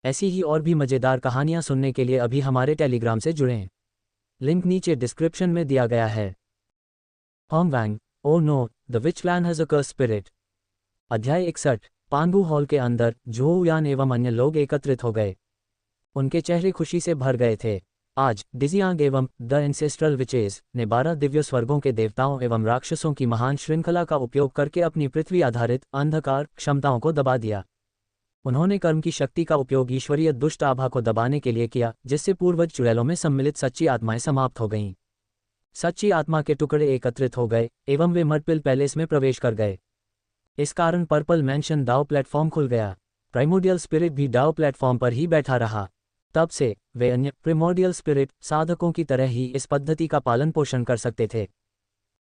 ऐसी ही और भी मज़ेदार कहानियाँ सुनने के लिए अभी हमारे टेलीग्राम से जुड़ें। लिंक नीचे डिस्क्रिप्शन में दिया गया है। Hongwang, oh no, the witch plan has a curse spirit. अध्याय 61। पांगू हॉल के अंदर झोउ यान एवं अन्य लोग एकत्रित हो गए। उनके चेहरे खुशी से भर गए थे। आज डिजियांग एवं द एंसेस्ट्रल विचेस ने 12 दिव्य स्वर्गों के देवताओं एवं राक्षसों की महान श्रृंखला का उपयोग करके अपनी पृथ्वी आधारित अंधकार क्षमताओं को दबा दिया। उन्होंने कर्म की शक्ति का उपयोग ईश्वरीय दुष्ट आभा को दबाने के लिए किया, जिससे पूर्वज चुड़ैलों में सम्मिलित सच्ची आत्माएं समाप्त हो गईं। सच्ची आत्मा के टुकड़े एकत्रित हो गए एवं वे मडपिल पैलेस में प्रवेश कर गए। इस कारण पर्पल मैंशन डाओ प्लेटफॉर्म खुल गया। प्राइमोडियल स्पिरिट भी डाओ प्लेटफॉर्म पर ही बैठा रहा। तब से वे अन्य प्रिमोडियल स्पिरिट साधकों की तरह ही इस पद्धति का पालन पोषण कर सकते थे।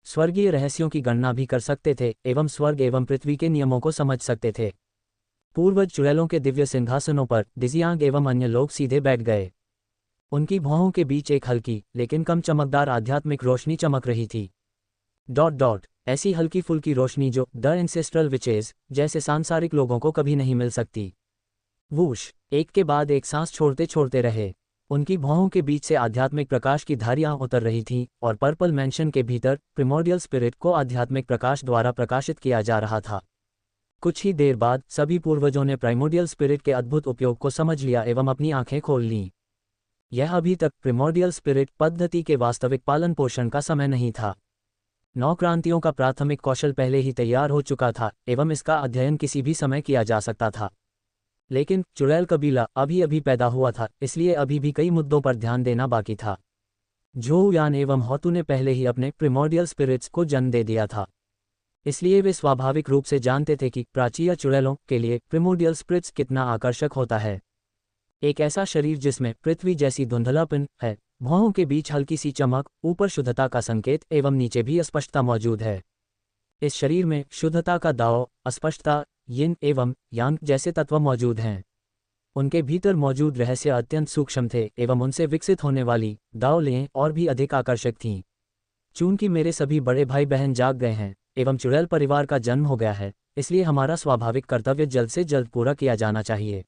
स्वर्गीय रहस्यों की गणना भी कर सकते थे एवं स्वर्ग एवं पृथ्वी के नियमों को समझ सकते थे। पूर्वज चुड़ैलों के दिव्य सिंहासनों पर डिजियांग एवं अन्य लोग सीधे बैठ गए। उनकी भौहों के बीच एक हल्की लेकिन कम चमकदार आध्यात्मिक रोशनी चमक रही थी। ऐसी हल्की फुल्की रोशनी जो द एंसेस्ट्रल विचेस जैसे सांसारिक लोगों को कभी नहीं मिल सकती। वूश, एक के बाद एक सांस छोड़ते छोड़ते रहे। उनकी भौहों के बीच से आध्यात्मिक प्रकाश की धारियां उतर रही थीं और पर्पल मैंशन के भीतर प्रिमोडियल स्पिरिट को आध्यात्मिक प्रकाश द्वारा प्रकाशित किया जा रहा था। कुछ ही देर बाद सभी पूर्वजों ने प्राइमोडियल स्पिरिट के अद्भुत उपयोग को समझ लिया एवं अपनी आंखें खोल लीं। यह अभी तक प्रिमोडियल स्पिरिट पद्धति के वास्तविक पालन पोषण का समय नहीं था। 9 क्रांतियों का प्राथमिक कौशल पहले ही तैयार हो चुका था एवं इसका अध्ययन किसी भी समय किया जा सकता था। लेकिन चुड़ैल कबीला अभी अभी पैदा हुआ था, इसलिए अभी भी कई मुद्दों पर ध्यान देना बाकी था। झोउ यान एवं होतु ने पहले ही अपने प्रिमोडियल स्पिरिट्स को जन्म दे दिया था, इसलिए वे स्वाभाविक रूप से जानते थे कि प्राचीन चुड़ैलों के लिए प्रिमोडियल स्पिरिट्स कितना आकर्षक होता है। एक ऐसा शरीर जिसमें पृथ्वी जैसी धुंधलापन है, भौहों के बीच हल्की सी चमक, ऊपर शुद्धता का संकेत एवं नीचे भी अस्पष्टता मौजूद है। इस शरीर में शुद्धता का दाओ, अस्पष्टता, यिन एवं यांग जैसे तत्व मौजूद हैं। उनके भीतर मौजूद रहस्य अत्यंत सूक्ष्म थे एवं उनसे विकसित होने वाली दाओ लें और भी अधिक आकर्षक थीं। चूंकि मेरे सभी बड़े भाई बहन जाग गए हैं एवं चुड़ैल परिवार का जन्म हो गया है, इसलिए हमारा स्वाभाविक कर्तव्य जल्द से जल्द पूरा किया जाना चाहिए।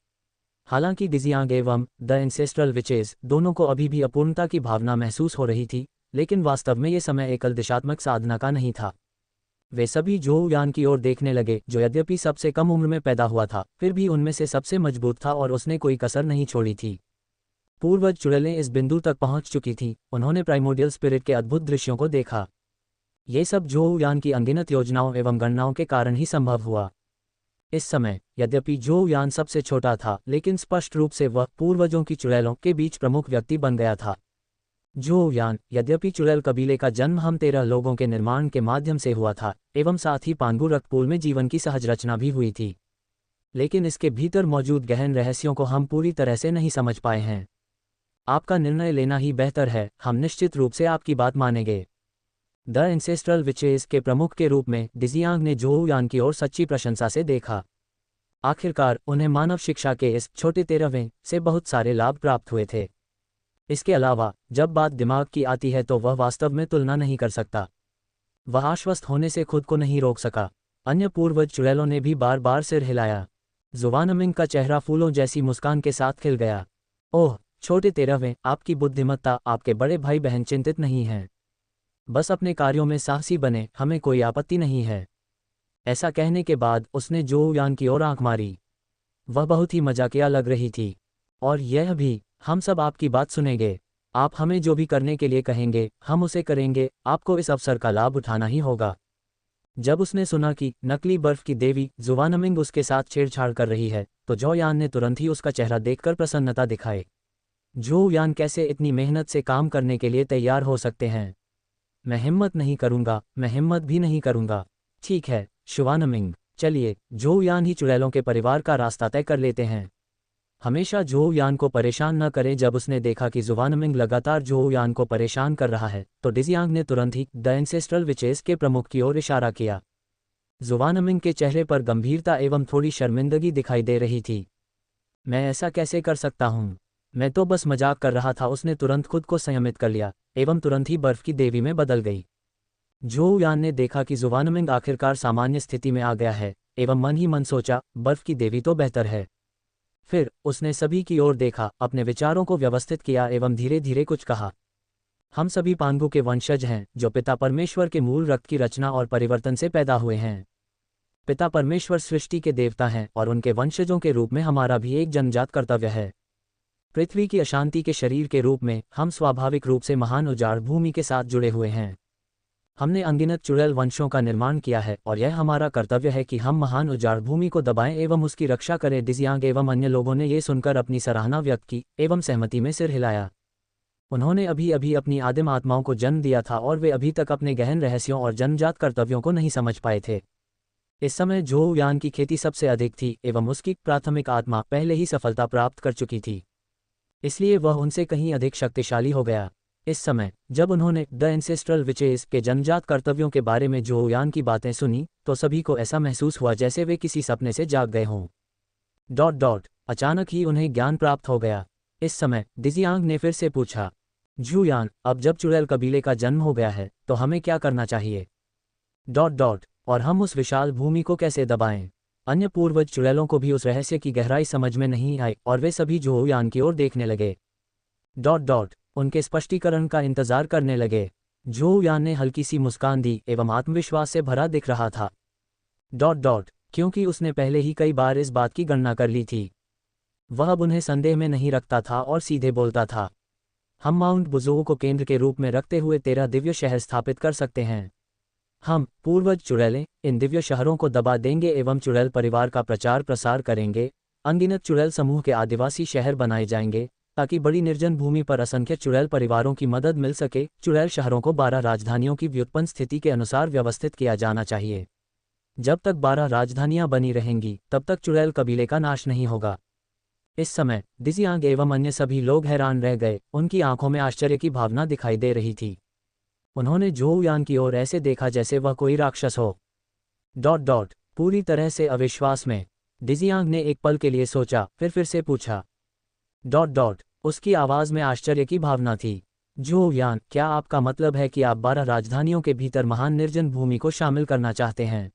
हालांकि डिजियांग एवं द एंसेस्ट्रल विचेस दोनों को अभी भी अपूर्णता की भावना महसूस हो रही थी, लेकिन वास्तव में ये समय एकल दिशात्मक साधना का नहीं था। वे सभी झोउ यान की ओर देखने लगे, जो यद्यपि सबसे कम उम्र में पैदा हुआ था, फिर भी उनमें से सबसे मजबूत था और उसने कोई कसर नहीं छोड़ी थी। पूर्वज चुड़ैलें इस बिंदु तक पहुंच चुकी थीं, उन्होंने प्राइमोडियल स्पिरिट के अद्भुत दृश्यों को देखा। ये सब झोउ यान की अनगिनत योजनाओं एवं गणनाओं के कारण ही संभव हुआ। इस समय यद्यपि झोउ यान सबसे छोटा था, लेकिन स्पष्ट रूप से वह पूर्वजों की चुड़ैलों के बीच प्रमुख व्यक्ति बन गया था। झोउ यान, यद्यपि चुड़ैल कबीले का जन्म हम 13 लोगों के निर्माण के माध्यम से हुआ था एवं साथ ही पांगू रक्तपूल में जीवन की सहज रचना भी हुई थी, लेकिन इसके भीतर मौजूद गहन रहस्यों को हम पूरी तरह से नहीं समझ पाए हैं। आपका निर्णय लेना ही बेहतर है, हम निश्चित रूप से आपकी बात मानेंगे। द एंसेस्ट्रल विचेस के प्रमुख के रूप में डिजियांग ने झोउ यान की ओर सच्ची प्रशंसा से देखा। आखिरकार उन्हें मानव शिक्षा के इस छोटे 13वें से बहुत सारे लाभ प्राप्त हुए थे। इसके अलावा जब बात दिमाग की आती है तो वह वास्तव में तुलना नहीं कर सकता। वह आश्वस्त होने से खुद को नहीं रोक सका। अन्य पूर्वज चुड़ैलों ने भी बार बार सिर हिलाया। जुवानमिंग का चेहरा फूलों जैसी मुस्कान के साथ खिल गया। ओह छोटे 13वें, आपकी बुद्धिमत्ता, आपके बड़े भाई बहन चिंतित नहीं हैं। बस अपने कार्यों में साहसी बने, हमें कोई आपत्ति नहीं है। ऐसा कहने के बाद उसने झोउ यान की ओर आंख मारी। वह बहुत ही मजाकिया लग रही थी। और यह भी, हम सब आपकी बात सुनेंगे। आप हमें जो भी करने के लिए कहेंगे हम उसे करेंगे, आपको इस अवसर का लाभ उठाना ही होगा। जब उसने सुना कि नकली बर्फ की देवी जुवानमिंग उसके साथ छेड़छाड़ कर रही है, तो झोउ यान ने तुरंत ही उसका चेहरा देखकर प्रसन्नता दिखाई। झोउ यान कैसे इतनी मेहनत से काम करने के लिए तैयार हो सकते हैं? मैं हिम्मत नहीं करूंगा, मैं हिम्मत भी नहीं करूंगा। ठीक है जुवानमिंग, चलिए झोउ यान ही चुड़ैलों के परिवार का रास्ता तय कर लेते हैं। हमेशा झोउ यान को परेशान न करें। जब उसने देखा कि जुवानमिंग लगातार झोउ यान को परेशान कर रहा है, तो डिजियांग ने तुरंत ही द एंसेस्ट्रल विचेस के प्रमुख की ओर इशारा किया। जुवानमिंग के चेहरे पर गंभीरता एवं थोड़ी शर्मिंदगी दिखाई दे रही थी। मैं ऐसा कैसे कर सकता हूँ? मैं तो बस मजाक कर रहा था। उसने तुरंत खुद को संयमित कर लिया एवं तुरंत ही बर्फ की देवी में बदल गई। झोउ यान ने देखा कि जुवानमिंग आखिरकार सामान्य स्थिति में आ गया है एवं मन ही मन सोचा, बर्फ की देवी तो बेहतर है। फिर उसने सभी की ओर देखा, अपने विचारों को व्यवस्थित किया एवं धीरे धीरे कुछ कहा। हम सभी पांगु के वंशज हैं, जो पिता परमेश्वर के मूल रक्त की रचना और परिवर्तन से पैदा हुए हैं। पिता परमेश्वर सृष्टि के देवता हैं और उनके वंशजों के रूप में हमारा भी एक जन्मजात कर्तव्य है। पृथ्वी की अशांति के शरीर के रूप में हम स्वाभाविक रूप से महान उजाड़ भूमि के साथ जुड़े हुए हैं। हमने अनगिनत चुड़ैल वंशों का निर्माण किया है और यह हमारा कर्तव्य है कि हम महान उजाड़ भूमि को दबाएं एवं उसकी रक्षा करें। डिजियांग एवं अन्य लोगों ने ये सुनकर अपनी सराहना व्यक्त की एवं सहमति में सिर हिलाया। उन्होंने अभी अभी अपनी आदिम आत्माओं को जन्म दिया था और वे अभी तक अपने गहन रहस्यों और जन्मजात कर्तव्यों को नहीं समझ पाए थे। इस समय झोउ यान की खेती सबसे अधिक थी एवं उसकी प्राथमिक आत्मा पहले ही सफलता प्राप्त कर चुकी थी, इसलिए वह उनसे कहीं अधिक शक्तिशाली हो गया। इस समय जब उन्होंने द एंसेस्ट्रल विचेस के जन्मजात कर्तव्यों के बारे में झोउ यान की बातें सुनी तो सभी को ऐसा महसूस हुआ जैसे वे किसी सपने से जाग गए हों। अचानक ही उन्हें ज्ञान प्राप्त हो गया। इस समय डिजियांग ने फिर से पूछा, झू यान, अब जब चुड़ैल कबीले का जन्म हो गया है तो हमें क्या करना चाहिए? और हम उस विशाल भूमि को कैसे दबाएं? अन्य पूर्वज चुड़ैलों को भी उस रहस्य की गहराई समझ में नहीं आई और वे सभी झोउ यान की ओर देखने लगे। उनके स्पष्टीकरण का इंतजार करने लगे। झोउ यान ने हल्की सी मुस्कान दी एवं आत्मविश्वास से भरा दिख रहा था। क्योंकि उसने पहले ही कई बार इस बात की गणना कर ली थी। वह अब उन्हें संदेह में नहीं रखता था और सीधे बोलता था, हम माउंट बुजोउ को केंद्र के रूप में रखते हुए 13 दिव्य शहर स्थापित कर सकते हैं। हम पूर्वज चुड़ैलें इन दिव्य शहरों को दबा देंगे एवं चुड़ैल परिवार का प्रचार प्रसार करेंगे। अनगिनत चुड़ैल समूह के आदिवासी शहर बनाए जाएंगे ताकि बड़ी निर्जन भूमि पर असंख्य चुड़ैल परिवारों की मदद मिल सके। चुड़ैल शहरों को 12 राजधानियों की व्युत्पन्न स्थिति के अनुसार व्यवस्थित किया जाना चाहिए। जब तक 12 राजधानियां बनी रहेंगी तब तक चुड़ैल कबीले का नाश नहीं होगा। इस समय डिजियांग एवं अन्य सभी लोग हैरान रह गए। उनकी आंखों में आश्चर्य की भावना दिखाई दे रही थी। उन्होंने झोउ यान की ओर ऐसे देखा जैसे वह कोई राक्षस हो। पूरी तरह से अविश्वास में डिजियांग ने एक पल के लिए सोचा, फिर से पूछा। उसकी आवाज में आश्चर्य की भावना थी। झोउ यान, क्या आपका मतलब है कि आप 12 राजधानियों के भीतर महान निर्जन भूमि को शामिल करना चाहते हैं?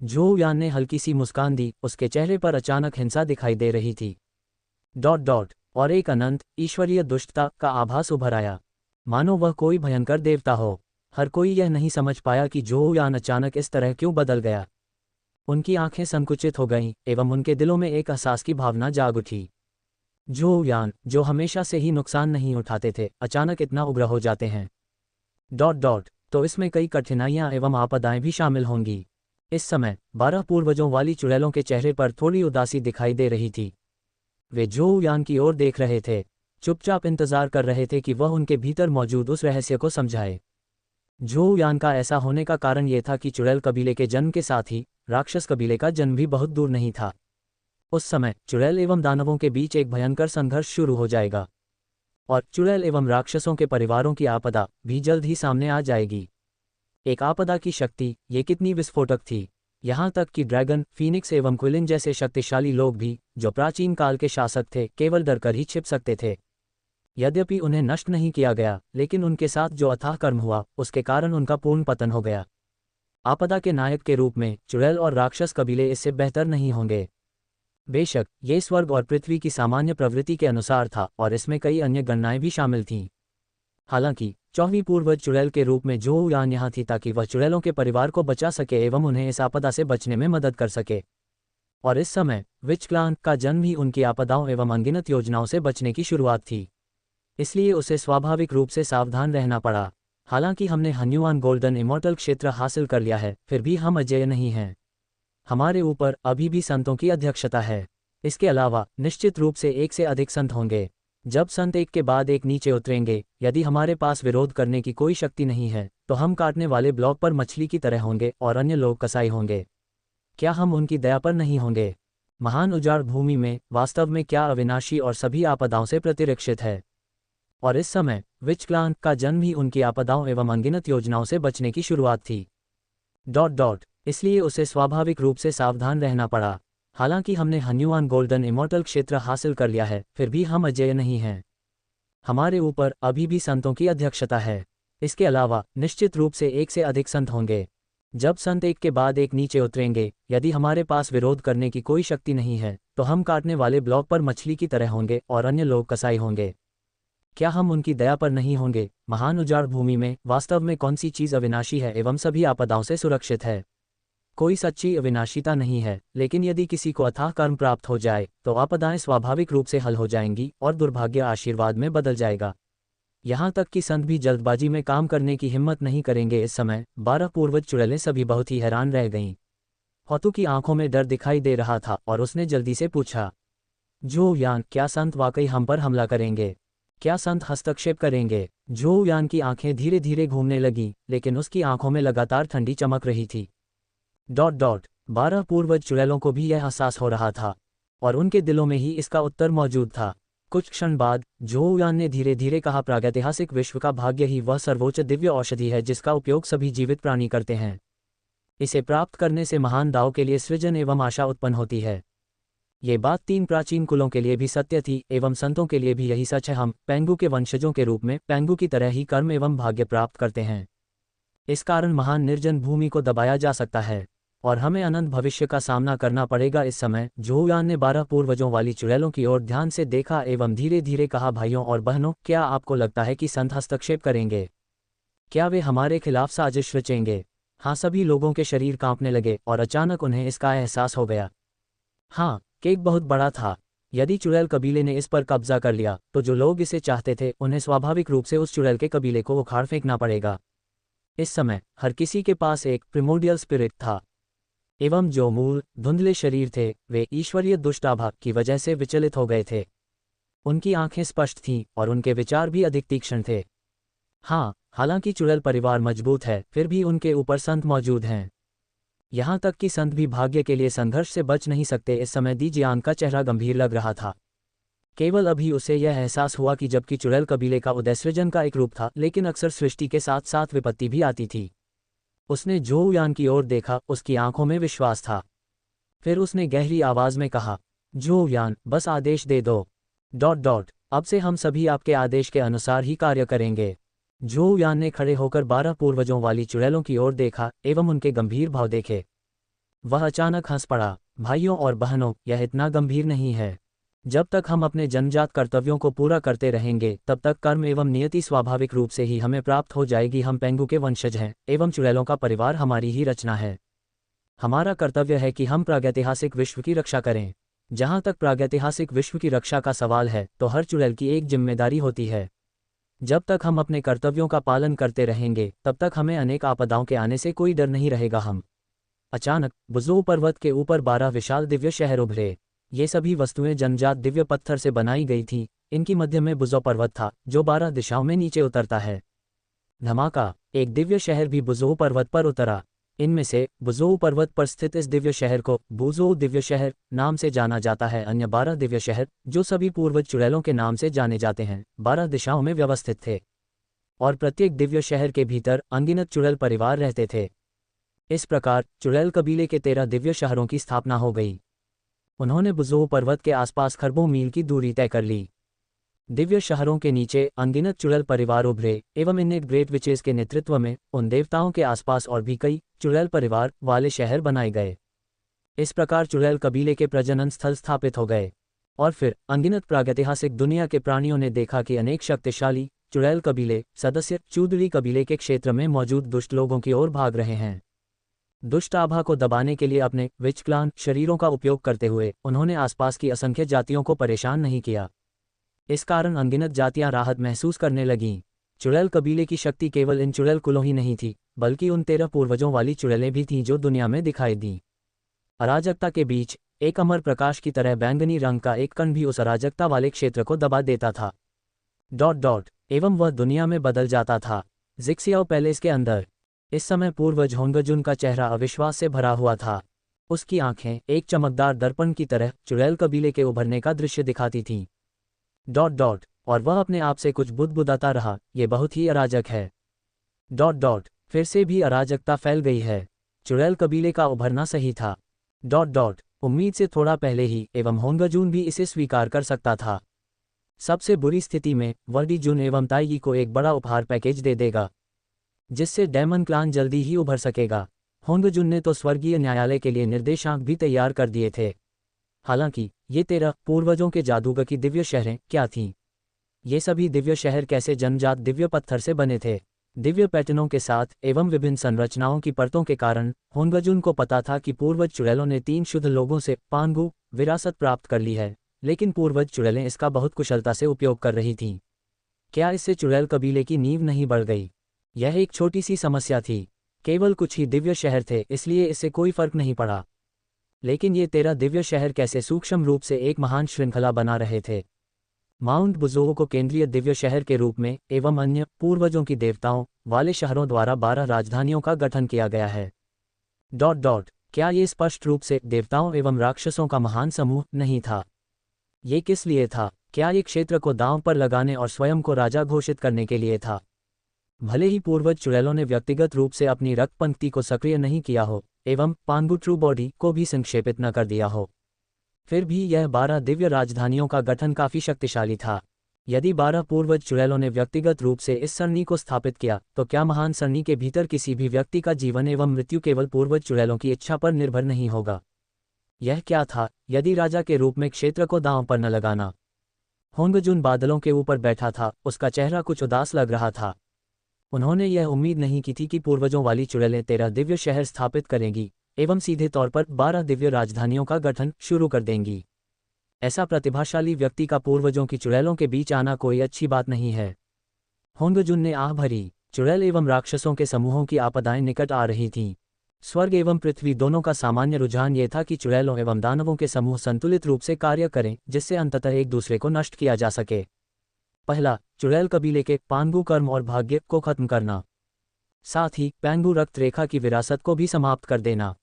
झोउ यान ने हल्की सी मुस्कान दी। उसके चेहरे पर अचानक हिंसा दिखाई दे रही थी। और एक अनंत ईश्वरीय दुष्टता का आभास उभर आया, मानो वह कोई भयंकर देवता हो। हर कोई यह नहीं समझ पाया कि झोउ यान अचानक इस तरह क्यों बदल गया। उनकी आंखें संकुचित हो गईं एवं उनके दिलों में एक एहसास की भावना जाग उठी। झोउ यान, जो हमेशा से ही नुकसान नहीं उठाते थे, अचानक इतना उग्र हो जाते हैं। तो इसमें कई कठिनाइयां एवं आपदाएं भी शामिल होंगी। इस समय 12 पूर्वजों वाली चुड़ैलों के चेहरे पर थोड़ी उदासी दिखाई दे रही थी। वे झोउ यान की ओर देख रहे थे, चुपचाप इंतजार कर रहे थे कि वह उनके भीतर मौजूद उस रहस्य को समझाए। झोउ यान का ऐसा होने का कारण ये था कि चुड़ैल कबीले के जन्म के साथ ही राक्षस कबीले का जन्म भी बहुत दूर नहीं था। उस समय चुड़ैल एवं दानवों के बीच एक भयंकर संघर्ष शुरू हो जाएगा और चुड़ैल एवं राक्षसों के परिवारों की आपदा भी जल्द ही सामने आ जाएगी। एक आपदा की शक्ति ये कितनी विस्फोटक थी, यहाँ तक कि ड्रैगन, फीनिक्स एवं क्विलिन जैसे शक्तिशाली लोग भी, जो प्राचीन काल के शासक थे, केवल डरकर ही छिप सकते थे। यद्यपि उन्हें नष्ट नहीं किया गया, लेकिन उनके साथ जो अथाह कर्म हुआ उसके कारण उनका पूर्ण पतन हो गया। आपदा के नायक के रूप में चुड़ैल और राक्षस कबीले इससे बेहतर नहीं होंगे। बेशक ये स्वर्ग और पृथ्वी की सामान्य प्रवृत्ति के अनुसार था और इसमें कई अन्य गणनाएं भी शामिल थीं। हालांकि 4वीं पूर्वज चुड़ैल के रूप में झोउ यान यहाँ थी ताकि वह चुड़ैलों के परिवार को बचा सके एवं उन्हें इस आपदा से बचने में मदद कर सके। और इस समय विच क्लान का जन्म ही उनकी आपदाओं एवं अनगिनत योजनाओं से बचने की शुरुआत थी, इसलिए उसे स्वाभाविक रूप से सावधान रहना पड़ा। हालांकि हमने हन्युआन गोल्डन इमॉर्टल क्षेत्र हासिल कर लिया है, फिर भी हम अजेय नहीं हैं। हमारे ऊपर अभी भी संतों की अध्यक्षता है। इसके अलावा निश्चित रूप से एक से अधिक संत होंगे। जब संत एक के बाद एक नीचे उतरेंगे, यदि हमारे पास विरोध करने की कोई शक्ति नहीं है तो हम काटने वाले ब्लॉक पर मछली की तरह होंगे और अन्य लोग कसाई होंगे। क्या हम उनकी दया पर नहीं होंगे? महान उजाड़ भूमि में वास्तव में क्या अविनाशी और सभी आपदाओं से प्रतिरक्षित है? और इस समय विच क्लान का जन्म ही उनकी आपदाओं एवं अनगिनत योजनाओं से बचने की शुरुआत थी। इसलिए उसे स्वाभाविक रूप से सावधान रहना पड़ा। हालांकि हमने हन्युआन गोल्डन इमॉर्टल क्षेत्र हासिल कर लिया है, फिर भी हम अजेय नहीं हैं। हमारे ऊपर अभी भी संतों की अध्यक्षता है। इसके अलावा निश्चित रूप से एक से अधिक संत होंगे। जब संत एक के बाद एक नीचे उतरेंगे, यदि हमारे पास विरोध करने की कोई शक्ति नहीं है तो हम काटने वाले ब्लॉक पर मछली की तरह होंगे और अन्य लोग कसाई होंगे। क्या हम उनकी दया पर नहीं होंगे? महान उजाड़ भूमि में वास्तव में कौन सी चीज़ अविनाशी है एवं सभी आपदाओं से सुरक्षित है? कोई सच्ची अविनाशिता नहीं है, लेकिन यदि किसी को अथाह कर्म प्राप्त हो जाए तो आपदाएं स्वाभाविक रूप से हल हो जाएंगी और दुर्भाग्य आशीर्वाद में बदल जाएगा। यहाँ तक कि संत भी जल्दबाजी में काम करने की हिम्मत नहीं करेंगे। इस समय 12 पूर्वज चुड़ैलें सभी बहुत ही हैरान रह गईं। होतू की आंखों में डर दिखाई दे रहा था और उसने जल्दी से पूछा, जो यान, क्या संत वाकई हम पर हमला करेंगे? क्या संत हस्तक्षेप करेंगे? जो यान की आंखें धीरे धीरे घूमने लगीं, लेकिन उसकी आंखों में लगातार ठंडी चमक रही थी। 12 पूर्वज चुड़ैलों को भी यह एहसास हो रहा था और उनके दिलों में ही इसका उत्तर मौजूद था। कुछ क्षण बाद जो यान ने धीरे धीरे कहा, प्रागैतिहासिक विश्व का भाग्य ही वह सर्वोच्च दिव्य औषधि है जिसका उपयोग सभी जीवित प्राणी करते हैं। इसे प्राप्त करने से महान दाव के लिए सृजन एवं आशा उत्पन्न होती है। ये बात 3 प्राचीन कुलों के लिए भी सत्य थी एवं संतों के लिए भी यही सच है। हम पेंगू के वंशजों के रूप में पेंगू की तरह ही कर्म एवं भाग्य प्राप्त करते हैं। इस कारण महान निर्जन भूमि को दबाया जा सकता है और हमें अनंत भविष्य का सामना करना पड़ेगा। इस समय जोयान ने 12 पूर्वजों वाली चुड़ैलों की ओर ध्यान से देखा एवं धीरे धीरे कहा, भाइयों और बहनों, क्या आपको लगता है कि संत हस्तक्षेप करेंगे? क्या वे हमारे खिलाफ साजिश रचेंगे? हाँ, सभी लोगों के शरीर कांपने लगे और अचानक उन्हें इसका एहसास हो गया। हाँ, केक बहुत बड़ा था। यदि चुड़ैल कबीले ने इस पर कब्जा कर लिया तो जो लोग इसे चाहते थे उन्हें स्वाभाविक रूप से उस चुड़ैल के कबीले को उखाड़ फेंकना पड़ेगा। इस समय हर किसी के पास एक प्रिमोडियल स्पिरिट था एवं जो मूल धुंधले शरीर थे वे ईश्वरीय दुष्टाभा की वजह से विचलित हो गए थे। उनकी आंखें स्पष्ट थीं और उनके विचार भी अधिक तीक्ष्ण थे। हाँ, हालांकि चुड़ैल परिवार मजबूत है, फिर भी उनके ऊपर संत मौजूद हैं। यहाँ तक कि संत भी भाग्य के लिए संघर्ष से बच नहीं सकते। इस समय दीजियान का चेहरा गंभीर लग रहा था। केवल अभी उसे यह एहसास हुआ कि जबकि चुड़ैल कबीले का उदय सृजन का एक रूप था, लेकिन अक्सर सृष्टि के साथ साथ विपत्ति भी आती थी। उसने जोयान की ओर देखा, उसकी आंखों में विश्वास था। फिर उसने गहरी आवाज में कहा, जोयान, बस आदेश दे दो। अब से हम सभी आपके आदेश के अनुसार ही कार्य करेंगे। जोयान ने खड़े होकर 12 पूर्वजों वाली चुड़ैलों की ओर देखा एवं उनके गंभीर भाव देखे। वह अचानक हंस पड़ा। भाइयों और बहनों, यह इतना गंभीर नहीं है। जब तक हम अपने जन्मजात कर्तव्यों को पूरा करते रहेंगे तब तक कर्म एवं नियति स्वाभाविक रूप से ही हमें प्राप्त हो जाएगी। हम पेंगू के वंशज हैं एवं चुड़ैलों का परिवार हमारी ही रचना है। हमारा कर्तव्य है कि हम प्रागैतिहासिक विश्व की रक्षा करें। जहाँ तक प्रागैतिहासिक विश्व की रक्षा का सवाल है तो हर चुड़ैल की एक जिम्मेदारी होती है। जब तक हम अपने कर्तव्यों का पालन करते रहेंगे तब तक हमें अनेक आपदाओं के आने से कोई डर नहीं रहेगा। हम अचानक बुजो पर्वत के ऊपर 12 विशाल दिव्य शहर उभरे। ये सभी वस्तुएं जन्मजात दिव्य पत्थर से बनाई गई थीं। इनकी मध्य में बुजो पर्वत था जो 12 दिशाओं में नीचे उतरता है। धमाका, एक दिव्य शहर भी बुजो पर्वत पर उतरा। इनमें से बुजो पर्वत पर स्थित इस दिव्य शहर को बुजो दिव्य शहर नाम से जाना जाता है। अन्य 12 दिव्य शहर, जो सभी पूर्वज चुड़ैलों के नाम से जाने जाते हैं, 12 दिशाओं में व्यवस्थित थे और प्रत्येक दिव्य शहर के भीतर अनगिनत चुड़ैल परिवार रहते थे। इस प्रकार चुड़ैल कबीले के 13 दिव्य शहरों की स्थापना हो गई। उन्होंने बुजो पर्वत के आसपास खरबों मील की दूरी तय कर ली। दिव्य शहरों के नीचे अनगिनत चुड़ैल परिवार उभरे एवं इन ग्रेट विचेस के नेतृत्व में उन देवताओं के आसपास और भी कई चुड़ैल परिवार वाले शहर बनाए गए। इस प्रकार चुड़ैल कबीले के प्रजनन स्थल स्थापित हो गए और फिर अनगिनत प्रागैतिहासिक दुनिया के प्राणियों ने देखा कि अनेक शक्तिशाली चुड़ैल कबीले सदस्य चूदड़ी कबीले के क्षेत्र में मौजूद दुष्ट लोगों की ओर भाग रहे हैं। दुष्ट आभा को दबाने के लिए अपने विच क्लान शरीरों का उपयोग करते हुए उन्होंने आसपास की असंख्य जातियों को परेशान नहीं किया। इस कारण अनगिनत जातियां राहत महसूस करने लगीं। चुड़ैल कबीले की शक्ति केवल इन चुड़ैल कुलों ही नहीं थी, बल्कि उन 13 पूर्वजों वाली चुड़ैलें भी थीं जो दुनिया में दिखाई दीं। अराजकता के बीच एक अमर प्रकाश की तरह बैंगनी रंग का एक कण भी उस अराजकता वाले क्षेत्र को दबा देता था। एवं वह दुनिया में बदल जाता था। जिक्सियाओ पैलेस के अंदर इस समय पूर्वज होंगजुन का चेहरा अविश्वास से भरा हुआ था। उसकी आंखें एक चमकदार दर्पण की तरह चुड़ैल कबीले के उभरने का दृश्य दिखाती थीं। और वह अपने आप से कुछ बुदबुदाता रहा, ये बहुत ही अराजक है। फिर से भी अराजकता फैल गई है। चुड़ैल कबीले का उभरना सही था। उम्मीद से थोड़ा पहले ही एवं होंगजुन भी इसे स्वीकार कर सकता था। सबसे बुरी स्थिति में वर्डी जुन एवं ताइगी को एक बड़ा उपहार पैकेज दे देगा, जिससे डेमन क्लान जल्दी ही उभर सकेगा। होंगजुन ने तो स्वर्गीय न्यायालय के लिए निर्देशांक भी तैयार कर दिए थे। हालांकि ये 13 पूर्वजों के जादूगर की दिव्य शहरें क्या थीं? ये सभी दिव्य शहर कैसे जन्मजात दिव्य पत्थर से बने थे? दिव्य पैटर्नों के साथ एवं विभिन्न संरचनाओं की परतों के कारण होंगजुन को पता था कि पूर्वज चुड़ैलों ने 3 शुद्ध लोगों से पांगु विरासत प्राप्त कर ली है, लेकिन पूर्वज चुड़ैलें इसका बहुत कुशलता से उपयोग कर रही थीं। क्या इससे चुड़ैल कबीले की नींव नहीं बढ़ गई? यह एक छोटी सी समस्या थी। केवल कुछ ही दिव्य शहर थे, इसलिए इससे कोई फर्क नहीं पड़ा। लेकिन ये 13 दिव्य शहर कैसे सूक्ष्म रूप से एक महान श्रृंखला बना रहे थे? माउंट बुजोओ को केंद्रीय दिव्य शहर के रूप में एवं अन्य पूर्वजों की देवताओं वाले शहरों द्वारा 12 राजधानियों का गठन किया गया है। क्या ये स्पष्ट रूप से देवताओं एवं राक्षसों का महान समूह नहीं था? ये किस लिए था? क्या ये क्षेत्र को दांव पर लगाने और स्वयं को राजा घोषित करने के लिए था? भले ही पूर्वज चुड़ैलों ने व्यक्तिगत रूप से अपनी रक्त पंक्ति को सक्रिय नहीं किया हो एवं पांगु ट्रू बॉडी को भी संक्षेपित न कर दिया हो, फिर भी यह 12 दिव्य राजधानियों का गठन काफी शक्तिशाली था। यदि 12 पूर्वज चुड़ैलों ने व्यक्तिगत रूप से इस सरणी को स्थापित किया, तो क्या महान सरणी के भीतर किसी भी व्यक्ति का जीवन एवं मृत्यु केवल पूर्वज चुड़ैलों की इच्छा पर निर्भर नहीं होगा? यह क्या था यदि राजा के रूप में क्षेत्र को दांव पर न लगाना? होंगजुन बादलों के ऊपर बैठा था, उसका चेहरा कुछ उदास लग रहा था। उन्होंने यह उम्मीद नहीं की थी कि पूर्वजों वाली चुड़ैलें 13 दिव्य शहर स्थापित करेंगी एवं सीधे तौर पर 12 दिव्य राजधानियों का गठन शुरू कर देंगी। ऐसा प्रतिभाशाली व्यक्ति का पूर्वजों की चुड़ैलों के बीच आना कोई अच्छी बात नहीं है। होंगजुन ने आह भरी। चुड़ैल एवं राक्षसों के समूहों की आपदाएं निकट आ रही थीं। स्वर्ग एवं पृथ्वी दोनों का सामान्य रुझान ये था कि चुड़ैलों एवं दानवों के समूह संतुलित रूप से कार्य करें, जिससे अंततः एक दूसरे को नष्ट किया जा सके। पहला, चुड़ैल कबीले के पांगु कर्म और भाग्य को खत्म करना। साथ ही पैंगु रक्त रेखा की विरासत को भी समाप्त कर देना।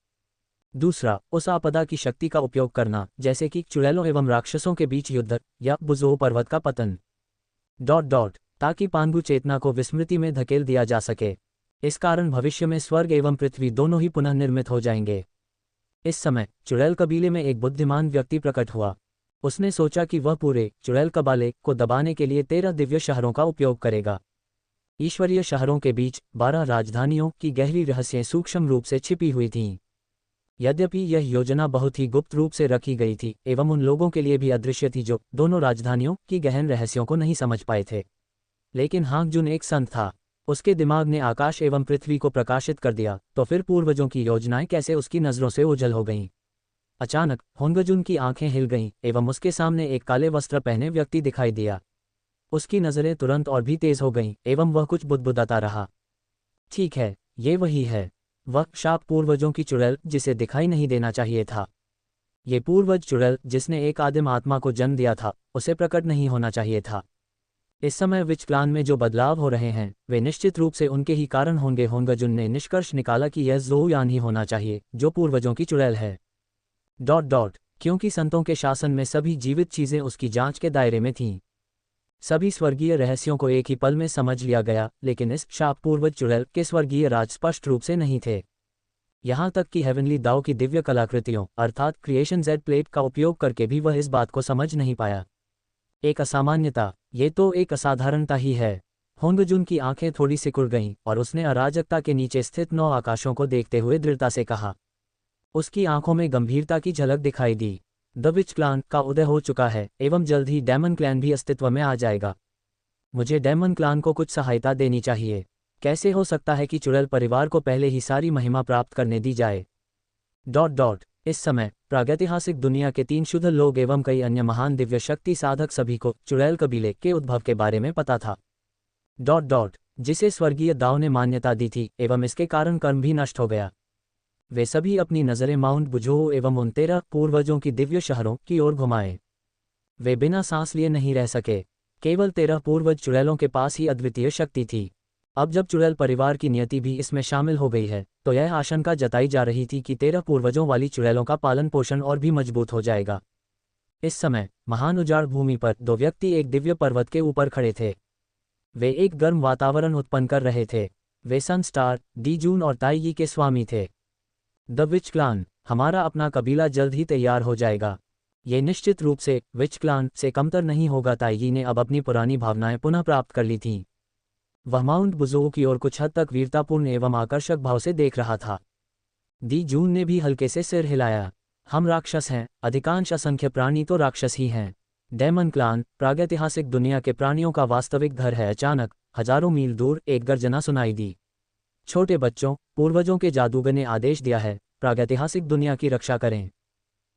दूसरा, उस आपदा की शक्ति का उपयोग करना, जैसे कि चुड़ैलों एवं राक्षसों के बीच युद्ध या बुजोओ पर्वत का पतन। ताकि पांगु चेतना को विस्मृति में धकेल दिया जा सके। इस कारण भविष्य में स्वर्ग एवं पृथ्वी दोनों ही पुनः निर्मित हो जाएंगे। इस समय चुड़ैल कबीले में एक बुद्धिमान व्यक्ति प्रकट हुआ। उसने सोचा कि वह पूरे चुड़ैल कबाले को दबाने के लिए 13 दिव्य शहरों का उपयोग करेगा। ईश्वरीय शहरों के बीच 12 राजधानियों की गहरी रहस्यें सूक्ष्म रूप से छिपी हुई थीं। यद्यपि यह योजना बहुत ही गुप्त रूप से रखी गई थी एवं उन लोगों के लिए भी अदृश्य थी जो दोनों राजधानियों की गहन रहस्यों को नहीं समझ पाए थे, लेकिन होंगजुन एक संत था। उसके दिमाग ने आकाश एवं पृथ्वी को प्रकाशित कर दिया। तो फिर पूर्वजों की योजनाएं कैसे उसकी नज़रों से ओझल हो गईं? अचानक होंगजुन की आंखें हिल गईं एवं उसके सामने एक काले वस्त्र पहने व्यक्ति दिखाई दिया। उसकी नज़रें तुरंत और भी तेज हो गईं एवं वह कुछ बुदबुदाता रहा। ठीक है, ये वही है। वह शाप पूर्वजों की चुड़ैल जिसे दिखाई नहीं देना चाहिए था। ये पूर्वज चुड़ैल जिसने एक आदिम आत्मा को जन्म दिया था, उसे प्रकट नहीं होना चाहिए था। इस समय विच क्लान में जो बदलाव हो रहे हैं वे निश्चित रूप से उनके ही कारण होंगे। होंगजुन ने निष्कर्ष निकाला कि यह ज़ोयान ही होना चाहिए जो पूर्वजों की चुड़ैल है। क्योंकि संतों के शासन में सभी जीवित चीजें उसकी जांच के दायरे में थीं। सभी स्वर्गीय रहस्यों को एक ही पल में समझ लिया गया, लेकिन इस शाप पूर्वज चुड़ैल के स्वर्गीय राज स्पष्ट रूप से नहीं थे। यहाँ तक कि हेवनली दाओ की दिव्य कलाकृतियों अर्थात क्रिएशन जेड प्लेट का उपयोग करके भी वह इस बात को समझ नहीं पाया। एक असामान्यता, ये तो एक असाधारणता ही है। होंगजुन की आंखें थोड़ी सिकुड़ गईं और उसने अराजकता के नीचे स्थित 9 आकाशों को देखते हुए दृढ़ता से कहा। उसकी आंखों में गंभीरता की झलक दिखाई दी। द विच क्लान का उदय हो चुका है एवं जल्द ही डेमन क्लैन भी अस्तित्व में आ जाएगा। मुझे डेमन क्लान को कुछ सहायता देनी चाहिए। कैसे हो सकता है कि चुड़ैल परिवार को पहले ही सारी महिमा प्राप्त करने दी जाए? इस समय प्रागैतिहासिक दुनिया के 3 शुद्ध लोग एवं कई अन्य महान दिव्य शक्ति साधक सभी को चुड़ैल कबीले के उद्भव के बारे में पता था। जिसे स्वर्गीय दाव ने मान्यता दी थी एवं इसके कारण कर्म भी नष्ट हो गया। वे सभी अपनी नज़रें माउंट बुजोओ एवं उन 13 पूर्वजों की दिव्य शहरों की ओर घुमाए। वे बिना सांस लिए नहीं रह सके। केवल 13 पूर्वज चुड़ैलों के पास ही अद्वितीय शक्ति थी। अब जब चुड़ैल परिवार की नियति भी इसमें शामिल हो गई है, तो यह आशंका जताई जा रही थी कि 13 पूर्वजों वाली चुड़ैलों का पालन पोषण और भी मजबूत हो जाएगा। इस समय महान उजाड़ भूमि पर 2 व्यक्ति एक दिव्य पर्वत के ऊपर खड़े थे। वे एक गर्म वातावरण उत्पन्न कर रहे थे। वे सन स्टार, डी जून और ताईयी के स्वामी थे। द विच क्लान, हमारा अपना कबीला जल्द ही तैयार हो जाएगा। ये निश्चित रूप से विच क्लान से कमतर नहीं होगा। ताईयी ने अब अपनी पुरानी भावनाएं पुनः प्राप्त कर ली थीं। वह माउंट बुजोओ की ओर कुछ हद तक वीरतापूर्ण एवं आकर्षक भाव से देख रहा था। दी जून ने भी हल्के से सिर हिलाया। हम राक्षस हैं, अधिकांश असंख्य प्राणी तो राक्षस ही हैं। डेमन क्लान, प्रागैतिहासिक दुनिया के प्राणियों का वास्तविक घर है। अचानक हजारों मील दूर एक गर्जना सुनाई दी। छोटे बच्चों, पूर्वजों के जादूगर ने आदेश दिया है, प्रागैतिहासिक दुनिया की रक्षा करें।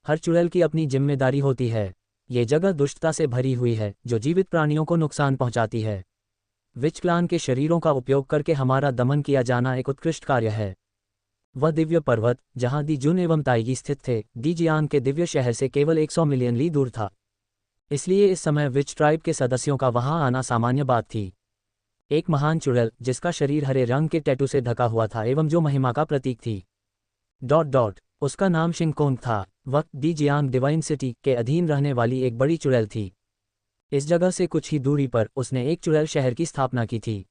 हर चुड़ैल की अपनी जिम्मेदारी होती है। ये जगह दुष्टता से भरी हुई है, जो जीवित प्राणियों को नुकसान पहुंचाती है। विच क्लान के शरीरों का उपयोग करके हमारा दमन किया जाना एक उत्कृष्ट कार्य है। वह दिव्य पर्वत, जहां दी जुन एवं ताइगी स्थित थे, दी जियांग के दिव्य शहर से केवल 100 मिलियन ली दूर था। इसलिए इस समय विच ट्राइब के सदस्यों का वहां आना सामान्य बात थी। एक महान चुड़ैल, जिसका शरीर हरे रंग के टैटू से ढका हुआ था एवं जो महिमा का प्रतीक थी। उसका नाम शिंगकोंग था। वह दी जियांग डिवाइन सिटी के अधीन रहने वाली एक बड़ी चुड़ैल थी। इस जगह से कुछ ही दूरी पर उसने एक चुड़ैल शहर की स्थापना की थी।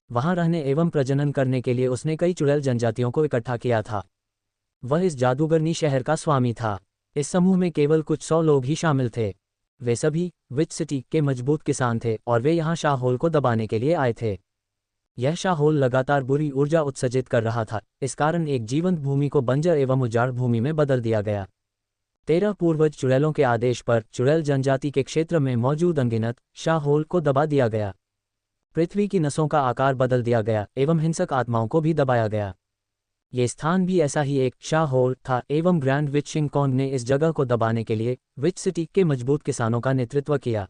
वहां रहने एवं प्रजनन करने के लिए उसने कई चुड़ैल जनजातियों को इकट्ठा किया था। वह इस जादूगरनी शहर का स्वामी था। इस समूह में केवल कुछ 100 लोग ही शामिल थे। वे सभी विच सिटी के मजबूत किसान थे और वे यहाँ शाहहोल को दबाने के लिए आए थे। यह शाहहोल लगातार बुरी ऊर्जा उत्सर्जित कर रहा था, इस कारण एक जीवंत भूमि को बंजर एवं उजाड़ भूमि में बदल दिया गया। 13 पूर्वज चुड़ैलों के आदेश पर चुड़ैल जनजाति के क्षेत्र में मौजूद अनगिनत शाहहोल को दबा दिया गया। पृथ्वी की नसों का आकार बदल दिया गया एवं हिंसक आत्माओं को भी दबाया गया। ये स्थान भी ऐसा ही एक शाहहोल था एवं ग्रैंड विच शिंगकोंग ने इस जगह को दबाने के लिए विच सिटी के मजबूत किसानों का नेतृत्व किया।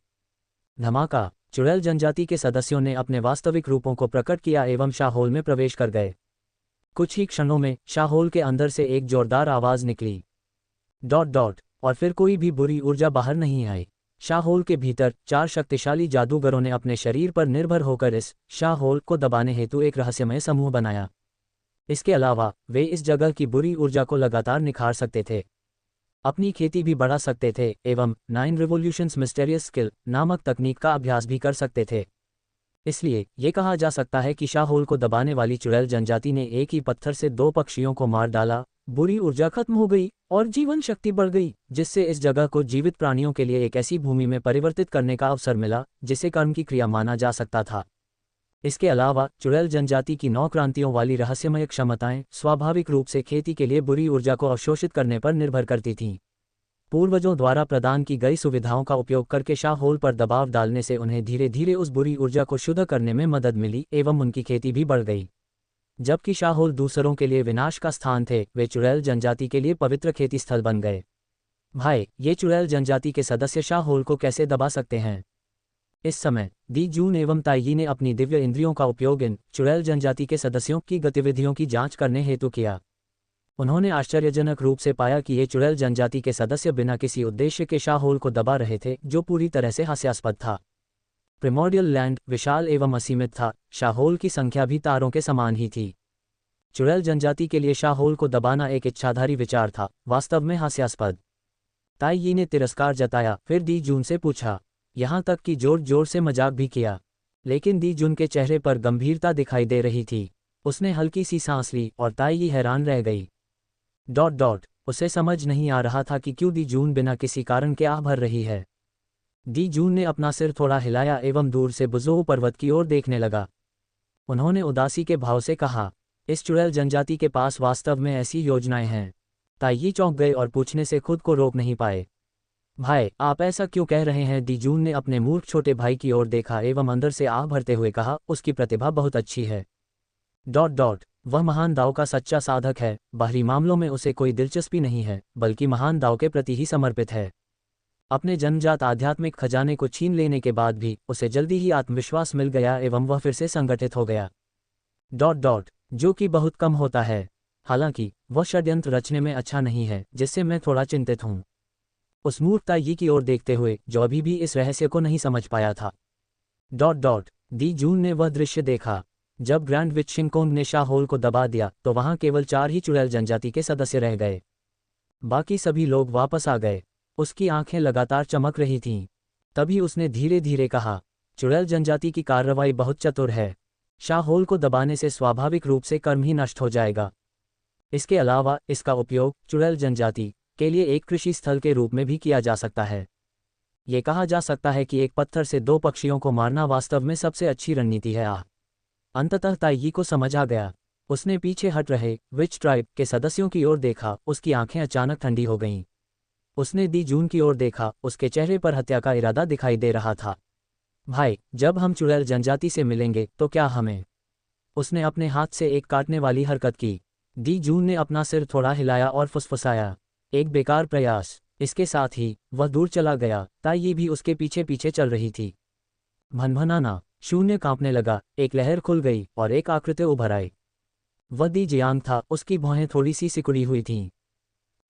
धमाका! चुड़ैल जनजाति के सदस्यों ने अपने वास्तविक रूपों को प्रकट किया एवं शाहहोल में प्रवेश कर गए। कुछ ही क्षणों में शाहहोल के अंदर से एक जोरदार आवाज निकली। और फिर कोई भी बुरी ऊर्जा बाहर नहीं आई। शाहहोल के भीतर 4 शक्तिशाली जादूगरों ने अपने शरीर पर निर्भर होकर इस शाहहोल को दबाने हेतु एक रहस्यमय समूह बनाया। इसके अलावा वे इस जगह की बुरी ऊर्जा को लगातार निखार सकते थे, अपनी खेती भी बढ़ा सकते थे एवं 9 रिवोल्यूशंस मिस्टेरियस स्किल नामक तकनीक का अभ्यास भी कर सकते थे। इसलिए ये कहा जा सकता है कि शाहहोल को दबाने वाली चुड़ैल जनजाति ने एक ही पत्थर से 2 पक्षियों को मार डाला। बुरी ऊर्जा खत्म हो गई और जीवन शक्ति बढ़ गई, जिससे इस जगह को जीवित प्राणियों के लिए एक ऐसी भूमि में परिवर्तित करने का अवसर मिला जिसे कर्म की क्रिया माना जा सकता था। इसके अलावा चुड़ैल जनजाति की 9 क्रांतियों वाली रहस्यमय क्षमताएं स्वाभाविक रूप से खेती के लिए बुरी ऊर्जा को अवशोषित करने पर निर्भर करती थीं। पूर्वजों द्वारा प्रदान की गई सुविधाओं का उपयोग करके शाहहोल पर दबाव डालने से उन्हें धीरे धीरे उस बुरी ऊर्जा को शुद्ध करने में मदद मिली एवं उनकी खेती भी बढ़ गई। जबकि शाहहोल दूसरों के लिए विनाश का स्थान थे, वे चुड़ैल जनजाति के लिए पवित्र खेती स्थल बन गए। भाई, ये चुड़ैल जनजाति के सदस्य शाहहोल को कैसे दबा सकते हैं? इस समय दी जून एवं ताइगी ने अपनी दिव्य इंद्रियों का उपयोग इन चुड़ैल जनजाति के सदस्यों की गतिविधियों की जांच करने हेतु किया। उन्होंने आश्चर्यजनक रूप से पाया कि ये चुड़ैल जनजाति के सदस्य बिना किसी उद्देश्य के शाहहोल को दबा रहे थे, जो पूरी तरह से हास्यास्पद था। प्रिमोर्डियल लैंड विशाल एवं असीमित था। शाहहोल की संख्या भी तारों के समान ही थी। चुड़ैल जनजाति के लिए शाहहोल को दबाना एक इच्छाधारी विचार था, वास्तव में हास्यास्पद। ताइगी ने तिरस्कार जताया, फिर दी जून से पूछा, यहाँ तक कि जोर जोर से मजाक भी किया। लेकिन दी जून के चेहरे पर गंभीरता दिखाई दे रही थी। उसने हल्की सी सांस ली और ताइगी हैरान रह गई। उसे समझ नहीं आ रहा था कि क्यों दी जून बिना किसी कारण के आह भर रही है। दी जून ने अपना सिर थोड़ा हिलाया एवं दूर से बुजोऊ पर्वत की ओर देखने लगा। उन्होंने उदासी के भाव से कहा, इस चुड़ैल जनजाति के पास वास्तव में ऐसी योजनाएं हैं। ताइगी चौंक गए और पूछने से खुद को रोक नहीं पाए। भाई, आप ऐसा क्यों कह रहे हैं? दी जून ने अपने मूर्ख छोटे भाई की ओर देखा एवं अंदर से आह भरते हुए कहा, उसकी प्रतिभा बहुत अच्छी है। वह महान दाव का सच्चा साधक है। बाहरी मामलों में उसे कोई दिलचस्पी नहीं है, बल्कि महान दाव के प्रति ही समर्पित है। अपने जन्मजात आध्यात्मिक खजाने को छीन लेने के बाद भी उसे जल्दी ही आत्मविश्वास मिल गया एवं वह फिर से संगठित हो गया। जो कि बहुत कम होता है। हालांकि वह षड्यंत्र रचने में अच्छा नहीं है, जिससे मैं थोड़ा चिंतित हूँ। उस मूर्ख ताइगी की ओर देखते हुए, जो अभी भी इस रहस्य को नहीं समझ पाया था। दी जून ने वह दृश्य देखा। जब ग्रैंड विच शिंगकोंग ने शाहहोल को दबा दिया तो वहां केवल 4 ही चुड़ैल जनजाति के सदस्य रह गए। बाकी सभी लोग वापस आ गए। उसकी आंखें लगातार चमक रही थीं। तभी उसने धीरे धीरे कहा, चुड़ैल जनजाति की कार्रवाई बहुत चतुर है। शाहहोल को दबाने से स्वाभाविक रूप से कर्म ही नष्ट हो जाएगा। इसके अलावा इसका उपयोग चुड़ैल जनजाति के लिए एक कृषि स्थल के रूप में भी किया जा सकता है। ये कहा जा सकता है कि एक पत्थर से 2 पक्षियों को मारना वास्तव में सबसे अच्छी रणनीति है। अंततः ताइगी को समझ आ गया। उसने पीछे हट रहे विच ट्राइब के सदस्यों की ओर देखा, उसकी आंखें अचानक ठंडी हो गईं। उसने दी जून की ओर देखा, उसके चेहरे पर हत्या का इरादा दिखाई दे रहा था। भाई, जब हम चुड़ैल जनजाति से मिलेंगे तो क्या हमें? उसने अपने हाथ से एक काटने वाली हरकत की। दी जून ने अपना सिर थोड़ा हिलाया और फुसफुसाया, एक बेकार प्रयास। इसके साथ ही वह दूर चला गया। ताई भी उसके पीछे पीछे चल रही थी। भनभनाना, शून्य कांपने लगा, एक लहर खुल गई और एक आकृति उभर आई। वह दी जियांग था, उसकी भौहें थोड़ी सी सिकुड़ी हुई थीं।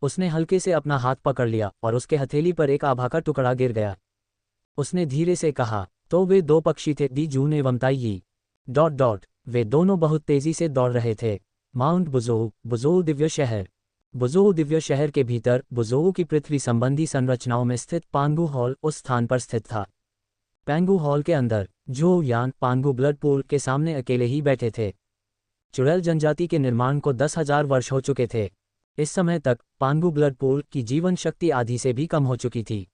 उसने हल्के से अपना हाथ पकड़ लिया और उसके हथेली पर एक आभा का टुकड़ा गिर गया। उसने धीरे से कहा, तो वे दो पक्षी थे, दी जून एवं ताई। वे दोनों बहुत तेजी से दौड़ रहे थे। माउंट बुजोऊ, बुजोऊ दिव्य शहर। बुजोऊ दिव्य शहर के भीतर बुजोऊ की पृथ्वी संबंधी संरचनाओं में स्थित पांगू हॉल उस स्थान पर स्थित था। पैंगू हॉल के अंदर झोउ यान पांगू ब्लड पूल के सामने अकेले ही बैठे थे। चुड़ैल जनजाति के निर्माण को 10,000 वर्ष हो चुके थे। इस समय तक पांगू ब्लड पूल की जीवन शक्ति आधी से भी कम हो चुकी थी,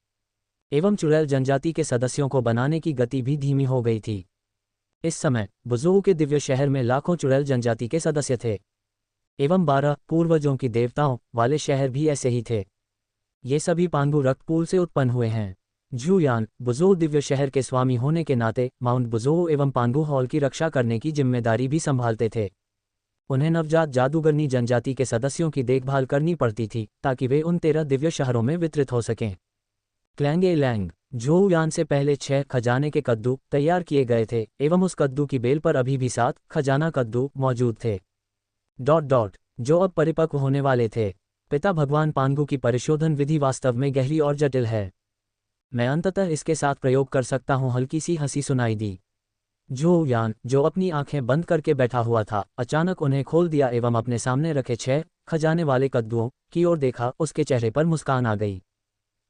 एवं चुड़ैल जनजाति के सदस्यों को बनाने की गति भी धीमी हो गई थी। इस समय बुजोऊ के दिव्य शहर में लाखों चुड़ैल जनजाति के सदस्य थे, एवं 12 पूर्वजों की देवताओं वाले शहर भी ऐसे ही थे। ये सभी पांगू रक्त पूल से उत्पन्न हुए हैं। झू यान बुजोऊ दिव्य शहर के स्वामी होने के नाते माउंट बुजोऊ एवं पांगू हॉल की रक्षा करने की जिम्मेदारी भी संभालते थे। उन्हें नवजात जादूगरनी जनजाति के सदस्यों की देखभाल करनी पड़ती थी ताकि वे उन 13 दिव्य शहरों में वितरित हो सकें। क्लैंगे लैंग, झोउ यान से पहले 6 खजाने के कद्दू तैयार किए गए थे, एवं उस कद्दू की बेल पर अभी भी 7 खजाना कद्दू मौजूद थे। जो अब परिपक्व होने वाले थे। पिता भगवान पांगू की परिशोधन विधि वास्तव में गहरी और जटिल है। मैं अंततः इसके साथ प्रयोग कर सकता हूँ। हल्की सी हंसी सुनाई दी। झोउ यान, जो अपनी आंखें बंद करके बैठा हुआ था, अचानक उन्हें खोल दिया एवं अपने सामने रखे 6 खजाने वाले कद्दुओं की ओर देखा। उसके चेहरे पर मुस्कान आ गई।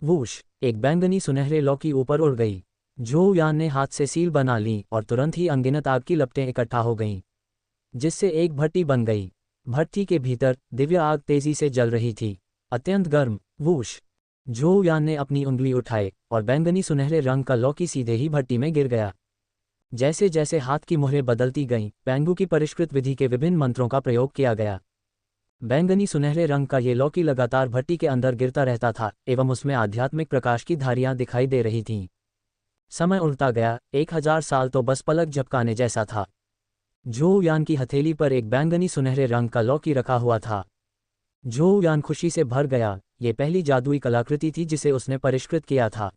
वूश, एक बैंगनी सुनहरे लौकी ऊपर उड़ गई। झोउ यान ने हाथ से सील बना ली और तुरंत ही अनगिनत आग की लपटें इकट्ठा हो गईं, जिससे एक भट्टी बन गई। भट्टी के भीतर दिव्य आग तेजी से जल रही थी, अत्यंत गर्म। वूश, झोउ यान ने अपनी उंगली उठाई और बैंगनी सुनहरे रंग का लौकी सीधे ही भट्टी में गिर गया। जैसे जैसे हाथ की मुहरें बदलती गईं, पैंगू की परिष्कृत विधि के विभिन्न मंत्रों का प्रयोग किया गया। बैंगनी सुनहरे रंग का ये लौकी लगातार भट्टी के अंदर गिरता रहता था एवं उसमें आध्यात्मिक प्रकाश की धारियां दिखाई दे रही थीं। समय उड़ता गया। 1000 साल तो बस पलक झपकाने जैसा था। झोउ यान की हथेली पर एक बैंगनी सुनहरे रंग का लौकी रखा हुआ था। झोउ यान खुशी से भर गया। ये पहली जादुई कलाकृति थी जिसे उसने परिष्कृत किया था।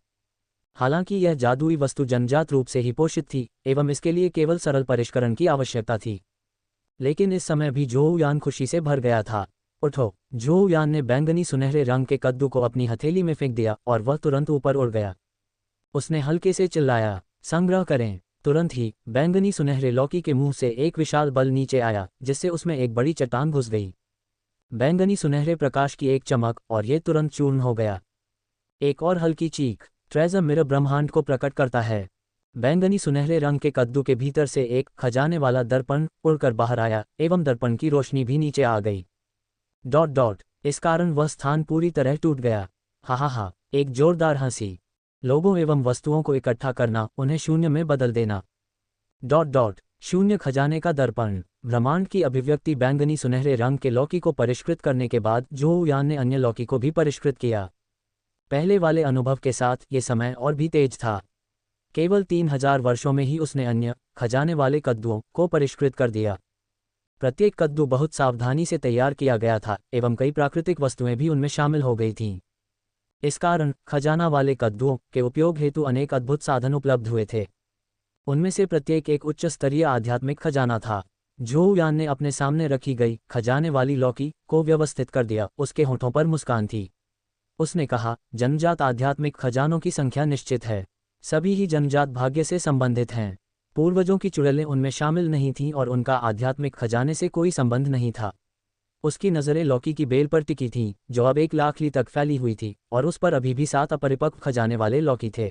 हालांकि यह जादुई वस्तु जन्मजात रूप से ही पोषित थी एवं इसके लिए केवल सरल परिष्करण की आवश्यकता थी, लेकिन इस समय भी झोउ यान खुशी से भर गया था। उठो, झोउ यान ने बैंगनी सुनहरे रंग के कद्दू को अपनी हथेली में फेंक दिया और वह तुरंत ऊपर उड़ गया। उसने हल्के से चिल्लाया, संग्रह करें। तुरंत ही बैंगनी सुनहरे लौकी के मुंह से एक विशाल बल नीचे आया, जिससे उसमें एक बड़ी चट्टान घुस गई। बैंगनी सुनहरे प्रकाश की एक चमक और ये तुरंत चूर्ण हो गया। एक और हल्की चीख। ट्रेजर मिरर ब्रह्मांड को प्रकट करता है। बैंगनी सुनहरे रंग के कद्दू के भीतर से एक खजाने वाला दर्पण उड़कर बाहर आया एवं दर्पण की रोशनी भी नीचे आ गई। इस कारण वह स्थान पूरी तरह टूट गया। हा, एक जोरदार हंसी। लोगों एवं वस्तुओं को इकट्ठा करना, उन्हें शून्य में बदल देना। शून्य खजाने का दर्पण। ब्रह्मांड की अभिव्यक्ति। बैंगनी सुनहरे रंग के लौकी को परिष्कृत करने के बाद झोउ यान ने अन्य लौकी को भी परिष्कृत किया। पहले वाले अनुभव के साथ ये समय और भी तेज था। केवल 3000 वर्षों में ही उसने अन्य खजाने वाले कद्दुओं को परिष्कृत कर दिया। प्रत्येक कद्दू बहुत सावधानी से तैयार किया गया था एवं कई प्राकृतिक वस्तुएं भी उनमें शामिल हो गई थीं। इस कारण खजाना वाले कद्दुओं के उपयोग हेतु अनेक अद्भुत साधन उपलब्ध हुए थे। उनमें से प्रत्येक एक उच्च स्तरीय आध्यात्मिक खजाना था। झोउ यान ने अपने सामने रखी गई खजाने वाली लौकी को व्यवस्थित कर दिया। उसके होठों पर मुस्कान थी। उसने कहा, जन्मजात आध्यात्मिक खजानों की संख्या निश्चित है। सभी ही जन्मजात भाग्य से संबंधित हैं। पूर्वजों की चुड़ैलें उनमें शामिल नहीं थीं और उनका आध्यात्मिक खजाने से कोई संबंध नहीं था। उसकी नज़रें लौकी की बेल पर टिकी थीं, जो अब 1 लाख ली तक फैली हुई थी, और उस पर अभी भी 7 अपरिपक्व खजाने वाले लौकी थे।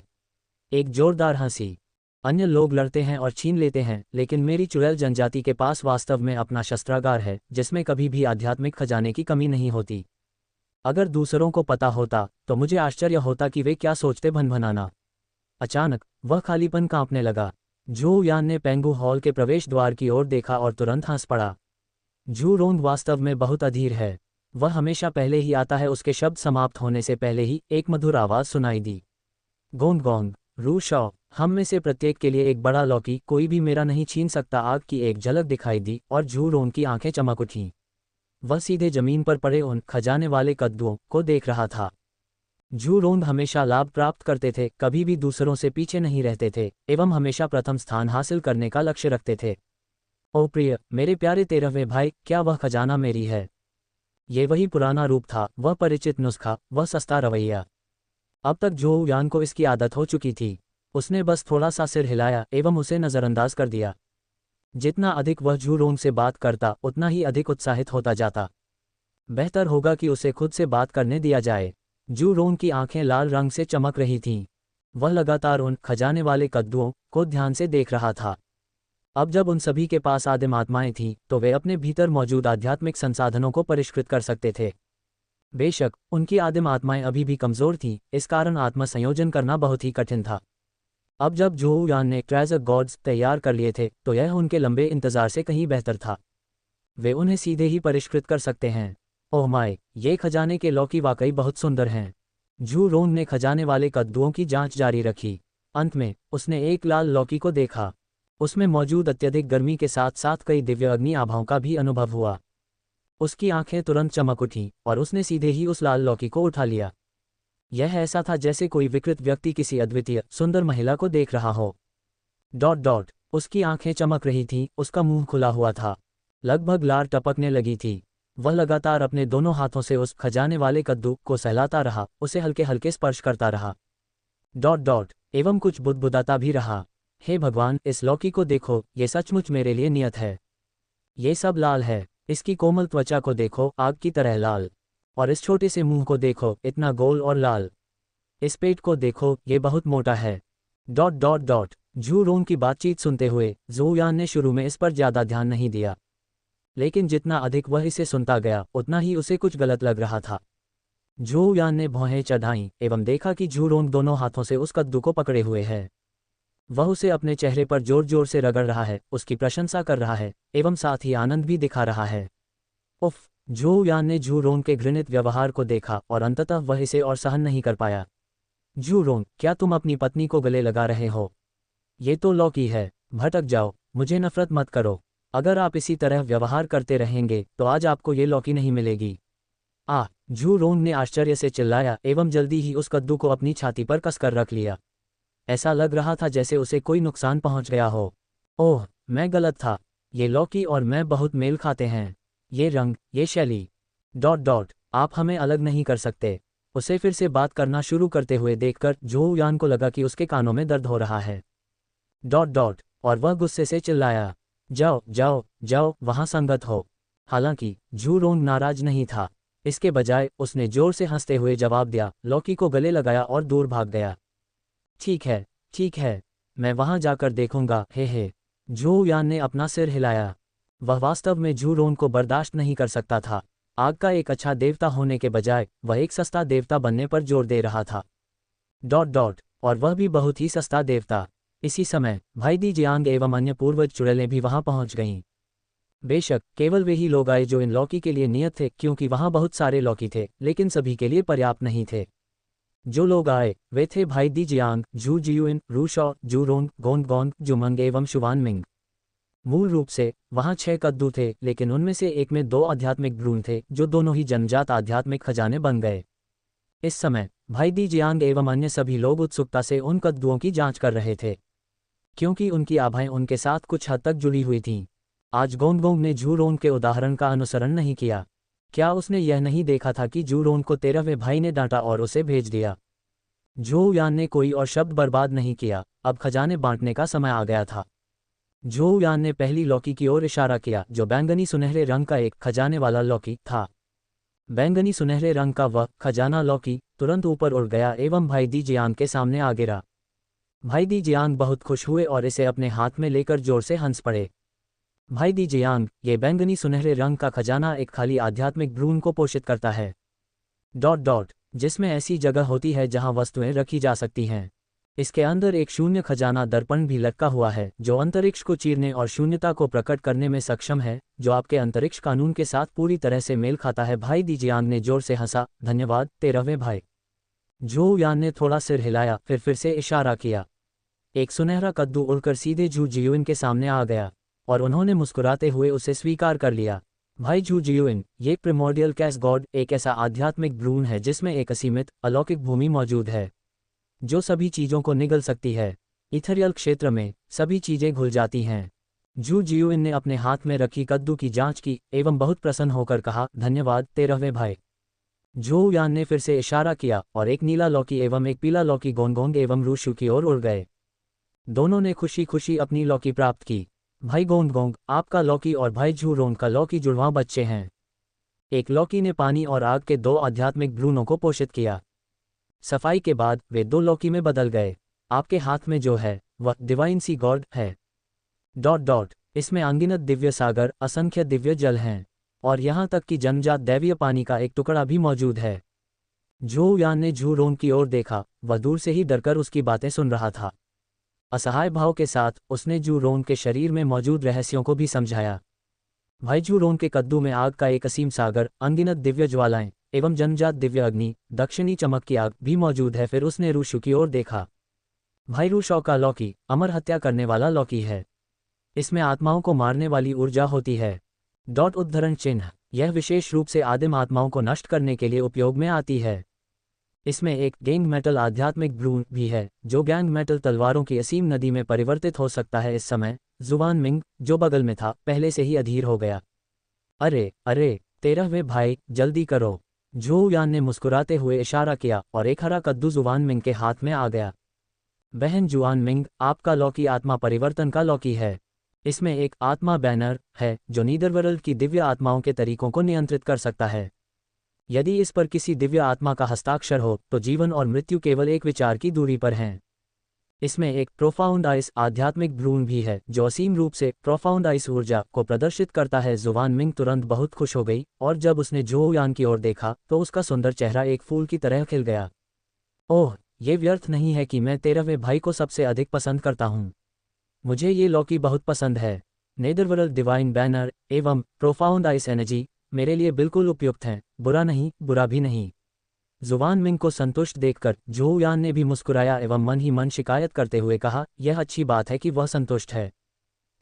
एक जोरदार हंसी। अन्य लोग लड़ते हैं और छीन लेते हैं, लेकिन मेरी चुड़ैल जनजाति के पास वास्तव में अपना शस्त्रागार है, जिसमें कभी भी आध्यात्मिक खजाने की कमी नहीं होती। अगर दूसरों को पता होता तो मुझे आश्चर्य होता कि वे क्या सोचते। भनभनाना। अचानक वह खालीपन कांपने लगा। झोउ यान ने पैंगू हॉल के प्रवेश द्वार की ओर देखा और तुरंत हंस पड़ा। जू रोंग वास्तव में बहुत अधीर है। वह हमेशा पहले ही आता है। उसके शब्द समाप्त होने से पहले ही एक मधुर आवाज सुनाई दी। गोंग गोंग, रू शॉ, हम में से प्रत्येक के लिए एक बड़ा लौकी, कोई भी मेरा नहीं छीन सकता। आग की एक झलक दिखाई दी और जू रोंग की आंखें चमक उठीं। वह सीधे जमीन पर पड़े उन खजाने वाले कद्दुओं को देख रहा था। जू रोंग हमेशा लाभ प्राप्त करते थे, कभी भी दूसरों से पीछे नहीं रहते थे एवं हमेशा प्रथम स्थान हासिल करने का लक्ष्य रखते थे। ओ प्रिय, मेरे प्यारे 13वें भाई, क्या वह खजाना मेरी है? ये वही पुराना रूप था, वह परिचित नुस्खा, वह सस्ता रवैया। अब तक जो यान को इसकी आदत हो चुकी थी। उसने बस थोड़ा सा सिर हिलाया एवं उसे नज़रअंदाज कर दिया। जितना अधिक वह जू रोंग से बात करता, उतना ही अधिक उत्साहित होता जाता। बेहतर होगा कि उसे खुद से बात करने दिया जाए। जू रोंग की आंखें लाल रंग से चमक रही थीं। वह लगातार उन खजाने वाले कद्दुओं को ध्यान से देख रहा था। अब जब उन सभी के पास आदिम आत्माएं थीं, तो वे अपने भीतर मौजूद आध्यात्मिक संसाधनों को परिष्कृत कर सकते थे। बेशक उनकी आदिम आत्माएं अभी भी कमज़ोर थीं, इस कारण आत्मा संयोजन करना बहुत ही कठिन था। अब जब जोहू यान ने ट्रेजर गॉड्स तैयार कर लिए थे, तो यह उनके लंबे इंतजार से कहीं बेहतर था। वे उन्हें सीधे ही परिष्कृत कर सकते हैं। ओह माय, ये खजाने के लौकी वाकई बहुत सुंदर हैं। जू रोंग ने खजाने वाले कद्दुओं की जांच जारी रखी। अंत में उसने एक लाल लौकी को देखा। उसमें मौजूद अत्यधिक गर्मी के साथ साथ कई दिव्य अग्नि आभाओं का भी अनुभव हुआ। उसकी आंखें तुरंत चमक उठीं और उसने सीधे ही उस लाल लौकी को उठा लिया। यह ऐसा था जैसे कोई विकृत व्यक्ति किसी अद्वितीय सुंदर महिला को देख रहा हो। डॉट डॉट, उसकी आंखें चमक रही थीं, उसका मुंह खुला हुआ था, लगभग लार टपकने लगी थी। वह लगातार अपने दोनों हाथों से उस खजाने वाले कद्दू को सहलाता रहा, उसे हल्के हल्के स्पर्श करता रहा। डॉट डॉट, एवं कुछ बुदबुदाता भी रहा। हे भगवान, इस लौकी को देखो, ये सचमुच मेरे लिए नियत है। ये सब लाल है। इसकी कोमल त्वचा को देखो, आग की तरह लाल। और इस छोटे से मुंह को देखो, इतना गोल और लाल। इस पेट को देखो, ये बहुत मोटा है। डॉट डॉट डॉट, जू रोंग की बातचीत सुनते हुए जोहू यान ने शुरू में इस पर ज़्यादा ध्यान नहीं दिया, लेकिन जितना अधिक वह इसे सुनता गया, उतना ही उसे कुछ गलत लग रहा था। जोहू यान ने भौहें चढ़ाईं एवं देखा कि जू रोंग दोनों हाथों से उस कद्दू को पकड़े हुए है। वह उसे अपने चेहरे पर जोर जोर से रगड़ रहा है, उसकी प्रशंसा कर रहा है एवं साथ ही आनंद भी दिखा रहा है। उफ, जोहू यान ने जू रोंग के घृणित व्यवहार को देखा और अंततः वह इसे और सहन नहीं कर पाया। जू रोंग, क्या तुम अपनी पत्नी को गले लगा रहे हो? ये तो लौकी है, भटक जाओ, मुझे नफरत मत करो। अगर आप इसी तरह व्यवहार करते रहेंगे तो आज आपको ये लौकी नहीं मिलेगी। जू रोंग ने आश्चर्य से चिल्लाया एवं जल्दी ही उस कद्दू को अपनी छाती पर कसकर रख लिया। ऐसा लग रहा था जैसे उसे कोई नुकसान पहुंच गया हो। ओह, मैं गलत था। ये लौकी और मैं बहुत मेल खाते हैं। ये रंग, ये शैली। डॉट डॉट, आप हमें अलग नहीं कर सकते। उसे फिर से बात करना शुरू करते हुए देखकर जोहू यान को लगा कि उसके कानों में दर्द हो रहा है। डॉट डॉट, और वह गुस्से से चिल्लाया, जाओ जाओ जाओ, वहां संगत हो। हालांकि जू रोंग नाराज नहीं था, इसके बजाय उसने जोर से हंसते हुए जवाब दिया, लौकी को गले लगाया और दूर भाग गया। ठीक है, मैं वहां जाकर देखूंगा, हे। जोहू यान ने अपना सिर हिलाया। वह वास्तव में जू रोंग को बर्दाश्त नहीं कर सकता था। आग का एक अच्छा देवता होने के बजाय वह एक सस्ता देवता बनने पर जोर दे रहा था। डॉट डॉट, और वह भी बहुत ही सस्ता देवता। इसी समय भाई दी जियांग एवं अन्य पूर्वज चुड़ैलें भी वहां पहुंच गईं। बेशक केवल वे ही लोग आए जो इन लौकी के लिए नियत थे, क्योंकि वहां बहुत सारे लौकी थे, लेकिन सभी के लिए पर्याप्त नहीं थे। जो लोग आए वे थे भाई दी जियांग, जू जियुइन, रू शॉ, जू रोंग, गोंग गोंग, जुमंग एवं शुवान मिंग। मूल रूप से वहां 6 कद्दू थे, लेकिन उनमें से एक में 2 आध्यात्मिक भ्रूण थे, जो दोनों ही जन्मजात आध्यात्मिक खजाने बन गए। इस समय भाई दी जियांग एवं अन्य सभी लोग उत्सुकता से उन कद्दुओं की जांच कर रहे थे, क्योंकि उनकी आभाएं उनके साथ कुछ हद तक जुड़ी हुई थीं। आज गोंग ने जू रोंग के उदाहरण का अनुसरण नहीं किया। क्या उसने यह नहीं देखा था कि जू रोंग को 13वें भाई ने डांटा और उसे भेज दिया? जोहू यान ने कोई और शब्द बर्बाद नहीं किया, अब खजाने बांटने का समय आ गया था। जोहू यान ने पहली लौकी की ओर इशारा किया, जो बैंगनी सुनहरे रंग का एक खजाने वाला लौकी था। बैंगनी सुनहरे रंग का वह खजाना लौकी तुरंत ऊपर उड़ गया एवं भाई दी जियांग के सामने आ गिरा। भाई दी जियांग बहुत खुश हुए और इसे अपने हाथ में लेकर जोर से हंस पड़े। भाई दी जियांग, ये बैंगनी सुनहरे रंग का खजाना एक खाली आध्यात्मिक भ्रूण को पोषित करता है। डॉट डॉट, जिसमें ऐसी जगह होती है जहां वस्तुएं रखी जा सकती हैं। इसके अंदर एक शून्य खजाना दर्पण भी लटका हुआ है जो अंतरिक्ष को चीरने और शून्यता को प्रकट करने में सक्षम है, जो आपके अंतरिक्ष कानून के साथ पूरी तरह से मेल खाता है। भाई दी जियांग ने जोर से हंसा। धन्यवाद 13वें भाई। झू यान ने थोड़ा सिर हिलाया, फिर से इशारा किया। एक सुनहरा कद्दू उड़कर सीधे झू जियुइन के सामने आ गया और उन्होंने मुस्कुराते हुए उसे स्वीकार कर लिया। भाई झू जियुइन, ये प्रिमोर्डियल कैस गॉड एक ऐसा आध्यात्मिक भ्रूण है जिसमें एक असीमित अलौकिक भूमि मौजूद है जो सभी चीजों को निगल सकती है। इथरियल क्षेत्र में सभी चीजें घुल जाती हैं। झू जियुइन ने अपने हाथ में रखी कद्दू की जांच की एवं बहुत प्रसन्न होकर कहा, धन्यवाद 13वें भाई। झू यान ने फिर से इशारा किया और एक नीला लौकी एवं एक पीला लौकी गोंगोंग एवं रूशु की ओर उड़ गए। दोनों ने खुशी खुशी अपनी लौकी प्राप्त की। भाई गोंगोंग, आपका लौकी और भाई झू रोंग का लौकी जुड़वां बच्चे हैं। एक लौकी ने पानी और आग के 2 आध्यात्मिक भ्रूणों को पोषित किया। सफाई के बाद वे 2 लौकी में बदल गए। आपके हाथ में जो है वह डिवाइन सी गॉड है। इसमें अनगिनत दिव्य सागर, असंख्य दिव्य जल हैं और यहाँ तक कि जन्मजात दैवीय पानी का एक टुकड़ा भी मौजूद है। झू यान ने झू रोंग की ओर देखा, वह दूर से ही डरकर उसकी बातें सुन रहा था। असहाय भाव के साथ उसने झू रोंग के शरीर में मौजूद रहस्यों को भी समझाया। भाई झू रोंग के कद्दू में आग का एक असीम सागर, अनगिनत दिव्य ज्वालाएं एवं जन्मजात दिव्य अग्नि, दक्षिणी चमक की आग भी मौजूद है। फिर उसने रूशु की ओर देखा। भाई रूशौ का लौकी अमर हत्या करने वाला लौकी है। इसमें आत्माओं को मारने वाली ऊर्जा होती है। उद्धरण चिन्ह, यह विशेष रूप से आदिम आत्माओं को नष्ट करने के लिए उपयोग में आती है। इसमें एक गैंग मेटल आध्यात्मिक भ्रूण भी है जो गैंग मेटल तलवारों की असीम नदी में परिवर्तित हो सकता है। इस समय जुवान मिंग, जो बगल में था, पहले से ही अधीर हो गया। अरे 13वें भाई, जल्दी करो। झू यान ने मुस्कुराते हुए इशारा किया और एक हरा कद्दू जुवान मिंग के हाथ में आ गया। बहन जुआन मिंग, आपका लौकी आत्मा परिवर्तन का लौकी है। इसमें एक आत्मा बैनर है जो नीदरवर्ल्ड की दिव्य आत्माओं के तरीकों को नियंत्रित कर सकता है। यदि इस पर किसी दिव्य आत्मा का हस्ताक्षर हो तो जीवन और मृत्यु केवल एक विचार की दूरी पर हैं। इसमें एक प्रोफाउंड आइस आध्यात्मिक भ्रूण भी है जो असीम रूप से प्रोफाउंड आइस ऊर्जा को प्रदर्शित करता है। जुवान मिंग तुरंत बहुत खुश हो गई और जब उसने झू यान की ओर देखा तो उसका सुंदर चेहरा एक फूल की तरह खिल गया। ओह, ये व्यर्थ नहीं है कि मैं 13वें भाई को सबसे अधिक पसंद करता हूँ। मुझे ये लौकी बहुत पसंद है। नेदरवर्ल्ड डिवाइन बैनर एवं प्रोफाउंड आइस एनर्जी मेरे लिए बिल्कुल उपयुक्त हैं। बुरा नहीं, बुरा भी नहीं। जुवान मिंग को संतुष्ट देखकर झू यान ने भी मुस्कुराया एवं मन ही मन शिकायत करते हुए कहा, यह अच्छी बात है कि वह संतुष्ट है,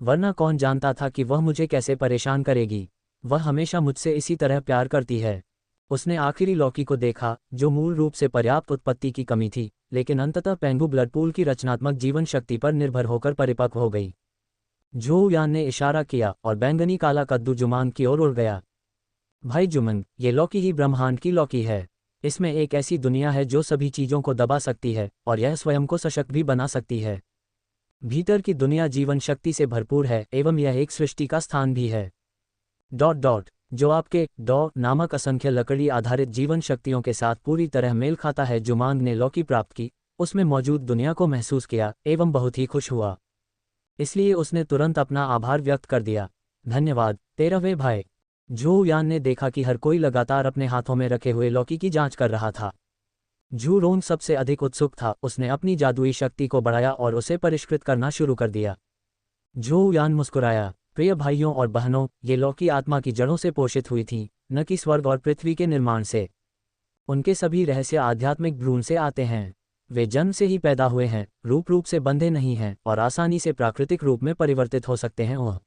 वरना कौन जानता था कि वह मुझे कैसे परेशान करेगी। वह हमेशा मुझसे इसी तरह प्यार करती है। उसने आखिरी लौकी को देखा जो मूल रूप से पर्याप्त उत्पत्ति की कमी थी, लेकिन अंततः पेंगू ब्लड पूल की रचनात्मक जीवन शक्ति पर निर्भर होकर परिपक्व हो गई। झू यान ने इशारा किया और बैंगनी काला कद्दू जुमांग की ओर उड़ गया। भाई जुमंग, ये लौकी ही ब्रह्मांड की लौकी है। इसमें एक ऐसी दुनिया है जो सभी चीजों को दबा सकती है और यह स्वयं को सशक्त भी बना सकती है। भीतर की दुनिया जीवन शक्ति से भरपूर है एवं यह एक सृष्टि का स्थान भी है। जो आपके नामक असंख्य लकड़ी आधारित जीवन शक्तियों के साथ पूरी तरह मेल खाता है। जुमांग ने लौकी प्राप्त की, उसमें मौजूद दुनिया को महसूस किया एवं बहुत ही खुश हुआ। इसलिए उसने तुरंत अपना आभार व्यक्त कर दिया। धन्यवाद 13वें भाई। झू यान ने देखा कि हर कोई लगातार अपने हाथों में रखे हुए लौकी की जांच कर रहा था। झू रोंग सबसे अधिक उत्सुक था। उसने अपनी जादुई शक्ति को बढ़ाया और उसे परिष्कृत करना शुरू कर दिया। झू यान मुस्कुराया। प्रिय भाइयों और बहनों, ये लौकी आत्मा की जड़ों से पोषित हुई थी, न कि स्वर्ग और पृथ्वी के निर्माण से। उनके सभी रहस्य आध्यात्मिक भ्रूण से आते हैं। वे जन्म से ही पैदा हुए हैं, रूप से बंधे नहीं हैं और आसानी से प्राकृतिक रूप में परिवर्तित हो सकते हैं। वह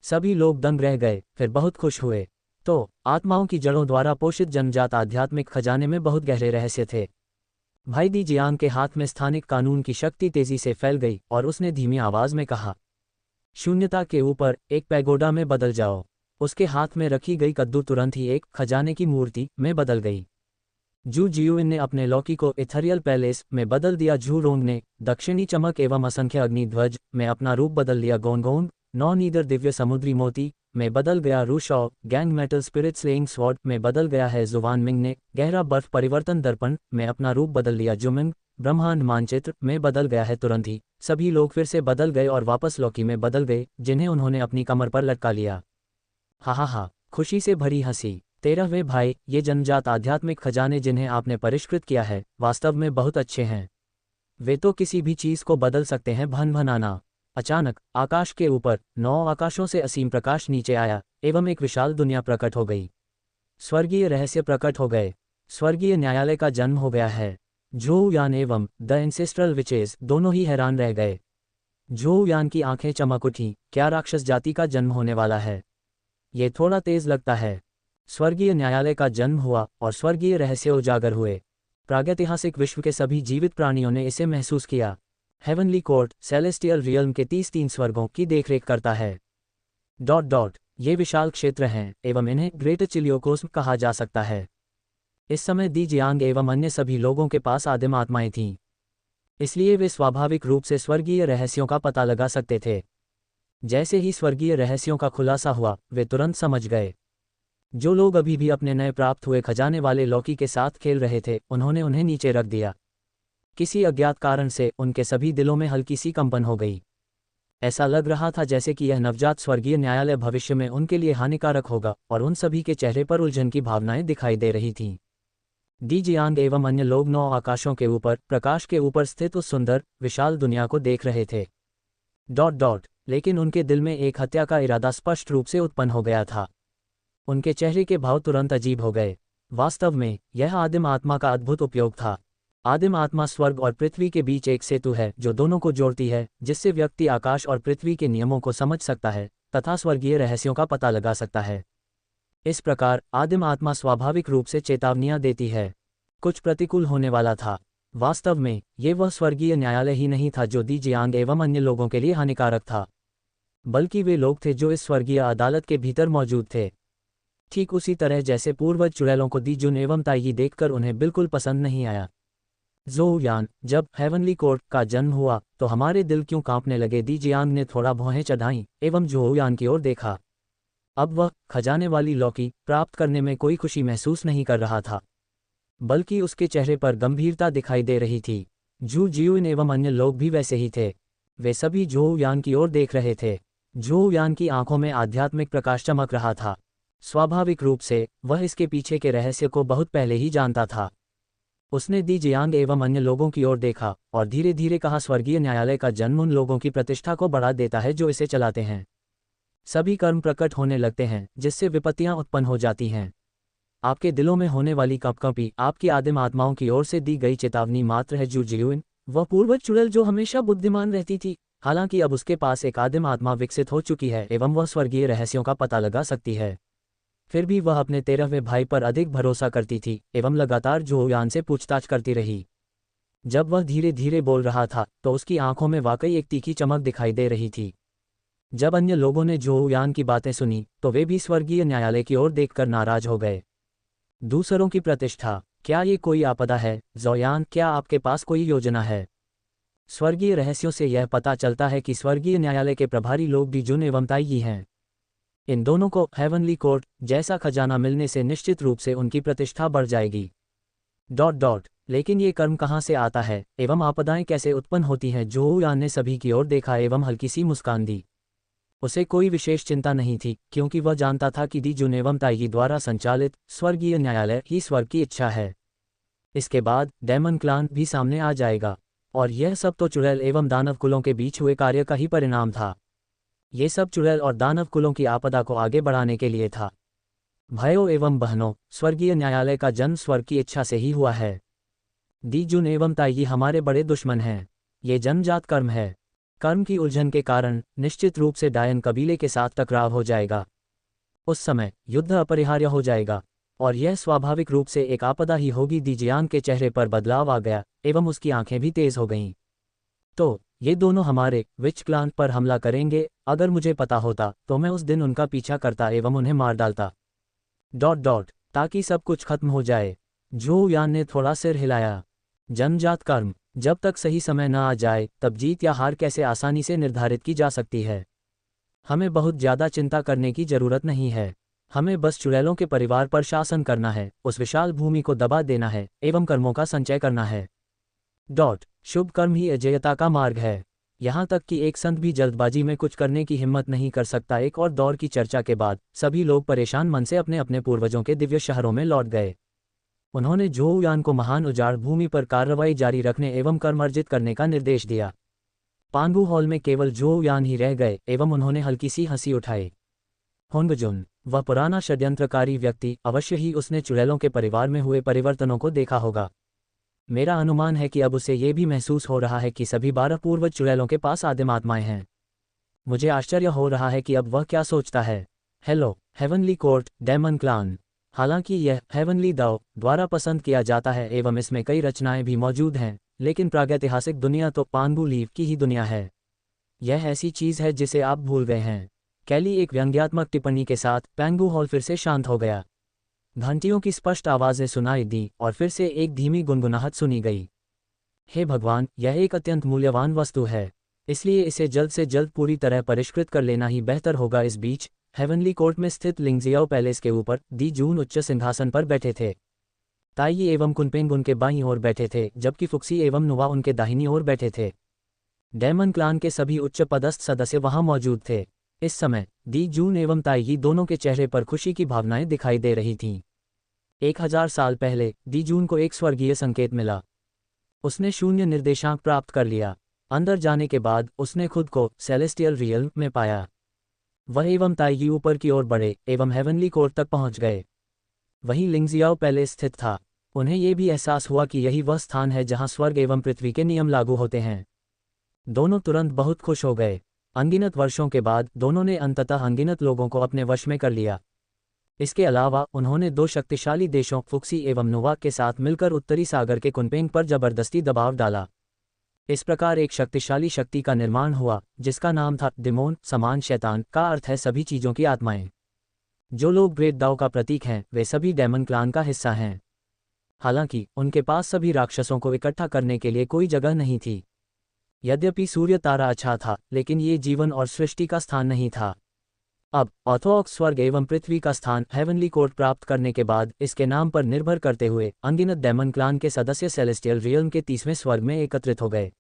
सभी लोग दंग रह गए, फिर बहुत खुश हुए। तो आत्माओं की जड़ों द्वारा पोषित जन्मजात आध्यात्मिक खजाने में बहुत गहरे रहस्य थे। भाई दी जियांग के हाथ में स्थानिक कानून की शक्ति तेजी से फैल गई और उसने धीमी आवाज में कहा, शून्यता के ऊपर एक पैगोडा में बदल जाओ। उसके हाथ में रखी गई कद्दू तुरंत ही एक खजाने की मूर्ति में बदल गई। झू जियुइन ने अपने लौकी को इथरियल पैलेस में बदल दिया। झू रोंग ने दक्षिणी चमक एवं असंख्य अग्नि ध्वज में अपना रूप बदल लिया। गोंगोंग नीदर दिव्य समुद्री मोती में बदल गया। रूशॉ गैंग मेटल स्पिरिट स्लेइंग स्वॉर्ड में बदल गया है। जुवान मिंग ने गहरा बर्फ परिवर्तन दर्पण में अपना रूप बदल लिया। जुमिंग ब्रह्मांड मानचित्र में बदल गया है। तुरंत ही सभी लोग फिर से बदल गए और वापस लौकी में बदल गए, जिन्हें उन्होंने अपनी कमर पर लटका लिया। हा, खुशी से भरी हंसी। 13वें भाई, ये जन्मजात आध्यात्मिक खजाने जिन्हें आपने परिष्कृत किया है, वास्तव में बहुत अच्छे हैं। वे तो किसी भी चीज़ को बदल सकते हैं। भन भनाना। अचानक आकाश के ऊपर 9 आकाशों से असीम प्रकाश नीचे आया एवं एक विशाल दुनिया प्रकट हो गई। स्वर्गीय रहस्य प्रकट हो गए। स्वर्गीय न्यायालय का जन्म हो गया है। झोउ यान एवं द एंसेस्ट्रल विचेस दोनों ही हैरान रह गए। झोउ यान की आंखें चमक उठी। क्या राक्षस जाति का जन्म होने वाला है? ये थोड़ा तेज लगता है। स्वर्गीय न्यायालय का जन्म हुआ और स्वर्गीय रहस्य उजागर हुए। प्रागैतिहासिक विश्व के सभी जीवित प्राणियों ने इसे महसूस किया। हेवनली कोर्ट सेलेस्टियल रियल्म के 33 स्वर्गों की देखरेख करता है। ये विशाल क्षेत्र हैं एवं इन्हें ग्रेटर चिलियोकोस्म कहा जा सकता है। इस समय दी जियांग एवं अन्य सभी लोगों के पास आदिम आत्माएं थीं, इसलिए वे स्वाभाविक रूप से स्वर्गीय रहस्यों का पता लगा सकते थे। जैसे ही स्वर्गीय रहस्यों का खुलासा हुआ, वे तुरंत समझ गए। जो लोग अभी भी अपने नए प्राप्त हुए खजाने वाले लौकी के साथ खेल रहे थे, उन्होंने उन्हें नीचे रख दिया। किसी अज्ञात कारण से उनके सभी दिलों में हल्की सी कंपन हो गई। ऐसा लग रहा था जैसे कि यह नवजात स्वर्गीय न्यायालय भविष्य में उनके लिए हानिकारक होगा, और उन सभी के चेहरे पर उलझन की भावनाएं दिखाई दे रही थीं। दी जियांग एवं अन्य लोग 9 आकाशों के ऊपर, प्रकाश के ऊपर स्थित उस सुंदर विशाल दुनिया को देख रहे थे। लेकिन उनके दिल में एक हत्या का इरादा स्पष्ट रूप से उत्पन्न हो गया था। उनके चेहरे के भाव तुरंत अजीब हो गए। वास्तव में यह आदिम आत्मा का अद्भुत उपयोग था। आदिम आत्मा स्वर्ग और पृथ्वी के बीच एक सेतु है जो दोनों को जोड़ती है, जिससे व्यक्ति आकाश और पृथ्वी के नियमों को समझ सकता है तथा स्वर्गीय रहस्यों का पता लगा सकता है। इस प्रकार आदिम आत्मा स्वाभाविक रूप से चेतावनियां देती है। कुछ प्रतिकूल होने वाला था। वास्तव में ये वह स्वर्गीय न्यायालय ही नहीं था जो दी जियांग एवं अन्य लोगों के लिए हानिकारक था, बल्कि वे लोग थे जो इस स्वर्गीय अदालत के भीतर मौजूद थे। ठीक उसी तरह जैसे पूर्वज चुड़ैलों को दी जुन एवं ताइगी देखकर उन्हें बिल्कुल पसंद नहीं आया। झोउ यान, जब हेवनली कोर्ट का जन्म हुआ तो हमारे दिल क्यों कांपने लगे? दी जियांग ने थोड़ा भौहें चढ़ाईं एवं झोउ यान की ओर देखा। अब वह खजाने वाली लौकी प्राप्त करने में कोई खुशी महसूस नहीं कर रहा था, बल्कि उसके चेहरे पर गंभीरता दिखाई दे रही थी। जू जियुन एवं अन्य लोग भी वैसे ही थे। वे सभी झोउ यान की ओर देख रहे थे। झोउ यान की आंखों में आध्यात्मिक प्रकाश चमक रहा था। स्वाभाविक रूप से वह इसके पीछे के रहस्य को बहुत पहले ही जानता था। उसने दी जियांग एवं अन्य लोगों की ओर देखा और धीरे धीरे कहा, स्वर्गीय न्यायालय का जन्म उन लोगों की प्रतिष्ठा को बढ़ा देता है जो इसे चलाते हैं। सभी कर्म प्रकट होने लगते हैं जिससे विपत्तियां उत्पन्न हो जाती हैं। आपके दिलों में होने वाली कंपकंपी आपकी आदिम आत्माओं की ओर से दी गई चेतावनी मात्र है। जू जियुन, वह पूर्वज चुड़ैल जो हमेशा बुद्धिमान रहती थी, हालांकि अब उसके पास एक आदिम आत्मा विकसित हो चुकी है एवं वह स्वर्गीय रहस्यों का पता लगा सकती है। फिर भी वह अपने 13वें भाई पर अधिक भरोसा करती थी एवं लगातार झोउ यान से पूछताछ करती रही। जब वह धीरे धीरे बोल रहा था तो उसकी आंखों में वाकई एक तीखी चमक दिखाई दे रही थी। जब अन्य लोगों ने झोउ यान की बातें सुनी तो वे भी स्वर्गीय न्यायालय की ओर देखकर नाराज हो गए। दूसरों की प्रतिष्ठा, क्या ये कोई आपदा है? ज़ोयान, क्या आपके पास कोई योजना है? स्वर्गीय रहस्यों से यह पता चलता है कि स्वर्गीय न्यायालय के प्रभारी लोग दी जुन एवं ताइगी हैं। इन दोनों को हेवनली कोर्ट जैसा खजाना मिलने से निश्चित रूप से उनकी प्रतिष्ठा बढ़ जाएगी। लेकिन ये कर्म कहाँ से आता है एवं आपदाएं कैसे उत्पन्न होती हैं? झोउ यान ने सभी की ओर देखा एवं हल्की सी मुस्कान दी। उसे कोई विशेष चिंता नहीं थी, क्योंकि वह जानता था कि दी जुन एवं ताइगी द्वारा संचालित स्वर्गीय न्यायालय ही स्वर्ग की इच्छा है। इसके बाद डेमन क्लान भी सामने आ जाएगा, और यह सब तो चुड़ैल एवं दानव कुलों के बीच हुए कार्य का ही परिणाम था। ये सब चुड़ैल और दानव कुलों की आपदा को आगे बढ़ाने के लिए था। भाइयों एवं बहनों, स्वर्गीय न्यायालय का जन्म स्वर्ग की इच्छा से ही हुआ है। दी जुन एवं ताइगी हमारे बड़े दुश्मन हैं। ये जन्मजात कर्म है। कर्म की उलझन के कारण निश्चित रूप से डायन कबीले के साथ टकराव हो जाएगा। उस समय युद्ध अपरिहार्य हो जाएगा, और यह स्वाभाविक रूप से एक आपदा ही होगी। दी जियांग के चेहरे पर बदलाव आ गया एवं उसकी आंखें भी तेज हो गईं। तो ये दोनों हमारे विच क्लान पर हमला करेंगे। अगर मुझे पता होता तो मैं उस दिन उनका पीछा करता एवं उन्हें मार डालता। ताकि सब कुछ खत्म हो जाए। झोउ यान ने थोड़ा सिर हिलाया। जन्मजात कर्म, जब तक सही समय न आ जाए तब जीत या हार कैसे आसानी से निर्धारित की जा सकती है। हमें बहुत ज़्यादा चिंता करने की जरूरत नहीं है। हमें बस चुड़ैलों के परिवार पर शासन करना है, उस विशाल भूमि को दबा देना है एवं कर्मों का संचय करना है। शुभ कर्म ही अजयता का मार्ग है। यहाँ तक कि एक संत भी जल्दबाजी में कुछ करने की हिम्मत नहीं कर सकता। एक और दौर की चर्चा के बाद सभी लोग परेशान मन से अपने अपने पूर्वजों के दिव्य शहरों में लौट गए। उन्होंने झोउयान को महान उजाड़ भूमि पर कार्रवाई जारी रखने एवं कर्म अर्जित करने का निर्देश दिया। पांगू हॉल में केवल झोउयान ही रह गए एवं उन्होंने हल्की सी हंसी उठाई। होंगजुन, वह पुराना षड्यंत्रकारी व्यक्ति, अवश्य ही उसने चुड़ैलों के परिवार में हुए परिवर्तनों को देखा होगा। मेरा अनुमान है कि अब उसे ये भी महसूस हो रहा है कि सभी 12 पूर्वज चुड़ैलों के पास आदिम आत्माएं हैं। मुझे आश्चर्य हो रहा है कि अब वह क्या सोचता है। Hello, heavenly court, demon clan. हालांकि यह हेवनली दाओ द्वारा पसंद किया जाता है एवं इसमें कई रचनाएं भी मौजूद हैं, लेकिन प्रागैतिहासिक दुनिया तो पांगू लीव की ही दुनिया है। यह ऐसी चीज है जिसे आप भूल गए हैं। कैली एक व्यंग्यात्मक टिप्पणी के साथ पैंगू हॉल फिर से शांत हो गया। घंटियों की स्पष्ट आवाजें सुनाई दी और फिर से एक धीमी गुनगुनाहट सुनी गई। हे भगवान, यह एक अत्यंत मूल्यवान वस्तु है, इसलिए इसे जल्द से जल्द पूरी तरह परिष्कृत कर लेना ही बेहतर होगा। इस बीच हेवनली कोर्ट में स्थित लिंगजियाओ पैलेस के ऊपर दी जून उच्च सिंहासन पर बैठे थे। ताई एवं कुनपेंग उनके बाईं ओर बैठे थे, जबकि फुक्सी एवं नुवा उनके दाहिनी ओर बैठे थे। डेमन क्लान के सभी उच्च पदस्थ सदस्य वहां मौजूद थे। इस समय दी जून एवं ताई दोनों के चेहरे पर खुशी की भावनाएं दिखाई दे रही थीं। 1000 साल पहले दी जून को एक स्वर्गीय संकेत मिला। उसने शून्य निर्देशांक प्राप्त कर लिया। अंदर जाने के बाद उसने खुद को सेलेस्टियल रियल में पाया। वह एवं ताई ऊपर की ओर बढ़े एवं हेवनली कोर्ट तक पहुंच गए। वहीं लिंगजियाओ पैलेस स्थित था। उन्हें यह भी एहसास हुआ कि यही वह स्थान है जहां स्वर्ग एवं पृथ्वी के नियम लागू होते हैं। दोनों तुरंत बहुत खुश हो गए। अनगिनत वर्षों के बाद दोनों ने अंततः अनगिनत लोगों को अपने वश में कर लिया। इसके अलावा उन्होंने 2 शक्तिशाली देशों फुक्सी एवं नुवा के साथ मिलकर उत्तरी सागर के कुनपेंग पर जबरदस्ती दबाव डाला। इस प्रकार एक शक्तिशाली शक्ति का निर्माण हुआ जिसका नाम था डिमोन, समान शैतान, का अर्थ है सभी चीजों की आत्माएं। जो लोग ग्रेट दाओ का प्रतीक हैं वे सभी डेमन क्लान का हिस्सा हैं। हालांकि उनके पास सभी राक्षसों को इकट्ठा करने के लिए कोई जगह नहीं थी। यद्यपि सूर्य तारा अच्छा था, लेकिन ये जीवन और सृष्टि का स्थान नहीं था। अब ऑर्थोडॉक्स स्वर्ग एवं पृथ्वी का स्थान हेवनली कोर्ट प्राप्त करने के बाद इसके नाम पर निर्भर करते हुए अनगिनत डेमन क्लान के सदस्य सेलेस्टियल रियल्म के 30वें स्वर्ग में एकत्रित हो गए।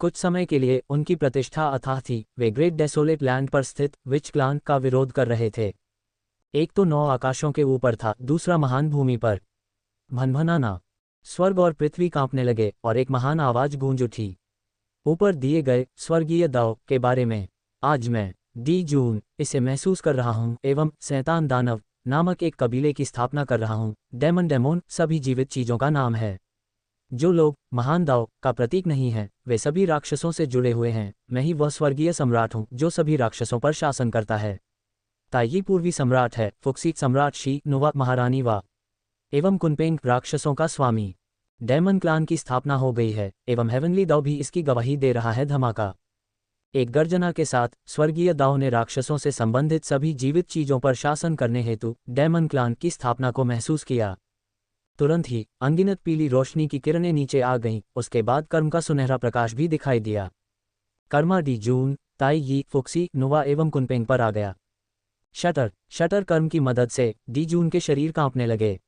कुछ समय के लिए उनकी प्रतिष्ठा अथाह थी। वे ग्रेट डेसोलेट लैंड पर स्थित विच क्लान का विरोध कर रहे थे। एक तो 9 आकाशों के ऊपर था, दूसरा महान भूमि पर। भनभनाना, स्वर्ग और पृथ्वी कांपने लगे और एक महान आवाज गूंज उठी। ऊपर दिए गए स्वर्गीय दाव के बारे में आज मैं दी जून इसे महसूस कर रहा हूं एवं शैतान दानव नामक एक कबीले की स्थापना कर रहा हूं। डेमन डेमोन सभी जीवित चीजों का नाम है। जो लोग महान दाव का प्रतीक नहीं हैं वे सभी राक्षसों से जुड़े हुए हैं। मैं ही वह स्वर्गीय सम्राट हूं जो सभी राक्षसों पर शासन करता है। ताई पूर्वी सम्राट है, फुक्सी सम्राट शी नुवा महारानी वा एवं कुनपेंग राक्षसों का स्वामी। डेमन क्लान की स्थापना हो गई है एवं हेवनली दाव भी इसकी गवाही दे रहा है। धमाका, एक गर्जना के साथ स्वर्गीय दाव ने राक्षसों से संबंधित सभी जीवित चीजों पर शासन करने हेतु डेमन क्लान की स्थापना को महसूस किया। तुरंत ही अनगिनत पीली रोशनी की किरणें नीचे आ गईं। उसके बाद कर्म का सुनहरा प्रकाश भी दिखाई दिया। कर्मा डी जून, ताई फुक्सी, नुवा एवं कुनपेंग पर आ गया। शटर कर्म की मदद से डी जून के शरीर कांपने लगे।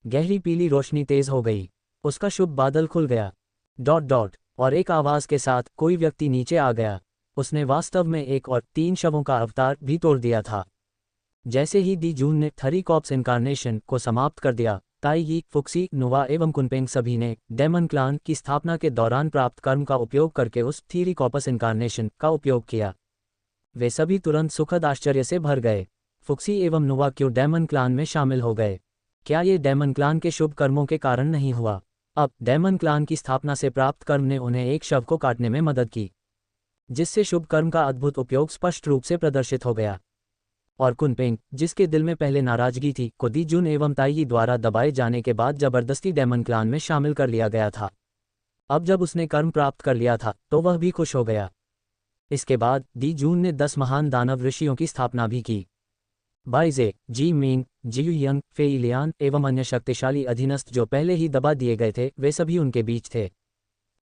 गहरी पीली रोशनी तेज हो गई। उसका शुभ बादल खुल गया। और एक आवाज के साथ कोई व्यक्ति नीचे आ गया। उसने वास्तव में 1 और 3 शवों का अवतार भी तोड़ दिया था। जैसे ही दी जून ने थरीकॉप्स इनकारनेशन को समाप्त कर दिया, ताई फुक्सी, नुवा एवं कुनपेंग सभी ने डेमन क्लान की स्थापना के दौरान प्राप्त कर्म का उपयोग करके उस थीरीकॉपस इनकारनेशन का उपयोग किया। वे सभी तुरंत सुखद आश्चर्य से भर गए। फुक्सी एवं नुवा क्यों डेमन क्लान में शामिल हो गए? क्या ये डेमन क्लान के शुभ कर्मों के कारण नहीं हुआ? अब डेमन क्लान की स्थापना से प्राप्त कर्म ने उन्हें एक शव को काटने में मदद की, जिससे शुभ कर्म का अद्भुत उपयोग स्पष्ट रूप से प्रदर्शित हो गया। और कुनपेंग, जिसके दिल में पहले नाराजगी थी, को दी जून एवं ताई द्वारा दबाए जाने के बाद जबरदस्ती डेमन क्लान में शामिल कर लिया गया था। अब जब उसने कर्म प्राप्त कर लिया था तो वह भी खुश हो गया। इसके बाद दी जून ने 10 महान दानव ऋषियों की स्थापना भी की। बाइजे, जी मिंग, जियू यंग, फेई लियान एवं अन्य शक्तिशाली अधीनस्थ जो पहले ही दबा दिए गए थे वे सभी उनके बीच थे।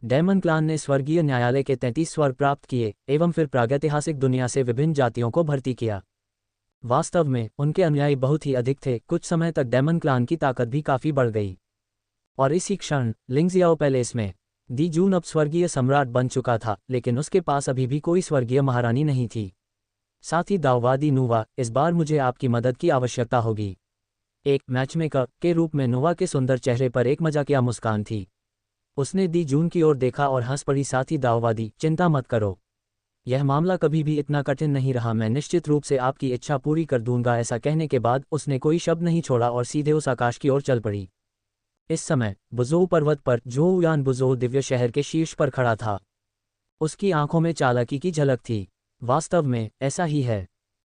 डेमन क्लान ने स्वर्गीय न्यायालय के 33 स्वर्ग प्राप्त किए एवं फिर प्रागैतिहासिक दुनिया से विभिन्न जातियों को भर्ती किया। वास्तव में उनके अनुयायी बहुत ही अधिक थे। कुछ समय तक डेमन क्लान की ताकत भी काफी बढ़ गई। और इसी क्षण लिंगजियाओ पैलेस में दी जून अब स्वर्गीय सम्राट बन चुका था, लेकिन उसके पास अभी भी कोई स्वर्गीय महारानी नहीं थी। साथ ही दाववादी नुवा, इस बार मुझे आपकी मदद की आवश्यकता होगी। एक मैचमेकर के रूप में नोवा के सुंदर चेहरे पर एक मजाकिया मुस्कान थी। उसने दी जून की ओर देखा और हंस पड़ी, साथ ही दावा दी, चिंता मत करो, यह मामला कभी भी इतना कठिन नहीं रहा, मैं निश्चित रूप से आपकी इच्छा पूरी कर दूंगा। ऐसा कहने के बाद उसने कोई शब्द नहीं छोड़ा और सीधे उस आकाश की ओर चल पड़ी। इस समय बुजोऊ पर्वत पर झोउ यान बुजोऊ दिव्य शहर के शीर्ष पर खड़ा था। उसकी आंखों में चालाकी की झलक थी। वास्तव में ऐसा ही है,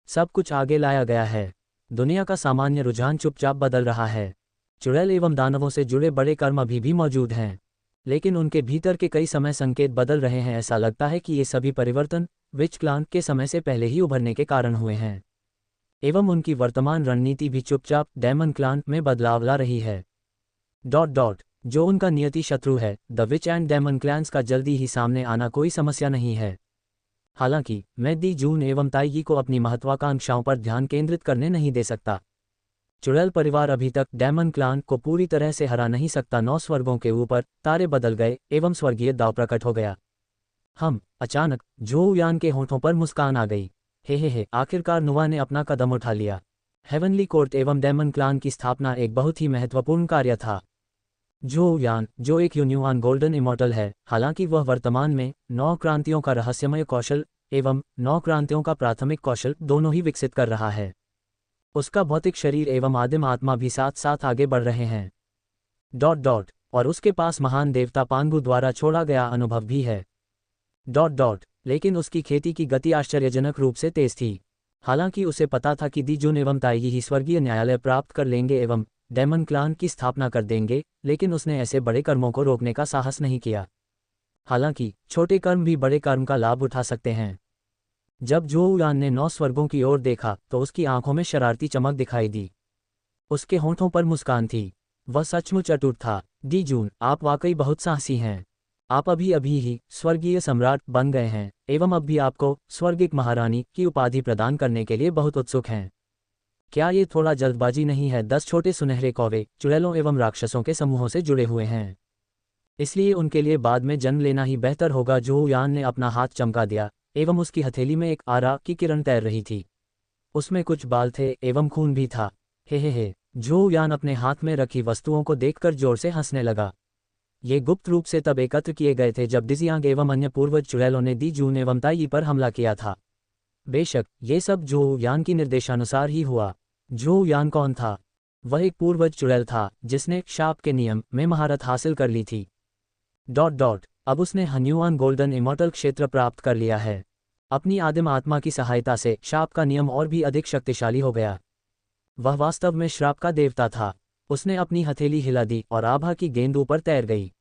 सब कुछ आगे लाया गया है। दुनिया का सामान्य रुझान चुपचाप बदल रहा है। चुड़ैल एवं दानवों से जुड़े बड़े कर्म अभी भी मौजूद हैं, लेकिन उनके भीतर के कई समय संकेत बदल रहे हैं। ऐसा लगता है कि ये सभी परिवर्तन विच क्लान के समय से पहले ही उभरने के कारण हुए हैं, एवं उनकी वर्तमान रणनीति भी चुपचाप डेमन क्लान में बदलाव ला रही है। जो उनका नियति शत्रु है, the witch and demon clans का जल्दी ही सामने आना कोई समस्या नहीं है। हालांकि मैं दी जून एवं ताइगी को अपनी महत्वाकांक्षाओं पर ध्यान केंद्रित करने नहीं दे सकता। चुड़ैल परिवार अभी तक डेमन क्लान को पूरी तरह से हरा नहीं सकता। 9 स्वर्गों के ऊपर तारे बदल गए एवं स्वर्गीय दाव प्रकट हो गया। अचानक झोउ यान के होठों पर मुस्कान आ गई। हे, आखिरकार नुवा ने अपना कदम उठा लिया। हेवनली कोर्ट एवं डेमन क्लान की स्थापना एक बहुत ही महत्वपूर्ण कार्य था। झोउ यान, जो एक यूनिवान गोल्डन इमॉर्टल है, हालांकि वह वर्तमान में 9 क्रांतियों का रहस्यमय कौशल एवं 9 क्रांतियों का प्राथमिक कौशल दोनों ही विकसित कर रहा है। उसका भौतिक शरीर एवं आदिम आत्मा भी साथ साथ आगे बढ़ रहे हैं। और उसके पास महान देवता पांगु द्वारा छोड़ा गया अनुभव भी है। लेकिन उसकी खेती की गति आश्चर्यजनक रूप से तेज थी। हालांकि उसे पता था कि दी जून एवं ताइगी ही स्वर्गीय न्यायालय प्राप्त कर लेंगे एवं डेमन क्लान की स्थापना कर देंगे, लेकिन उसने ऐसे बड़े कर्मों को रोकने का साहस नहीं किया। हालांकि छोटे कर्म भी बड़े कर्म का लाभ उठा सकते हैं। जब झोउ यान ने 9 स्वर्गों की ओर देखा तो उसकी आंखों में शरारती चमक दिखाई दी। उसके होंठों पर मुस्कान थी। वह सचमुच अटूट था। दी जून, आप वाकई बहुत साहसी हैं। आप अभी ही स्वर्गीय सम्राट बन गए हैं एवं अब भी आपको स्वर्गिक महारानी की उपाधि प्रदान करने के लिए बहुत उत्सुक हैं। क्या ये थोड़ा जल्दबाजी नहीं है? 10 छोटे सुनहरे कौवे चुड़ैलों एवं राक्षसों के समूहों से जुड़े हुए हैं, इसलिए उनके लिए बाद में जन्म लेना ही बेहतर होगा। झोउ यान ने अपना हाथ चमका दिया एवं उसकी हथेली में एक आरा की किरण तैर रही थी। उसमें कुछ बाल थे एवं खून भी था। हे। झोउ यान अपने हाथ में रखी वस्तुओं को देखकर जोर से हंसने लगा। ये गुप्त रूप से तब एकत्र किए गए थे जब दिजियांग एवं अन्य पूर्वज चुड़ैलों ने दी जून एवं ताइगी पर हमला किया था। बेशक ये सब झोउ यान की निर्देशानुसार ही हुआ। झोउ यान कौन था? वह एक पूर्वज चुड़ैल था जिसने शाप के नियम में महारत हासिल कर ली थी। अब उसने हन्युआन गोल्डन इमॉर्टल क्षेत्र प्राप्त कर लिया है। अपनी आदिम आत्मा की सहायता से शाप का नियम और भी अधिक शक्तिशाली हो गया। वह वास्तव में श्राप का देवता था। उसने अपनी हथेली हिला दी और आभा की गेंद ऊपर तैर गई।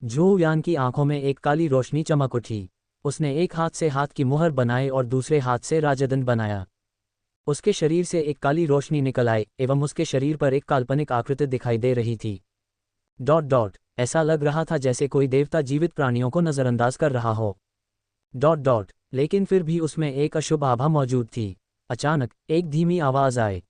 झोउ यान की आंखों में एक काली रोशनी चमक उठी। उसने एक हाथ से हाथ की मुहर बनाई और दूसरे हाथ से राजदंड बनाया। उसके शरीर से एक काली रोशनी निकल आई एवं उसके शरीर पर एक काल्पनिक आकृति दिखाई दे रही थी। ऐसा लग रहा था जैसे कोई देवता जीवित प्राणियों को नजरअंदाज कर रहा हो। लेकिन फिर भी उसमें एक अशुभ आभा मौजूद थी। अचानक एक धीमी आवाज आए।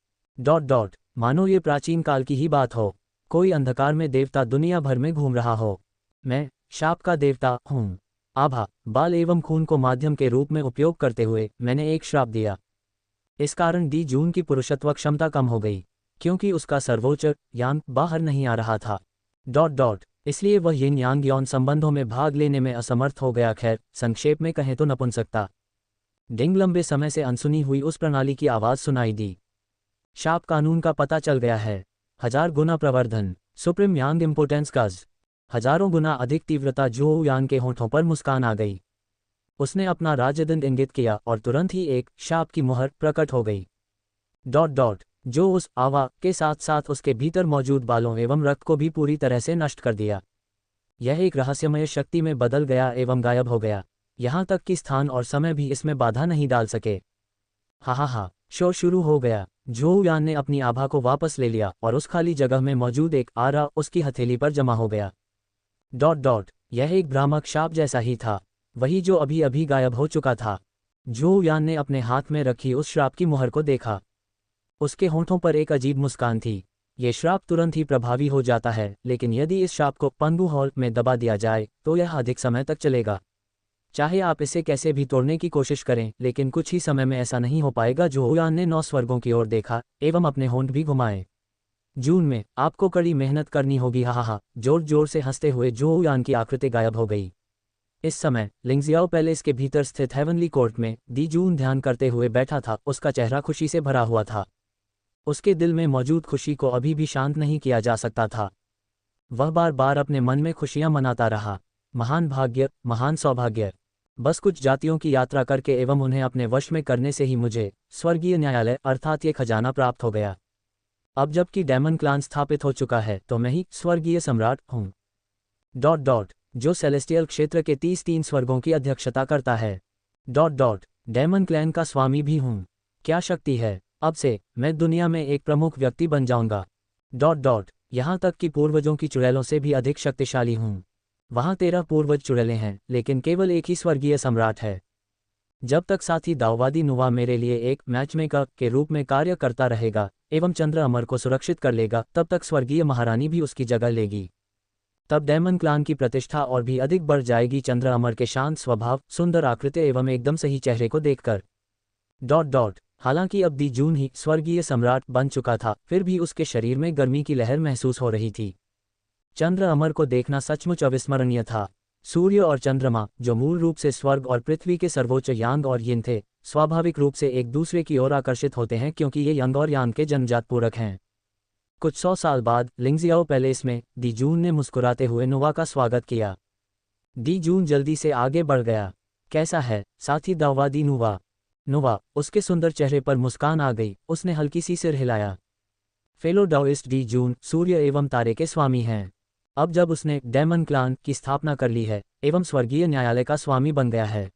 मानो ये प्राचीन काल की ही बात हो। कोई अंधकार में देवता दुनिया भर में घूम रहा हो। मैं शाप का देवता हूँ। आभा, बाल एवं खून को माध्यम के रूप में उपयोग करते हुए मैंने एक श्राप दिया। इस कारण दी जून की पुरुषत्व क्षमता कम हो गई, क्योंकि उसका सर्वोच्च यान बाहर नहीं आ रहा था। इसलिए वह यिन यांग यौन संबंधों में भाग लेने में असमर्थ हो गया। खैर, संक्षेप में कहें तो नपुंसकता। डिंग लंबे समय से अनसुनी हुई उस प्रणाली की आवाज सुनाई दी। शाप कानून का पता चल गया है। 1000 गुना प्रवर्धन, सुप्रीम यांग इम्पोर्टेंस गज, हजारों गुना अधिक तीव्रता। झोउ यान के होठों पर मुस्कान आ गई। उसने अपना राजदंड इंगित किया और तुरंत ही एक शाप की मुहर प्रकट हो गई। जो उस आवा के साथ साथ उसके भीतर मौजूद बालों एवं रक्त को भी पूरी तरह से नष्ट कर दिया। यह एक रहस्यमय शक्ति में बदल गया एवं गायब हो गया, यहाँ तक कि स्थान और समय भी इसमें बाधा नहीं डाल सके। हा, शो शुरू हो गया। झोउ यान ने अपनी आभा को वापस ले लिया और उस खाली जगह में मौजूद एक आरा उसकी हथेली पर जमा हो गया। यह एक भ्रामक शाप जैसा ही था, वही जो अभी गायब हो चुका था। झोउ यान ने अपने हाथ में रखी उस श्राप की मुहर को देखा। उसके होंठों पर एक अजीब मुस्कान थी। ये श्राप तुरंत ही प्रभावी हो जाता है, लेकिन यदि इस श्राप को पंगु हॉल में दबा दिया जाए तो यह अधिक समय तक चलेगा। चाहे आप इसे कैसे भी तोड़ने की कोशिश करें, लेकिन कुछ ही समय में ऐसा नहीं हो पाएगा। झोउ यान ने 9 स्वर्गों की ओर देखा एवं अपने होंठ भी घुमाए। जून में आपको कड़ी मेहनत करनी होगी, हा हा हा। जोर जोर से हंसते हुए झोउ यान की आकृति गायब हो गई। इस समय लिंगजियाओ पैलेस के भीतर स्थित हेवनली कोर्ट में दी जून ध्यान करते हुए बैठा था। उसका चेहरा खुशी से भरा हुआ था। उसके दिल में मौजूद खुशी को अभी भी शांत नहीं किया जा सकता था। वह बार बार अपने मन में खुशियां मनाता रहा। महान भाग्य, महान सौभाग्य। बस कुछ जातियों की यात्रा करके एवं उन्हें अपने वश में करने से ही मुझे स्वर्गीय न्यायालय अर्थात ये खजाना प्राप्त हो गया। अब जबकि डेमन क्लान स्थापित हो चुका है तो मैं ही स्वर्गीय सम्राट हूँ। जो सेलेस्टियल क्षेत्र के 33 स्वर्गों की अध्यक्षता करता है। डेमन क्लैन का स्वामी भी हूँ। क्या शक्ति है! अब से मैं दुनिया में एक प्रमुख व्यक्ति बन जाऊंगा। यहाँ तक कि पूर्वजों की चुड़ैलों से भी अधिक शक्तिशाली हूँ। वहाँ 13 पूर्वज चुड़ैलें हैं, लेकिन केवल एक ही स्वर्गीय सम्राट है। जब तक साथी दाववादी नुवा मेरे लिए एक मैचमेकर के रूप में कार्य करता रहेगा एवं चंद्र अमर को सुरक्षित कर लेगा, तब तक स्वर्गीय महारानी भी उसकी जगह लेगी। तब डेमन क्लान की प्रतिष्ठा और भी अधिक बढ़ जाएगी। चंद्र अमर के शांत स्वभाव, सुंदर आकृति एवं एकदम सही चेहरे को देखकर। हालांकि अब दी जून ही स्वर्गीय सम्राट बन चुका था, फिर भी उसके शरीर में गर्मी की लहर महसूस हो रही थी। चंद्र अमर को देखना सचमुच अविस्मरणीय था। सूर्य और चंद्रमा, जो मूल रूप से स्वर्ग और पृथ्वी के सर्वोच्च यांग और यिन थे, स्वाभाविक रूप से एक दूसरे की ओर आकर्षित होते हैं क्योंकि ये यंग और यांग के जन्मजात पूरक हैं। कुछ 100 साल बाद लिंगजियाओ पैलेस में दी जून ने मुस्कुराते हुए नुवा का स्वागत किया। दी जून जल्दी से आगे बढ़ गया। कैसा है साथी दाववादी नुवा? उसके सुंदर चेहरे पर मुस्कान आ गई। उसने हल्की सी सिर हिलाया। फेलो डाओइस्ट डी जून सूर्य एवं तारे के स्वामी हैं। अब जब उसने डेमन क्लान की स्थापना कर ली है एवं स्वर्गीय न्यायालय का स्वामी बन गया है,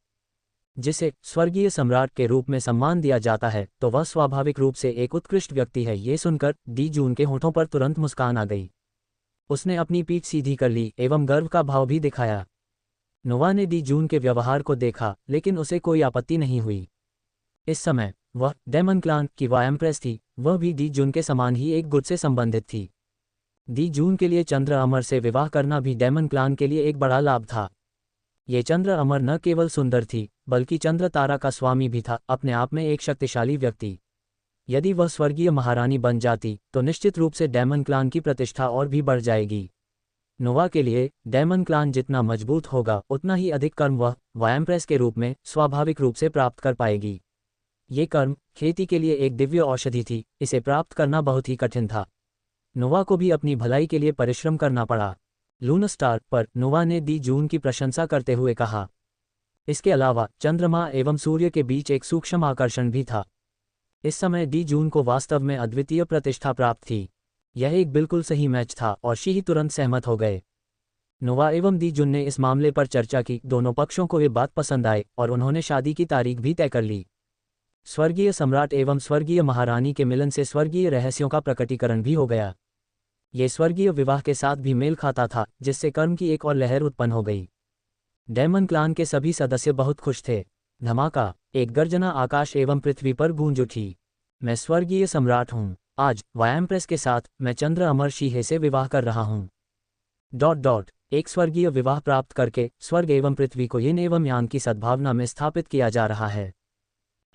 जिसे स्वर्गीय सम्राट के रूप में सम्मान दिया जाता है, तो वह स्वाभाविक रूप से एक उत्कृष्ट व्यक्ति है। ये सुनकर डी जून के होठों पर तुरंत मुस्कान आ गई। उसने अपनी पीठ सीधी कर ली एवं गर्व का भाव भी दिखाया। नुवा ने डी जून के व्यवहार को देखा, लेकिन उसे कोई आपत्ति नहीं हुई। इस समय वह डेमन क्लान की वायम्प्रेस थी। वह भी डी जून के समान ही एक गुट से संबंधित थी। दी जून के लिए चंद्र अमर से विवाह करना भी डेमन क्लान के लिए एक बड़ा लाभ था। ये चंद्र अमर न केवल सुंदर थी, बल्कि चंद्र तारा का स्वामी भी था, अपने आप में एक शक्तिशाली व्यक्ति। यदि वह स्वर्गीय महारानी बन जाती तो निश्चित रूप से डेमन क्लान की प्रतिष्ठा और भी बढ़ जाएगी। नोवा के लिए डेमन क्लान जितना मजबूत होगा, उतना ही अधिक कर्म वह वायम्प्रेस के रूप में स्वाभाविक रूप से प्राप्त कर पाएगी। ये कर्म खेती के लिए एक दिव्य औषधि थी। इसे प्राप्त करना बहुत ही कठिन था। नोवा को भी अपनी भलाई के लिए परिश्रम करना पड़ा। लूना स्टार पर नोवा ने दी जून की प्रशंसा करते हुए कहा। इसके अलावा चंद्रमा एवं सूर्य के बीच एक सूक्ष्म आकर्षण भी था। इस समय दी जून को वास्तव में अद्वितीय प्रतिष्ठा प्राप्त थी। यह एक बिल्कुल सही मैच था और शी तुरंत सहमत हो गए। नोवा एवं दी जून ने इस मामले पर चर्चा की। दोनों पक्षों को ये बात पसंद आए और उन्होंने शादी की तारीख भी तय कर ली। स्वर्गीय सम्राट एवं स्वर्गीय महारानी के मिलन से स्वर्गीय रहस्यों का प्रकटीकरण भी हो गया। ये स्वर्गीय विवाह के साथ भी मेल खाता था, जिससे कर्म की एक और लहर उत्पन्न हो गई। डेमन क्लान के सभी सदस्य बहुत खुश थे। धमाका, एक गर्जना आकाश एवं पृथ्वी पर गूंज उठी। मैं स्वर्गीय सम्राट हूँ। आज वायम्प्रेस के साथ मैं चंद्र अमर शीहे से विवाह कर रहा हूँ। एक स्वर्गीय विवाह प्राप्त करके स्वर्ग एवं पृथ्वी को यिन एवं यांग की सद्भावना में स्थापित किया जा रहा है।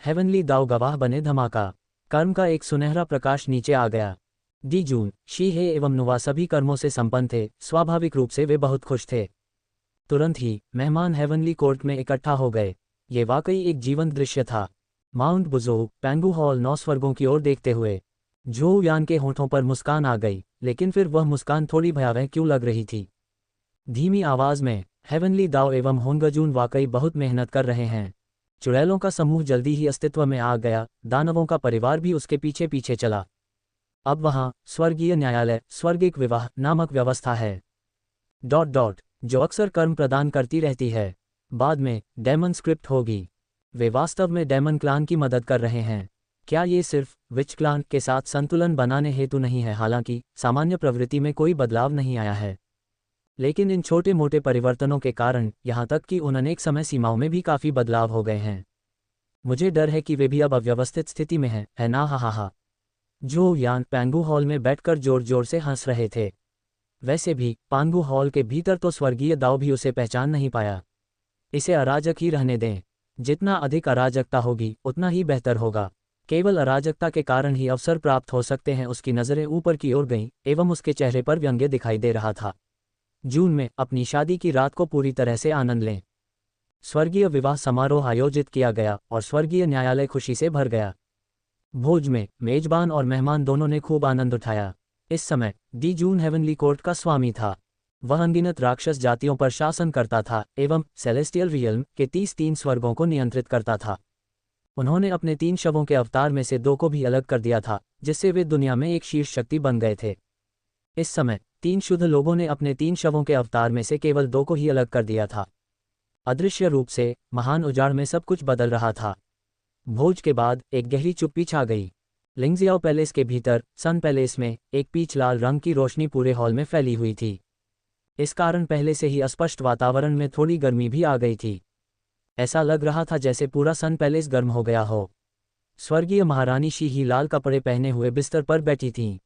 हेवनली दाव गवाह बने। धमाका, कर्म का एक सुनहरा प्रकाश नीचे आ गया। दी जून, शीहे एवं नुवा सभी कर्मों से संपन्न थे। स्वाभाविक रूप से वे बहुत खुश थे। तुरंत ही मेहमान हेवनली कोर्ट में इकट्ठा हो गए। ये वाकई एक जीवंत दृश्य था। माउंट बुजोउ पेंगू हॉल 9 स्वर्गों की ओर देखते हुए झोउ यान के होठों पर मुस्कान आ गई, लेकिन फिर वह मुस्कान थोड़ी भयावह क्यों लग रही थी। धीमी आवाज में, हेवनली दाव एवं होंगजून वाकई बहुत मेहनत कर रहे हैं। चुड़ैलों का समूह जल्दी ही अस्तित्व में आ गया। दानवों का परिवार भी उसके पीछे पीछे चला। अब वहाँ स्वर्गीय न्यायालय स्वर्गिक विवाह नामक व्यवस्था है जो अक्सर कर्म प्रदान करती रहती है। बाद में डेमन स्क्रिप्ट होगी। वे वास्तव में डेमन क्लान की मदद कर रहे हैं। क्या ये सिर्फ विच क्लान के साथ संतुलन बनाने हेतु नहीं है? हालांकि सामान्य प्रवृत्ति में कोई बदलाव नहीं आया है, लेकिन इन छोटे मोटे परिवर्तनों के कारण यहाँ तक कि उन अनेक समय सीमाओं में भी काफ़ी बदलाव हो गए हैं। मुझे डर है कि वे भी अब अव्यवस्थित स्थिति में हैं, है ना? हा। झोउ यान पेंगू हॉल में बैठकर जोर जोर से हंस रहे थे। वैसे भी पेंगू हॉल के भीतर तो स्वर्गीय दाव भी उसे पहचान नहीं पाया। इसे अराजक ही रहने दें। जितना अधिक अराजकता होगी उतना ही बेहतर होगा। केवल अराजकता के कारण ही अवसर प्राप्त हो सकते हैं। उसकी नज़रें ऊपर की ओर गईं एवं उसके चेहरे पर व्यंग्य दिखाई दे रहा था। जून में अपनी शादी की रात को पूरी तरह से आनंद लें। स्वर्गीय विवाह समारोह आयोजित किया गया और स्वर्गीय न्यायालय खुशी से भर गया। भोज में मेजबान और मेहमान दोनों ने खूब आनंद उठाया। इस समय डी जून हेवनली कोर्ट का स्वामी था। वह अनगिनत राक्षस जातियों पर शासन करता था एवं सेलेस्टियल रियल्म के 33 स्वर्गों को नियंत्रित करता था। उन्होंने अपने 3 शवों के अवतार में से 2 को भी अलग कर दिया था, जिससे वे दुनिया में एक शीर्ष शक्ति बन गए थे। इस समय 3 शुद्ध लोगों ने अपने 3 शवों के अवतार में से केवल 2 को ही अलग कर दिया था। अदृश्य रूप से महान उजाड़ में सब कुछ बदल रहा था। भोज के बाद एक गहरी चुप्पी छा गई। लिंगजियाओ पैलेस के भीतर सन पैलेस में एक पीच लाल रंग की रोशनी पूरे हॉल में फैली हुई थी। इस कारण पहले से ही अस्पष्ट वातावरण में थोड़ी गर्मी भी आ गई थी। ऐसा लग रहा था जैसे पूरा सन पैलेस गर्म हो गया हो। स्वर्गीय महारानी शी लाल कपड़े पहने हुए बिस्तर पर बैठी थीं।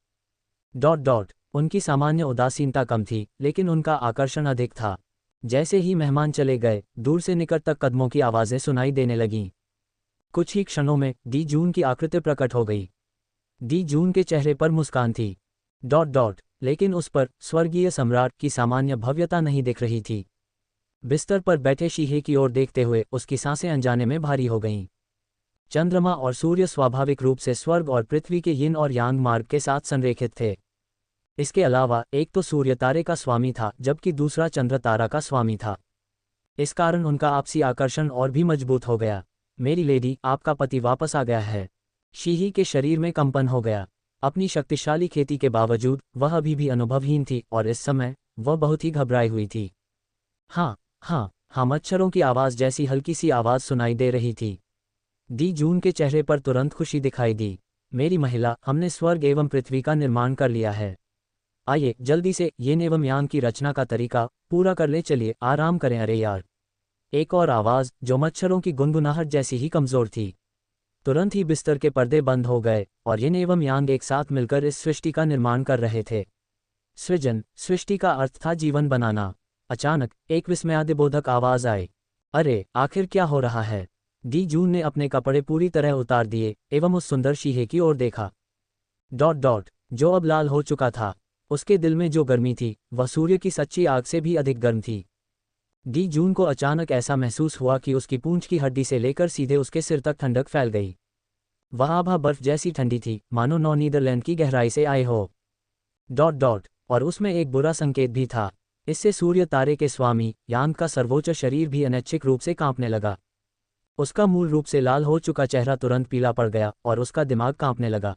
उनकी सामान्य उदासीनता कम थी, लेकिन उनका आकर्षण अधिक था। जैसे ही मेहमान चले गए, दूर से निकट तक कदमों की आवाज़ें सुनाई देने लगीं। कुछ ही क्षणों में डी जून की आकृति प्रकट हो गई। डी जून के चेहरे पर मुस्कान थी। लेकिन उस पर स्वर्गीय सम्राट की सामान्य भव्यता नहीं दिख रही थी। बिस्तर पर बैठे शीहे की ओर देखते हुए उसकी सांसें अनजाने में भारी हो गईं। चंद्रमा और सूर्य स्वाभाविक रूप से स्वर्ग और पृथ्वी के यिन और यांग मार्ग के साथ संरेखित थे। इसके अलावा एक तो सूर्य तारे का स्वामी था, जबकि दूसरा चंद्र तारा का स्वामी था। इस कारण उनका आपसी आकर्षण और भी मजबूत हो गया। मेरी लेडी, आपका पति वापस आ गया है। शीही के शरीर में कंपन हो गया। अपनी शक्तिशाली खेती के बावजूद वह अभी भी अनुभवहीन थी और इस समय वह बहुत ही घबराई हुई थी। हाँ, मच्छरों की आवाज़ जैसी हल्की सी आवाज़ सुनाई दे रही थी। डी जून के चेहरे पर तुरंत खुशी दिखाई दी। मेरी महिला, हमने स्वर्ग एवं पृथ्वी का निर्माण कर लिया है। आइए जल्दी से यिन एवं यांग की रचना का तरीका पूरा कर ले, चलिए आराम करें। अरे यार, एक और आवाज़ जो मच्छरों की गुनगुनाहट जैसी ही कमज़ोर थी। तुरंत ही बिस्तर के पर्दे बंद हो गए और यिन एवं यांग एक साथ मिलकर इस सृष्टि का निर्माण कर रहे थे। सृष्टि का अर्थ था जीवन बनाना। अचानक एक विस्मयादिबोधक आवाज़ आई। अरे, आखिर क्या हो रहा है? डी जून ने अपने कपड़े पूरी तरह उतार दिए एवं उस सुंदर शीहे की ओर देखा। जो अब लाल हो चुका था। उसके दिल में जो गर्मी थी वह सूर्य की सच्ची आग से भी अधिक गर्म थी। डी जून को अचानक ऐसा महसूस हुआ कि उसकी पूंछ की हड्डी से लेकर सीधे उसके सिर तक ठंडक फैल गई। वह आभा बर्फ जैसी ठंडी थी, मानो नौ नीदरलैंड की गहराई से आए हो। और उसमें एक बुरा संकेत भी था। इससे सूर्य तारे के स्वामी यांग का सर्वोच्च शरीर भी अनैच्छिक रूप से कांपने लगा। उसका मूल रूप से लाल हो चुका चेहरा तुरंत पीला पड़ गया और उसका दिमाग कांपने लगा।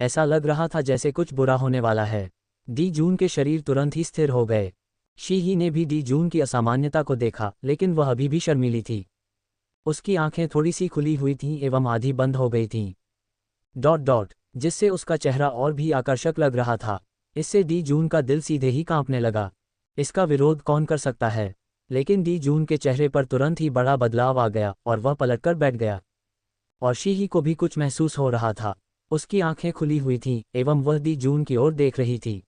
ऐसा लग रहा था जैसे कुछ बुरा होने वाला है। डी जून के शरीर तुरंत ही स्थिर हो गए। शी ने भी डी जून की असामान्यता को देखा, लेकिन वह अभी भी शर्मीली थी। उसकी आंखें थोड़ी सी खुली हुई थीं एवं आधी बंद हो गई थीं। जिससे उसका चेहरा और भी आकर्षक लग रहा था। इससे डी जून का दिल सीधे ही कांपने लगा। इसका विरोध कौन कर सकता है? लेकिन डी जून के चेहरे पर तुरंत ही बड़ा बदलाव आ गया और वह पलटकर बैठ गया। और शी को भी कुछ महसूस हो रहा था। उसकी आंखें खुली हुई थीं एवं वह डी जून की ओर देख रही थी।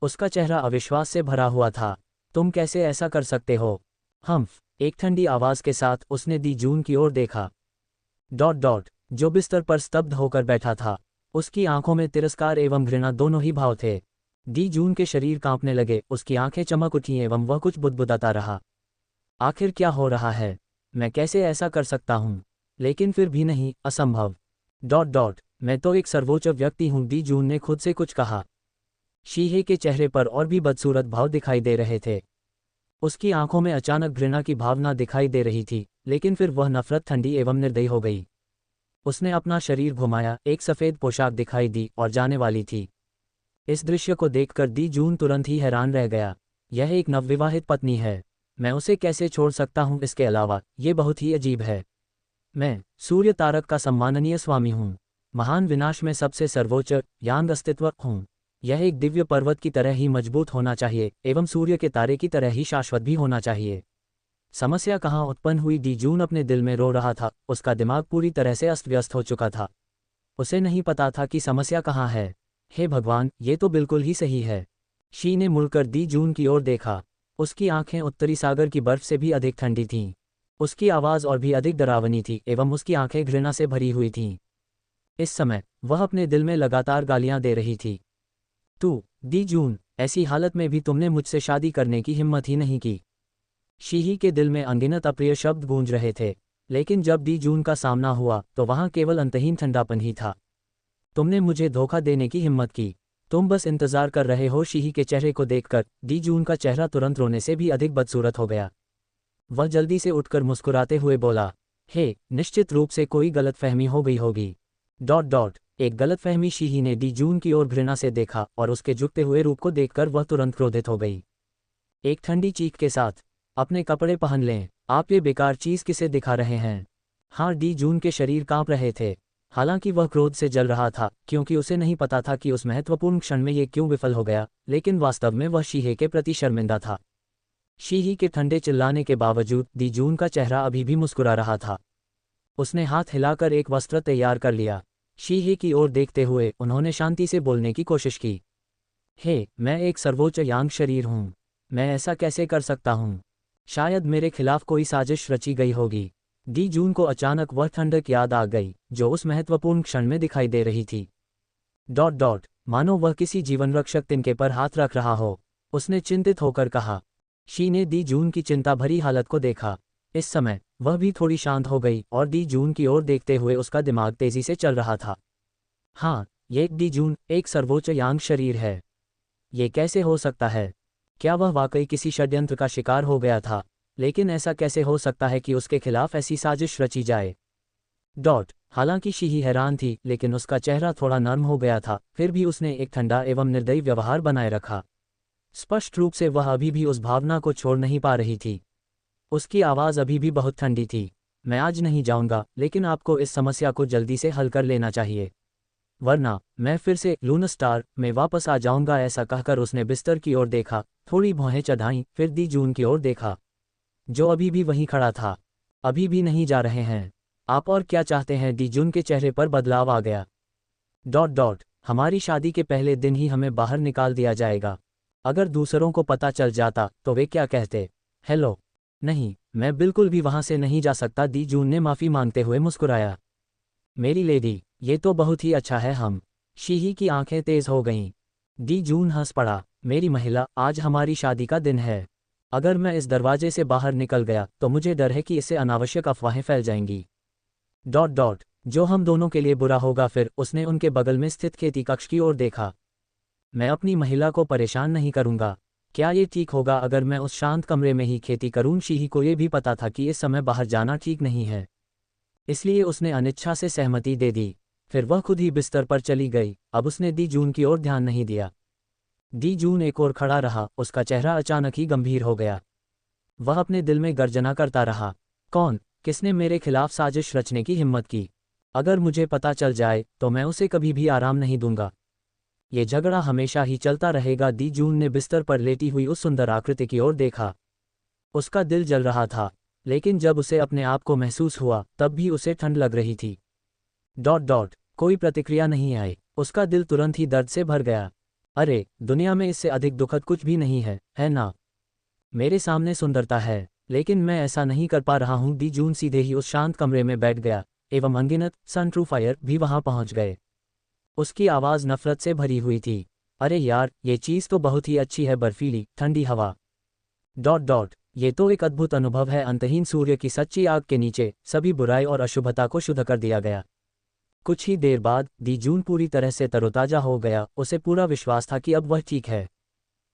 उसका चेहरा अविश्वास से भरा हुआ था। तुम कैसे ऐसा कर सकते हो? एक ठंडी आवाज़ के साथ उसने डी जून की ओर देखा। जो बिस्तर पर स्तब्ध होकर बैठा था। उसकी आंखों में तिरस्कार एवं घृणा दोनों ही भाव थे। डी जून के शरीर कांपने लगे, उसकी आंखें चमक उठी एवं वह कुछ बुदबुदाता रहा। आखिर क्या हो रहा है? मैं कैसे ऐसा कर सकता हूँ? लेकिन फिर भी नहीं, असंभव। मैं तो एक सर्वोच्च व्यक्ति हूँ, डी जून ने खुद से कुछ कहा। शीहे के चेहरे पर और भी बदसूरत भाव दिखाई दे रहे थे। उसकी आंखों में अचानक घृणा की भावना दिखाई दे रही थी, लेकिन फिर वह नफरत ठंडी एवं निर्दयी हो गई। उसने अपना शरीर घुमाया, एक सफ़ेद पोशाक दिखाई दी और जाने वाली थी। इस दृश्य को देखकर डी जून तुरंत ही हैरान रह गया। यह एक नवविवाहित पत्नी है। मैं उसे कैसे छोड़ सकता हूँ? इसके अलावा ये बहुत ही अजीब है। मैं सूर्य तारक का सम्माननीय स्वामी हूँ। महान विनाश में सबसे सर्वोच्च यांग अस्तित्व हूँ। यह एक दिव्य पर्वत की तरह ही मजबूत होना चाहिए एवं सूर्य के तारे की तरह ही शाश्वत भी होना चाहिए। समस्या कहाँ उत्पन्न हुई? डी जून अपने दिल में रो रहा था। उसका दिमाग पूरी तरह से अस्त व्यस्त हो चुका था। उसे नहीं पता था कि समस्या कहाँ है। हे भगवान, ये तो बिल्कुल ही सही है। शी ने मुड़कर डी जून की ओर देखा। उसकी आंखें उत्तरी सागर की बर्फ से भी अधिक ठंडी थीं। उसकी आवाज़ और भी अधिक डरावनी थी एवं उसकी आंखें घृणा से भरी हुई थीं। इस समय वह अपने दिल में लगातार गालियां दे रही थी। तू, दी जून, ऐसी हालत में भी तुमने मुझसे शादी करने की हिम्मत ही नहीं की। शीही के दिल में अनगिनत अप्रिय शब्द गूंज रहे थे, लेकिन जब दी जून का सामना हुआ तो वहां केवल अंतहीन ठंडापन ही था। तुमने मुझे धोखा देने की हिम्मत की। तुम बस इंतजार कर रहे हो। शीही के चेहरे को देखकर दी जून का चेहरा तुरंत रोने से भी अधिक बदसूरत हो गया। वह जल्दी से उठकर मुस्कुराते हुए बोला, हे, निश्चित रूप से कोई गलतफहमी हो गई होगी। एक गलतफहमी। शीही ने दी जून की ओर घृणा से देखा और उसके झुकते हुए रूप को देखकर वह तुरंत क्रोधित हो गई। एक ठंडी चीख के साथ, अपने कपड़े पहन लें, आप ये बेकार चीज़ किसे दिखा रहे हैं? हाँ, दी जून के शरीर कांप रहे थे। हालांकि वह क्रोध से जल रहा था क्योंकि उसे नहीं पता था कि उस महत्वपूर्ण क्षण में ये क्यों विफल हो गया, लेकिन वास्तव में वह शीहे के प्रति शर्मिंदा था। शीही के ठंडे चिल्लाने के बावजूद दी जून का चेहरा अभी भी मुस्कुरा रहा था। उसने हाथ हिलाकर एक वस्त्र तैयार कर लिया। शीहे की ओर देखते हुए उन्होंने शांति से बोलने की कोशिश की। हे, मैं एक सर्वोच्च यांग शरीर हूँ। मैं ऐसा कैसे कर सकता हूँ? शायद मेरे खिलाफ कोई साजिश रची गई होगी। दी जून को अचानक वह ठंडक याद आ गई जो उस महत्वपूर्ण क्षण में दिखाई दे रही थी। मानो वह किसी जीवनरक्षक तिनके पर हाथ रख रहा हो। उसने चिंतित होकर कहा। शी ने दी जून की चिंता भरी हालत को देखा। इस समय वह भी थोड़ी शांत हो गई और दी जून की ओर देखते हुए उसका दिमाग तेजी से चल रहा था। हाँ, ये दी जून एक सर्वोच्च यांग शरीर है। ये कैसे हो सकता है? क्या वह वाकई किसी षड्यंत्र का शिकार हो गया था? लेकिन ऐसा कैसे हो सकता है कि उसके खिलाफ ऐसी साजिश रची जाए? हालांकि शीही हैरान थी, लेकिन उसका चेहरा थोड़ा नर्म हो गया था। फिर भी उसने एक ठंडा एवं निर्दयी व्यवहार बनाए रखा। स्पष्ट रूप से वह अभी भी उस भावना को छोड़ नहीं पा रही थी। उसकी आवाज़ अभी भी बहुत ठंडी थी। मैं आज नहीं जाऊंगा, लेकिन आपको इस समस्या को जल्दी से हल कर लेना चाहिए, वरना मैं फिर से लूना स्टार में वापस आ जाऊंगा। ऐसा कहकर उसने बिस्तर की ओर देखा, थोड़ी भौहें चढ़ाईं, फिर दी जून की ओर देखा, जो अभी भी वहीं खड़ा था। अभी भी नहीं जा रहे हैं? आप और क्या चाहते हैं? दी जून के चेहरे पर बदलाव आ गया। हमारी शादी के पहले दिन ही हमें बाहर निकाल दिया जाएगा। अगर दूसरों को पता चल जाता तो वे क्या कहते? हेलो, नहीं, मैं बिल्कुल भी वहां से नहीं जा सकता। दी जून ने माफ़ी मांगते हुए मुस्कुराया। मेरी लेडी, ये तो बहुत ही अच्छा है। हम शीही की आंखें तेज हो गईं। दी जून हंस पड़ा। मेरी महिला, आज हमारी शादी का दिन है। अगर मैं इस दरवाजे से बाहर निकल गया तो मुझे डर है कि इससे अनावश्यक अफवाहें फैल जाएंगी। जो हम दोनों के लिए बुरा होगा। फिर उसने उनके बगल में स्थित खेती कक्ष की ओर देखा। मैं अपनी महिला को परेशान नहीं करूंगा। क्या ये ठीक होगा अगर मैं उस शांत कमरे में ही खेती करूं? शीही को ये भी पता था कि इस समय बाहर जाना ठीक नहीं है, इसलिए उसने अनिच्छा से सहमति दे दी। फिर वह खुद ही बिस्तर पर चली गई। अब उसने दी जून की ओर ध्यान नहीं दिया। दी जून एक ओर खड़ा रहा। उसका चेहरा अचानक ही गंभीर हो गया। वह अपने दिल में गर्जना करता रहा, किसने मेरे खिलाफ साजिश रचने की हिम्मत की? अगर मुझे पता चल जाए तो मैं उसे कभी भी आराम नहीं दूंगा। ये झगड़ा हमेशा ही चलता रहेगा। दी जून ने बिस्तर पर लेटी हुई उस सुंदर आकृति की ओर देखा। उसका दिल जल रहा था, लेकिन जब उसे अपने आप को महसूस हुआ तब भी उसे ठंड लग रही थी। कोई प्रतिक्रिया नहीं आई। उसका दिल तुरंत ही दर्द से भर गया। अरे, दुनिया में इससे अधिक दुखद कुछ भी नहीं है ना? मेरे सामने सुंदरता है, लेकिन मैं ऐसा नहीं कर पा रहा हूँ। दी जून सीधे ही उस शांत कमरे में बैठ गया एवं अनगिनत सनरूफायर भी वहां पहुंच गए। उसकी आवाज़ नफरत से भरी हुई थी। अरे यार, ये चीज़ तो बहुत ही अच्छी है। बर्फीली ठंडी हवा। ये तो एक अद्भुत अनुभव है। अंतहीन सूर्य की सच्ची आग के नीचे सभी बुराई और अशुभता को शुद्ध कर दिया गया। कुछ ही देर बाद दी जून पूरी तरह से तरोताजा हो गया। उसे पूरा विश्वास था कि अब वह ठीक है।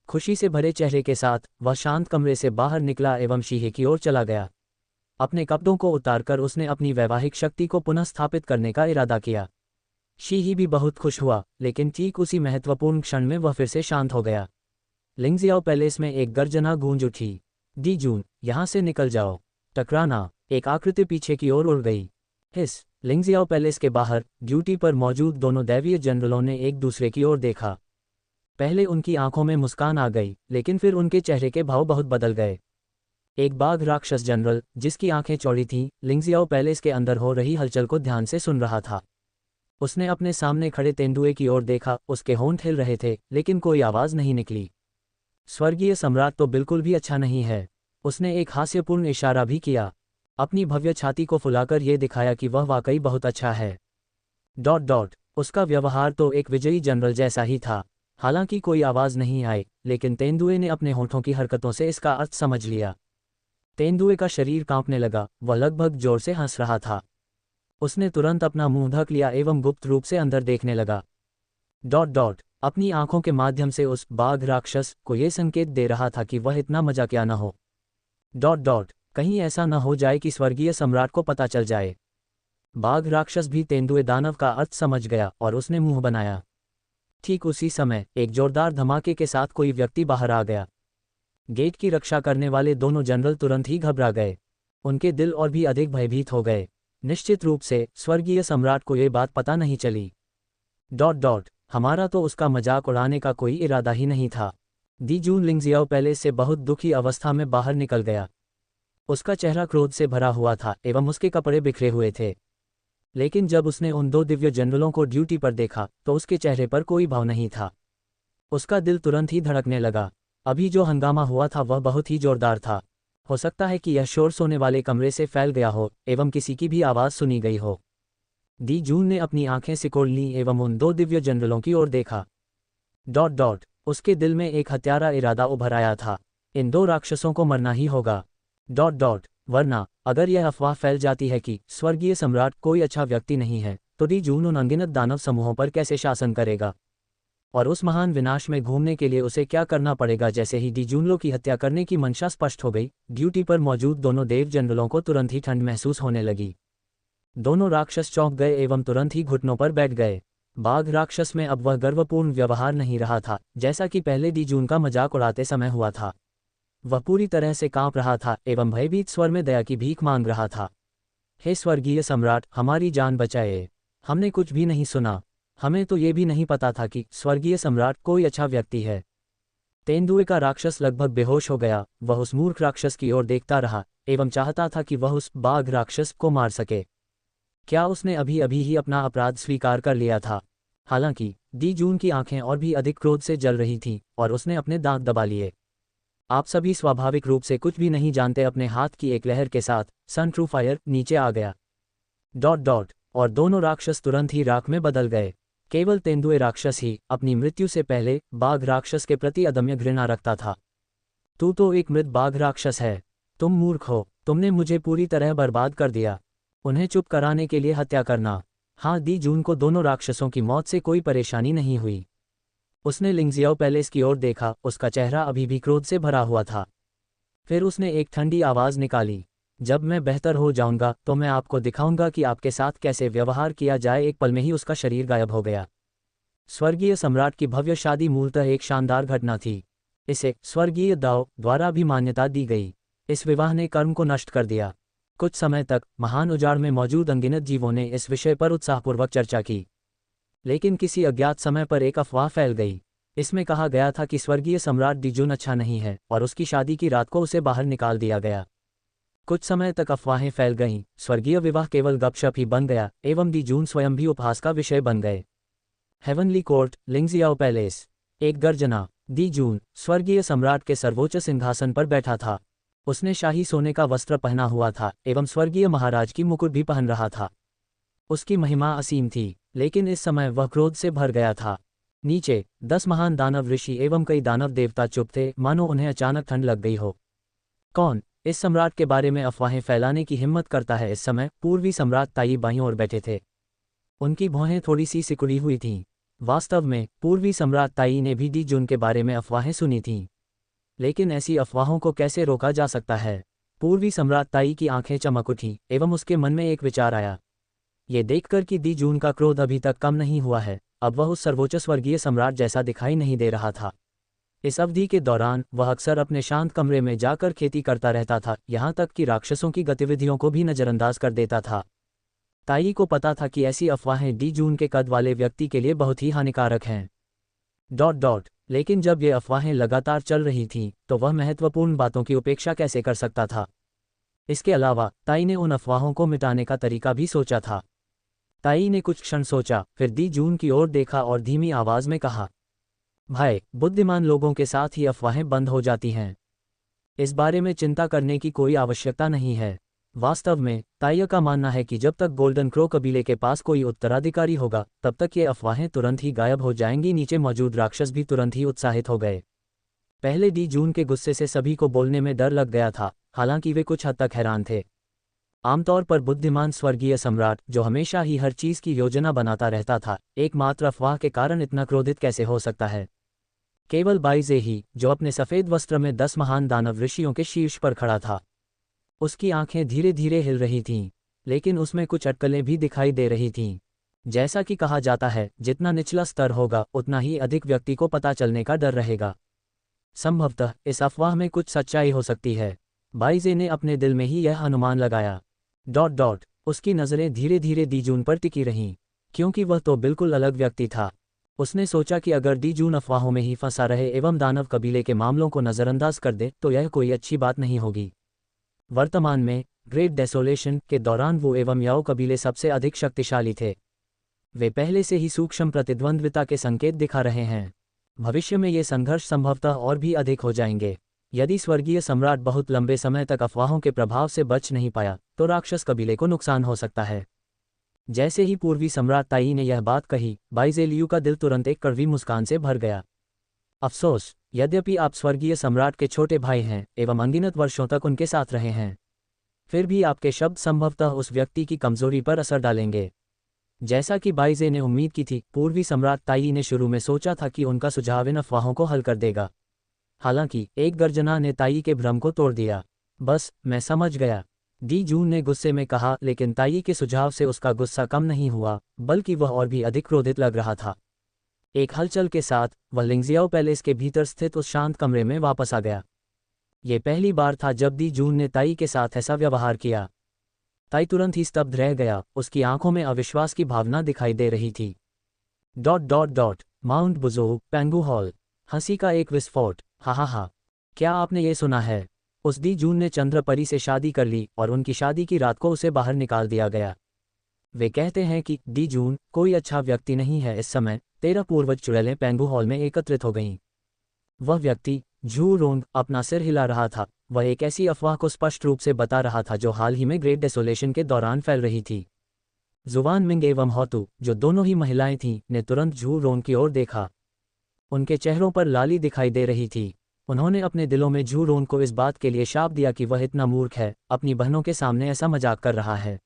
खुशी से भरे चेहरे के साथ वह शांत कमरे से बाहर निकला एवं शीहे की ओर चला गया। अपने कपड़ों को उतारकर उसने अपनी वैवाहिक शक्ति को पुनः स्थापित करने का इरादा किया। शीही भी बहुत खुश हुआ, लेकिन ठीक उसी महत्वपूर्ण क्षण में वह फिर से शांत हो गया। लिंगजियाओ पैलेस में एक गर्जना गूंज उठी। दी जून, यहाँ से निकल जाओ। टकराना। एक आकृति पीछे की ओर उड़ गई। लिंगजियाओ पैलेस के बाहर ड्यूटी पर मौजूद दोनों दैवीय जनरलों ने एक दूसरे की ओर देखा। पहले उनकी आंखों में मुस्कान आ गई, लेकिन फिर उनके चेहरे के भाव बहुत बदल गए। एक बाघ राक्षस जनरल, जिसकी आंखें चौड़ी थीं, लिंगजियाओ पैलेस के अंदर हो रही हलचल को ध्यान से सुन रहा था। उसने अपने सामने खड़े तेंदुए की ओर देखा। उसके होंठ हिल रहे थे, लेकिन कोई आवाज नहीं निकली। स्वर्गीय सम्राट तो बिल्कुल भी अच्छा नहीं है। उसने एक हास्यपूर्ण इशारा भी किया। अपनी भव्य छाती को फुलाकर ये दिखाया कि वह वाकई बहुत अच्छा है। उसका व्यवहार तो एक विजयी जनरल जैसा ही था। हालांकि कोई आवाज़ नहीं आई, लेकिन तेंदुए ने अपने होठों की हरकतों से इसका अर्थ समझ लिया। तेंदुए का शरीर कांपने लगा, वह लगभग जोर से हंस रहा था। उसने तुरंत अपना मुंह ढक लिया एवं गुप्त रूप से अंदर देखने लगा। अपनी आंखों के माध्यम से उस बाघ राक्षस को यह संकेत दे रहा था कि वह इतना मजाकिया न हो। कहीं ऐसा न हो जाए कि स्वर्गीय सम्राट को पता चल जाए। बाघ राक्षस भी तेंदुए दानव का अर्थ समझ गया और उसने मुंह बनाया। ठीक उसी समय एक जोरदार धमाके के साथ कोई व्यक्ति बाहर आ गया। गेट की रक्षा करने वाले दोनों जनरल तुरंत ही घबरा गए। उनके दिल और भी अधिक भयभीत हो गए। निश्चित रूप से स्वर्गीय सम्राट को ये बात पता नहीं चली। हमारा तो उसका मजाक उड़ाने का कोई इरादा ही नहीं था। दी जून लिंगजियाओ पैलेस से बहुत दुखी अवस्था में बाहर निकल गया। उसका चेहरा क्रोध से भरा हुआ था एवं उसके कपड़े बिखरे हुए थे। लेकिन जब उसने उन दो दिव्य जनरलों को ड्यूटी पर देखा तो उसके चेहरे पर कोई भाव नहीं था। उसका दिल तुरंत ही धड़कने लगा। अभी जो हंगामा हुआ था वह बहुत ही जोरदार था। हो सकता है कि यह शोर सोने वाले कमरे से फैल गया हो एवं किसी की भी आवाज़ सुनी गई हो। दी जून ने अपनी आंखें सिकोड़ लीं एवं उन दो दिव्य जनरलों की ओर देखा। उसके दिल में एक हत्यारा इरादा उभर आया था। इन दो राक्षसों को मरना ही होगा। वरना अगर यह अफवाह फैल जाती है कि स्वर्गीय सम्राट कोई अच्छा व्यक्ति नहीं है, तो दी जून उन अनगिनत दानव समूहों पर कैसे शासन करेगा और उस महान विनाश में घूमने के लिए उसे क्या करना पड़ेगा। जैसे ही दी जूनलो की हत्या करने की मंशा स्पष्ट हो गई, ड्यूटी पर मौजूद दोनों देव जनरलों को तुरंत ही ठंड महसूस होने लगी। दोनों राक्षस चौंक गए एवं तुरंत ही घुटनों पर बैठ गए। बाघ राक्षस में अब वह गर्वपूर्ण व्यवहार नहीं रहा था जैसा कि पहले दी जून का मजाक उड़ाते समय हुआ था। वह पूरी तरह से कांप रहा था एवं भयभीत स्वर में दया की भीख मांग रहा था। हे स्वर्गीय सम्राट, हमारी जान बचाए। हमने कुछ भी नहीं सुना। हमें तो ये भी नहीं पता था कि स्वर्गीय सम्राट कोई अच्छा व्यक्ति है। तेंदुए का राक्षस लगभग बेहोश हो गया। वह उस मूर्ख राक्षस की ओर देखता रहा एवं चाहता था कि वह उस बाघ राक्षस को मार सके। क्या उसने अभी अभी ही अपना अपराध स्वीकार कर लिया था? हालांकि दी जून की आंखें और भी अधिक क्रोध से जल रही थीं और उसने अपने दांत दबा लिए। आप सभी स्वाभाविक रूप से कुछ भी नहीं जानते। अपने हाथ की एक लहर के साथ सन ट्रू फायर नीचे आ गया। और दोनों राक्षस तुरंत ही राख में बदल गए। केवल तेंदुए राक्षस ही अपनी मृत्यु से पहले बाघ राक्षस के प्रति अदम्य घृणा रखता था। तू तो एक मृत बाघ राक्षस है। तुम मूर्ख हो। तुमने मुझे पूरी तरह बर्बाद कर दिया। उन्हें चुप कराने के लिए हत्या करना। हाँ, दी जून को दोनों राक्षसों की मौत से कोई परेशानी नहीं हुई। उसने लिंगजियाओ पैलेस की ओर देखा। उसका चेहरा अभी भी क्रोध से भरा हुआ था। फिर उसने एक ठंडी आवाज़ निकाली, जब मैं बेहतर हो जाऊंगा तो मैं आपको दिखाऊंगा कि आपके साथ कैसे व्यवहार किया जाए। एक पल में ही उसका शरीर गायब हो गया। स्वर्गीय सम्राट की भव्य शादी मूलतः एक शानदार घटना थी। इसे स्वर्गीय दाओ द्वारा भी मान्यता दी गई। इस विवाह ने कर्म को नष्ट कर दिया। कुछ समय तक महान उजाड़ में मौजूद अनगिनत जीवों ने इस विषय पर उत्साहपूर्वक चर्चा की। लेकिन किसी अज्ञात समय पर एक अफवाह फैल गई। इसमें कहा गया था कि स्वर्गीय सम्राट दी जून अच्छा नहीं है और उसकी शादी की रात को उसे बाहर निकाल दिया गया। कुछ समय तक अफवाहें फैल गईं। स्वर्गीय विवाह केवल गपशप ही बन गया एवं दी जून स्वयं भी उपहास का विषय बन गए। Heavenly court, Lingjiao palace. एक गर्जना। दी जून स्वर्गीय सम्राट के सर्वोच्च सिंहासन पर बैठा था। उसने शाही सोने का वस्त्र पहना हुआ था एवं स्वर्गीय महाराज की मुकुट भी पहन रहा था। उसकी महिमा असीम थी, लेकिन इस समय वह क्रोध से भर गया था। नीचे 10 महान दानव ऋषि एवं कई दानव देवता चुप थे, मानो उन्हें अचानक ठंड लग गई हो। कौन इस सम्राट के बारे में अफवाहें फैलाने की हिम्मत करता है? इस समय पूर्वी सम्राट ताई बाईं ओर बैठे थे। उनकी भौहें थोड़ी सी सिकुड़ी हुई थीं। वास्तव में पूर्वी सम्राट ताई ने भी दी जून के बारे में अफवाहें सुनी थीं, लेकिन ऐसी अफवाहों को कैसे रोका जा सकता है? पूर्वी सम्राट ताई की आंखें चमक उठीं एवं उसके मन में एक विचार आया। ये देखकर कि दी जून का क्रोध अभी तक कम नहीं हुआ है, अब वह उस सर्वोच्च स्वर्गीय सम्राट जैसा दिखाई नहीं दे रहा था। इस अवधि के दौरान वह अक्सर अपने शांत कमरे में जाकर खेती करता रहता था, यहाँ तक कि राक्षसों की गतिविधियों को भी नज़रअंदाज कर देता था। ताई को पता था कि ऐसी अफवाहें दी जून के कद वाले व्यक्ति के लिए बहुत ही हानिकारक हैं। लेकिन जब ये अफवाहें लगातार चल रही थीं, तो वह महत्वपूर्ण बातों की उपेक्षा कैसे कर सकता था? इसके अलावा ताई ने उन अफवाहों को मिटाने का तरीका भी सोचा था। ताई ने कुछ क्षण सोचा, फिर दी जून की ओर देखा और धीमी आवाज में कहा, भाई, बुद्धिमान लोगों के साथ ही अफवाहें बंद हो जाती हैं। इस बारे में चिंता करने की कोई आवश्यकता नहीं है। वास्तव में ताइया का मानना है कि जब तक गोल्डन क्रो कबीले के पास कोई उत्तराधिकारी होगा तब तक ये अफवाहें तुरंत ही गायब हो जाएंगी। नीचे मौजूद राक्षस भी तुरंत ही उत्साहित हो गए। पहले डी जून के गुस्से से सभी को बोलने में डर लग गया था, हालांकि वे कुछ हद तक हैरान थे। आमतौर पर बुद्धिमान स्वर्गीय सम्राट, जो हमेशा ही हर चीज की योजना बनाता रहता था, एकमात्र अफवाह के कारण इतना क्रोधित कैसे हो सकता है। केवल बाइजे ही, जो अपने सफेद वस्त्र में 10 महान दानव ऋषियों के शीर्ष पर खड़ा था। उसकी आंखें धीरे धीरे हिल रही थीं, लेकिन उसमें कुछ अटकलें भी दिखाई दे रही थीं। जैसा कि कहा जाता है, जितना निचला स्तर होगा उतना ही अधिक व्यक्ति को पता चलने का डर रहेगा। संभवतः इस अफवाह में कुछ सच्चाई हो सकती है। बाइजे ने अपने दिल में ही यह अनुमान लगाया। उसकी नज़रें धीरे धीरे दीजून पर टिकी रहीं, क्योंकि वह तो बिल्कुल अलग व्यक्ति था। उसने सोचा कि अगर दीजून अफवाहों में ही फंसा रहे एवं दानव कबीले के मामलों को नज़रअंदाज कर दे तो यह कोई अच्छी बात नहीं होगी। वर्तमान में ग्रेट डेसोलेशन के दौरान वो एवं याओ कबीले सबसे अधिक शक्तिशाली थे। वे पहले से ही सूक्ष्म प्रतिद्वंद्विता के संकेत दिखा रहे हैं। भविष्य में ये संघर्ष संभवतः और भी अधिक हो जाएंगे। यदि स्वर्गीय सम्राट बहुत लंबे समय तक अफवाहों के प्रभाव से बच नहीं पाया तो राक्षस कबीले को नुकसान हो सकता है। जैसे ही पूर्वी सम्राट ताई ने यह बात कही, बाइजे लियू का दिल तुरंत एक कड़वी मुस्कान से भर गया। अफसोस, यद्यपि आप स्वर्गीय सम्राट के छोटे भाई हैं एवं अनगिनत वर्षों तक उनके साथ रहे हैं, फिर भी आपके शब्द संभवतः उस व्यक्ति की कमजोरी पर असर डालेंगे। जैसा कि बाइजे ने उम्मीद की थी, पूर्वी सम्राट ताई ने शुरू में सोचा था कि उनका सुझाव इन अफवाहों को हल कर देगा। हालांकि एक गर्जना ने ताई के भ्रम को तोड़ दिया। बस, मैं समझ गया, डी जून ने गुस्से में कहा, लेकिन ताई के सुझाव से उसका गुस्सा कम नहीं हुआ, बल्कि वह और भी अधिक क्रोधित लग रहा था। एक हलचल के साथ वह लिंगजियाओ पैलेस के भीतर स्थित उस शांत कमरे में वापस आ गया। ये पहली बार था जब दी जून ने ताई के साथ ऐसा व्यवहार किया। ताई तुरंत ही स्तब्ध रह गया, उसकी आंखों में अविश्वास की भावना दिखाई दे रही थी। Mount Bujog, Pengu hall. हंसी का एक विस्फोट। हा, क्या आपने ये सुना है? उस दी जून ने चंद्रपरी से शादी कर ली और उनकी शादी की रात को उसे बाहर निकाल दिया गया। वे कहते हैं कि डी जून कोई अच्छा व्यक्ति नहीं है। इस समय 13 पूर्वज चुड़ैलें पेंगू हॉल में एकत्रित हो गईं। वह व्यक्ति, झू रोंग, अपना सिर हिला रहा था। वह एक ऐसी अफवाह को स्पष्ट रूप से बता रहा था जो हाल ही में ग्रेट डेसोलेशन के दौरान फैल रही थी। जुवान मिंग एवं होतु, जो दोनों ही महिलाएं थीं, ने तुरंत झू रोंग की ओर देखा। उनके चेहरों पर लाली दिखाई दे रही थी। उन्होंने अपने दिलों में झू रोंग को इस बात के लिए शाप दिया कि वह इतना मूर्ख है, अपनी बहनों के सामने ऐसा मजाक कर रहा है।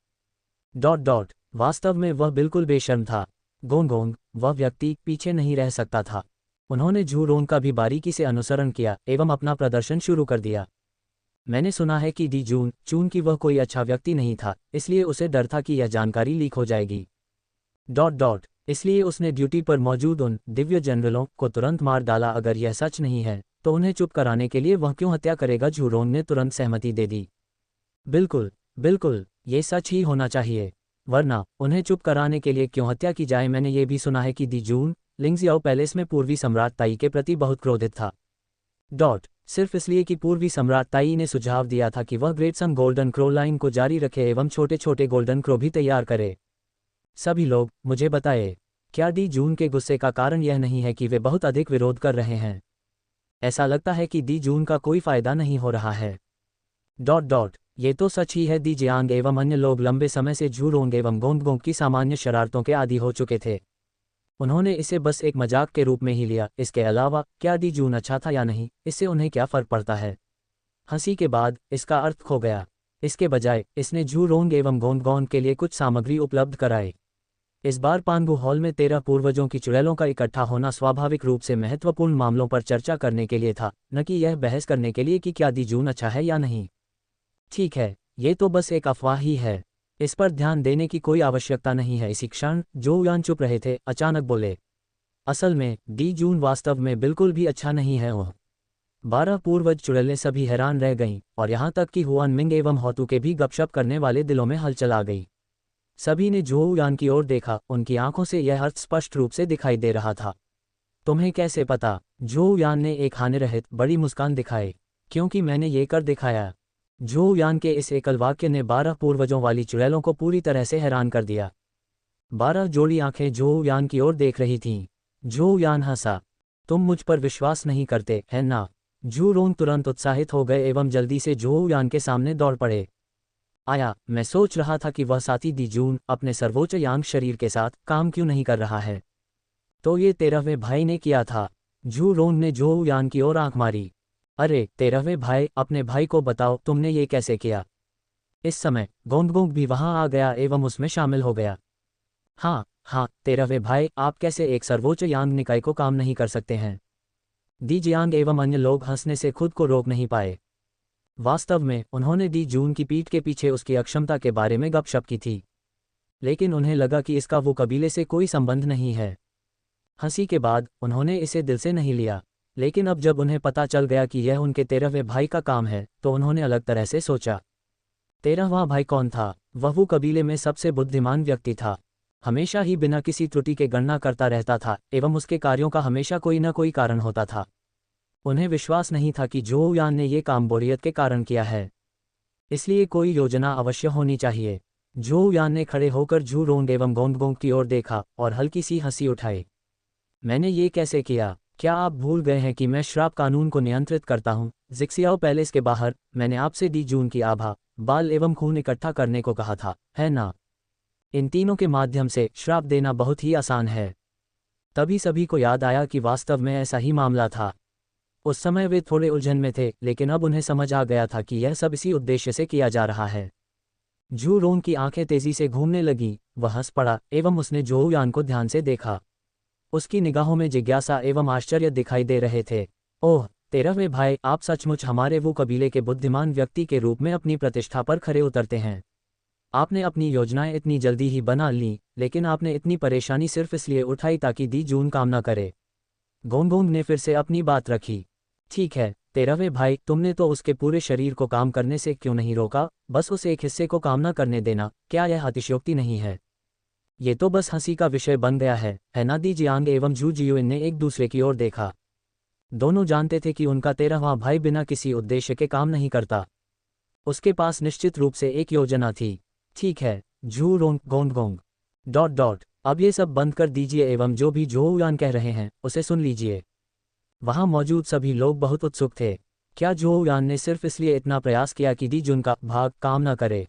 वास्तव में वह बिल्कुल बेशर्म था। गोंग, वह व्यक्ति पीछे नहीं रह सकता था। उन्होंने झू रोंग का भी बारीकी से अनुसरण किया एवं अपना प्रदर्शन शुरू कर दिया। मैंने सुना है कि डी चून की वह कोई अच्छा व्यक्ति नहीं था, इसलिए उसे डर था कि यह जानकारी लीक हो जाएगी। इसलिए उसने ड्यूटी पर मौजूद उन दिव्य जनरलों को तुरंत मार डाला। अगर यह सच नहीं है तो उन्हें चुप कराने के लिए वह क्यों हत्या करेगा? झू रोंग ने तुरंत सहमति दे दी। बिल्कुल, ये सच ही होना चाहिए, वरना उन्हें चुप कराने के लिए क्यों हत्या की जाए? मैंने ये भी सुना है कि दी जून लिंगजियाओ पैलेस में पूर्वी सम्राट ताई के प्रति बहुत क्रोधित था। सिर्फ इसलिए कि पूर्वी सम्राट ताई ने सुझाव दिया था कि वह ग्रेट सन गोल्डन क्रो लाइन को जारी रखे एवं छोटे छोटे गोल्डन क्रो भी तैयार करे। सभी लोग मुझे बताए, क्या डी जून के गुस्से का कारण यह नहीं है कि वे बहुत अधिक विरोध कर रहे हैं? ऐसा लगता है कि डी जून का कोई फायदा नहीं हो रहा है। ये तो सच ही है। दी जियांग एवं अन्य लोग लंबे समय से झू रोंग एवं गोंग की सामान्य शरारतों के आदी हो चुके थे। उन्होंने इसे बस एक मजाक के रूप में ही लिया। इसके अलावा क्या डी जून अच्छा था या नहीं, इससे उन्हें क्या फर्क पड़ता है? हंसी के बाद इसका अर्थ खो गया। इसके बजाय इसने झू रोंग एवं गोंग के लिए कुछ सामग्री उपलब्ध कराई। इस बार पांगू हॉल में 13 पूर्वजों की चुड़ैलों का इकट्ठा होना स्वाभाविक रूप से महत्वपूर्ण मामलों पर चर्चा करने के लिए था, न कि यह बहस करने के लिए कि क्या दी जून अच्छा है या नहीं। ठीक है, ये तो बस एक अफवाह ही है, इस पर ध्यान देने की कोई आवश्यकता नहीं है। इसी क्षण जो यान चुप रहे थे अचानक बोले, असल में डी जून वास्तव में बिल्कुल भी अच्छा नहीं है। वह 12 पूर्वज चुड़ैलें सभी हैरान रह गईं, और यहाँ तक कि हुआन मिंग एवं होतु के भी गपशप करने वाले दिलों में हलचल आ गई। सभी ने झू यान की ओर देखा। उनकी आंखों से यह अर्थ स्पष्ट रूप से दिखाई दे रहा था। तुम्हें कैसे पता? झू यान ने एक हानि रहित बड़ी मुस्कान दिखाई। क्योंकि मैंने ये कर दिखाया। झू यान के इस एकल वाक्य ने 12 पूर्वजों वाली चुड़ैलों को पूरी तरह से हैरान कर दिया। 12 जोड़ी आंखें झू यान की ओर देख रही थीं। झू यान हंसा, तुम मुझ पर विश्वास नहीं करते है ना? झू रोंग तुरंत उत्साहित हो गए एवं जल्दी से झू यान के सामने दौड़ पड़े। आया। मैं सोच रहा था कि वह साथी दी जून अपने सर्वोच्च यांग शरीर के साथ काम क्यों नहीं कर रहा है। तो ये 13वें भाई ने किया था। जू रोंग ने जोऊ यान की ओर आंख मारी। अरे 13वें भाई, अपने भाई को बताओ तुमने ये कैसे किया। इस समय गोंदगोंग भी वहां आ गया एवं उसमें शामिल हो गया। हाँ हाँ 13वें भाई, आप कैसे एक सर्वोच्च यांग निकाय को काम नहीं कर सकते हैं। दी जियांग एवं अन्य लोग हंसने से खुद को रोक नहीं पाए। वास्तव में उन्होंने दी जून की पीठ के पीछे उसकी अक्षमता के बारे में गपशप की थी, लेकिन उन्हें लगा कि इसका वो कबीले से कोई संबंध नहीं है। हंसी के बाद उन्होंने इसे दिल से नहीं लिया, लेकिन अब जब उन्हें पता चल गया कि यह उनके 13वें भाई का काम है तो उन्होंने अलग तरह से सोचा। 13वां भाई कौन था? वह वो कबीले में सबसे बुद्धिमान व्यक्ति था। हमेशा ही बिना किसी त्रुटि के गणना करता रहता था एवं उसके कार्यों का हमेशा कोई न कोई कारण होता था। उन्हें विश्वास नहीं था कि जोऊ यान ने ये काम बोरियत के कारण किया है, इसलिए कोई योजना अवश्य होनी चाहिए। जोऊ यान ने खड़े होकर जू रोंग एवं गोंदगोंग की ओर देखा और हल्की सी हंसी उठाई। मैंने ये कैसे किया? क्या आप भूल गए हैं कि मैं श्राप कानून को नियंत्रित करता हूँ? जिक्सियाओ पैलेस के बाहर मैंने आपसे दी जून की आभा, बाल एवं खून इकट्ठा करने को कहा था, है ना? इन तीनों के माध्यम से श्राप देना बहुत ही आसान है। तभी सभी को याद आया कि वास्तव में ऐसा ही मामला था। उस समय वे थोड़े उलझन में थे, लेकिन अब उन्हें समझ आ गया था कि यह सब इसी उद्देश्य से किया जा रहा है। जू रोंग की आंखें तेजी से घूमने लगीं, वह हंस पड़ा एवं उसने जोऊ यान को ध्यान से देखा। उसकी निगाहों में जिज्ञासा एवं आश्चर्य दिखाई दे रहे थे। ओह 13वें भाई, आप सचमुच हमारे वो कबीले के बुद्धिमान व्यक्ति के रूप में अपनी प्रतिष्ठा पर खरे उतरते हैं। आपने अपनी योजनाएं इतनी जल्दी ही बना लीं, लेकिन आपने इतनी परेशानी सिर्फ इसलिए उठाई ताकि दी जून काम न करे। गोंगोंग ने फिर से अपनी बात रखी। ठीक है 13वें भाई, तुमने तो उसके पूरे शरीर को काम करने से क्यों नहीं रोका, बस उस एक हिस्से को काम न करने देना, क्या यह अतिशयोक्ति नहीं है? ये तो बस हंसी का विषय बन गया है ना? दी जियांग एवं जू जियुइन ने एक दूसरे की ओर देखा। दोनों जानते थे कि उनका 13वां भाई बिना किसी उद्देश्य के काम नहीं करता। उसके पास निश्चित रूप से एक योजना थी। ठीक है जू रोंग गोंगगोंग ... अब ये सब बंद कर दीजिए एवं जो भी जोऊ यान कह रहे हैं उसे सुन लीजिए। वहां मौजूद सभी लोग बहुत उत्सुक थे। क्या जोऊ यान ने सिर्फ इसलिए इतना प्रयास किया कि दी जून का भाग काम न करे?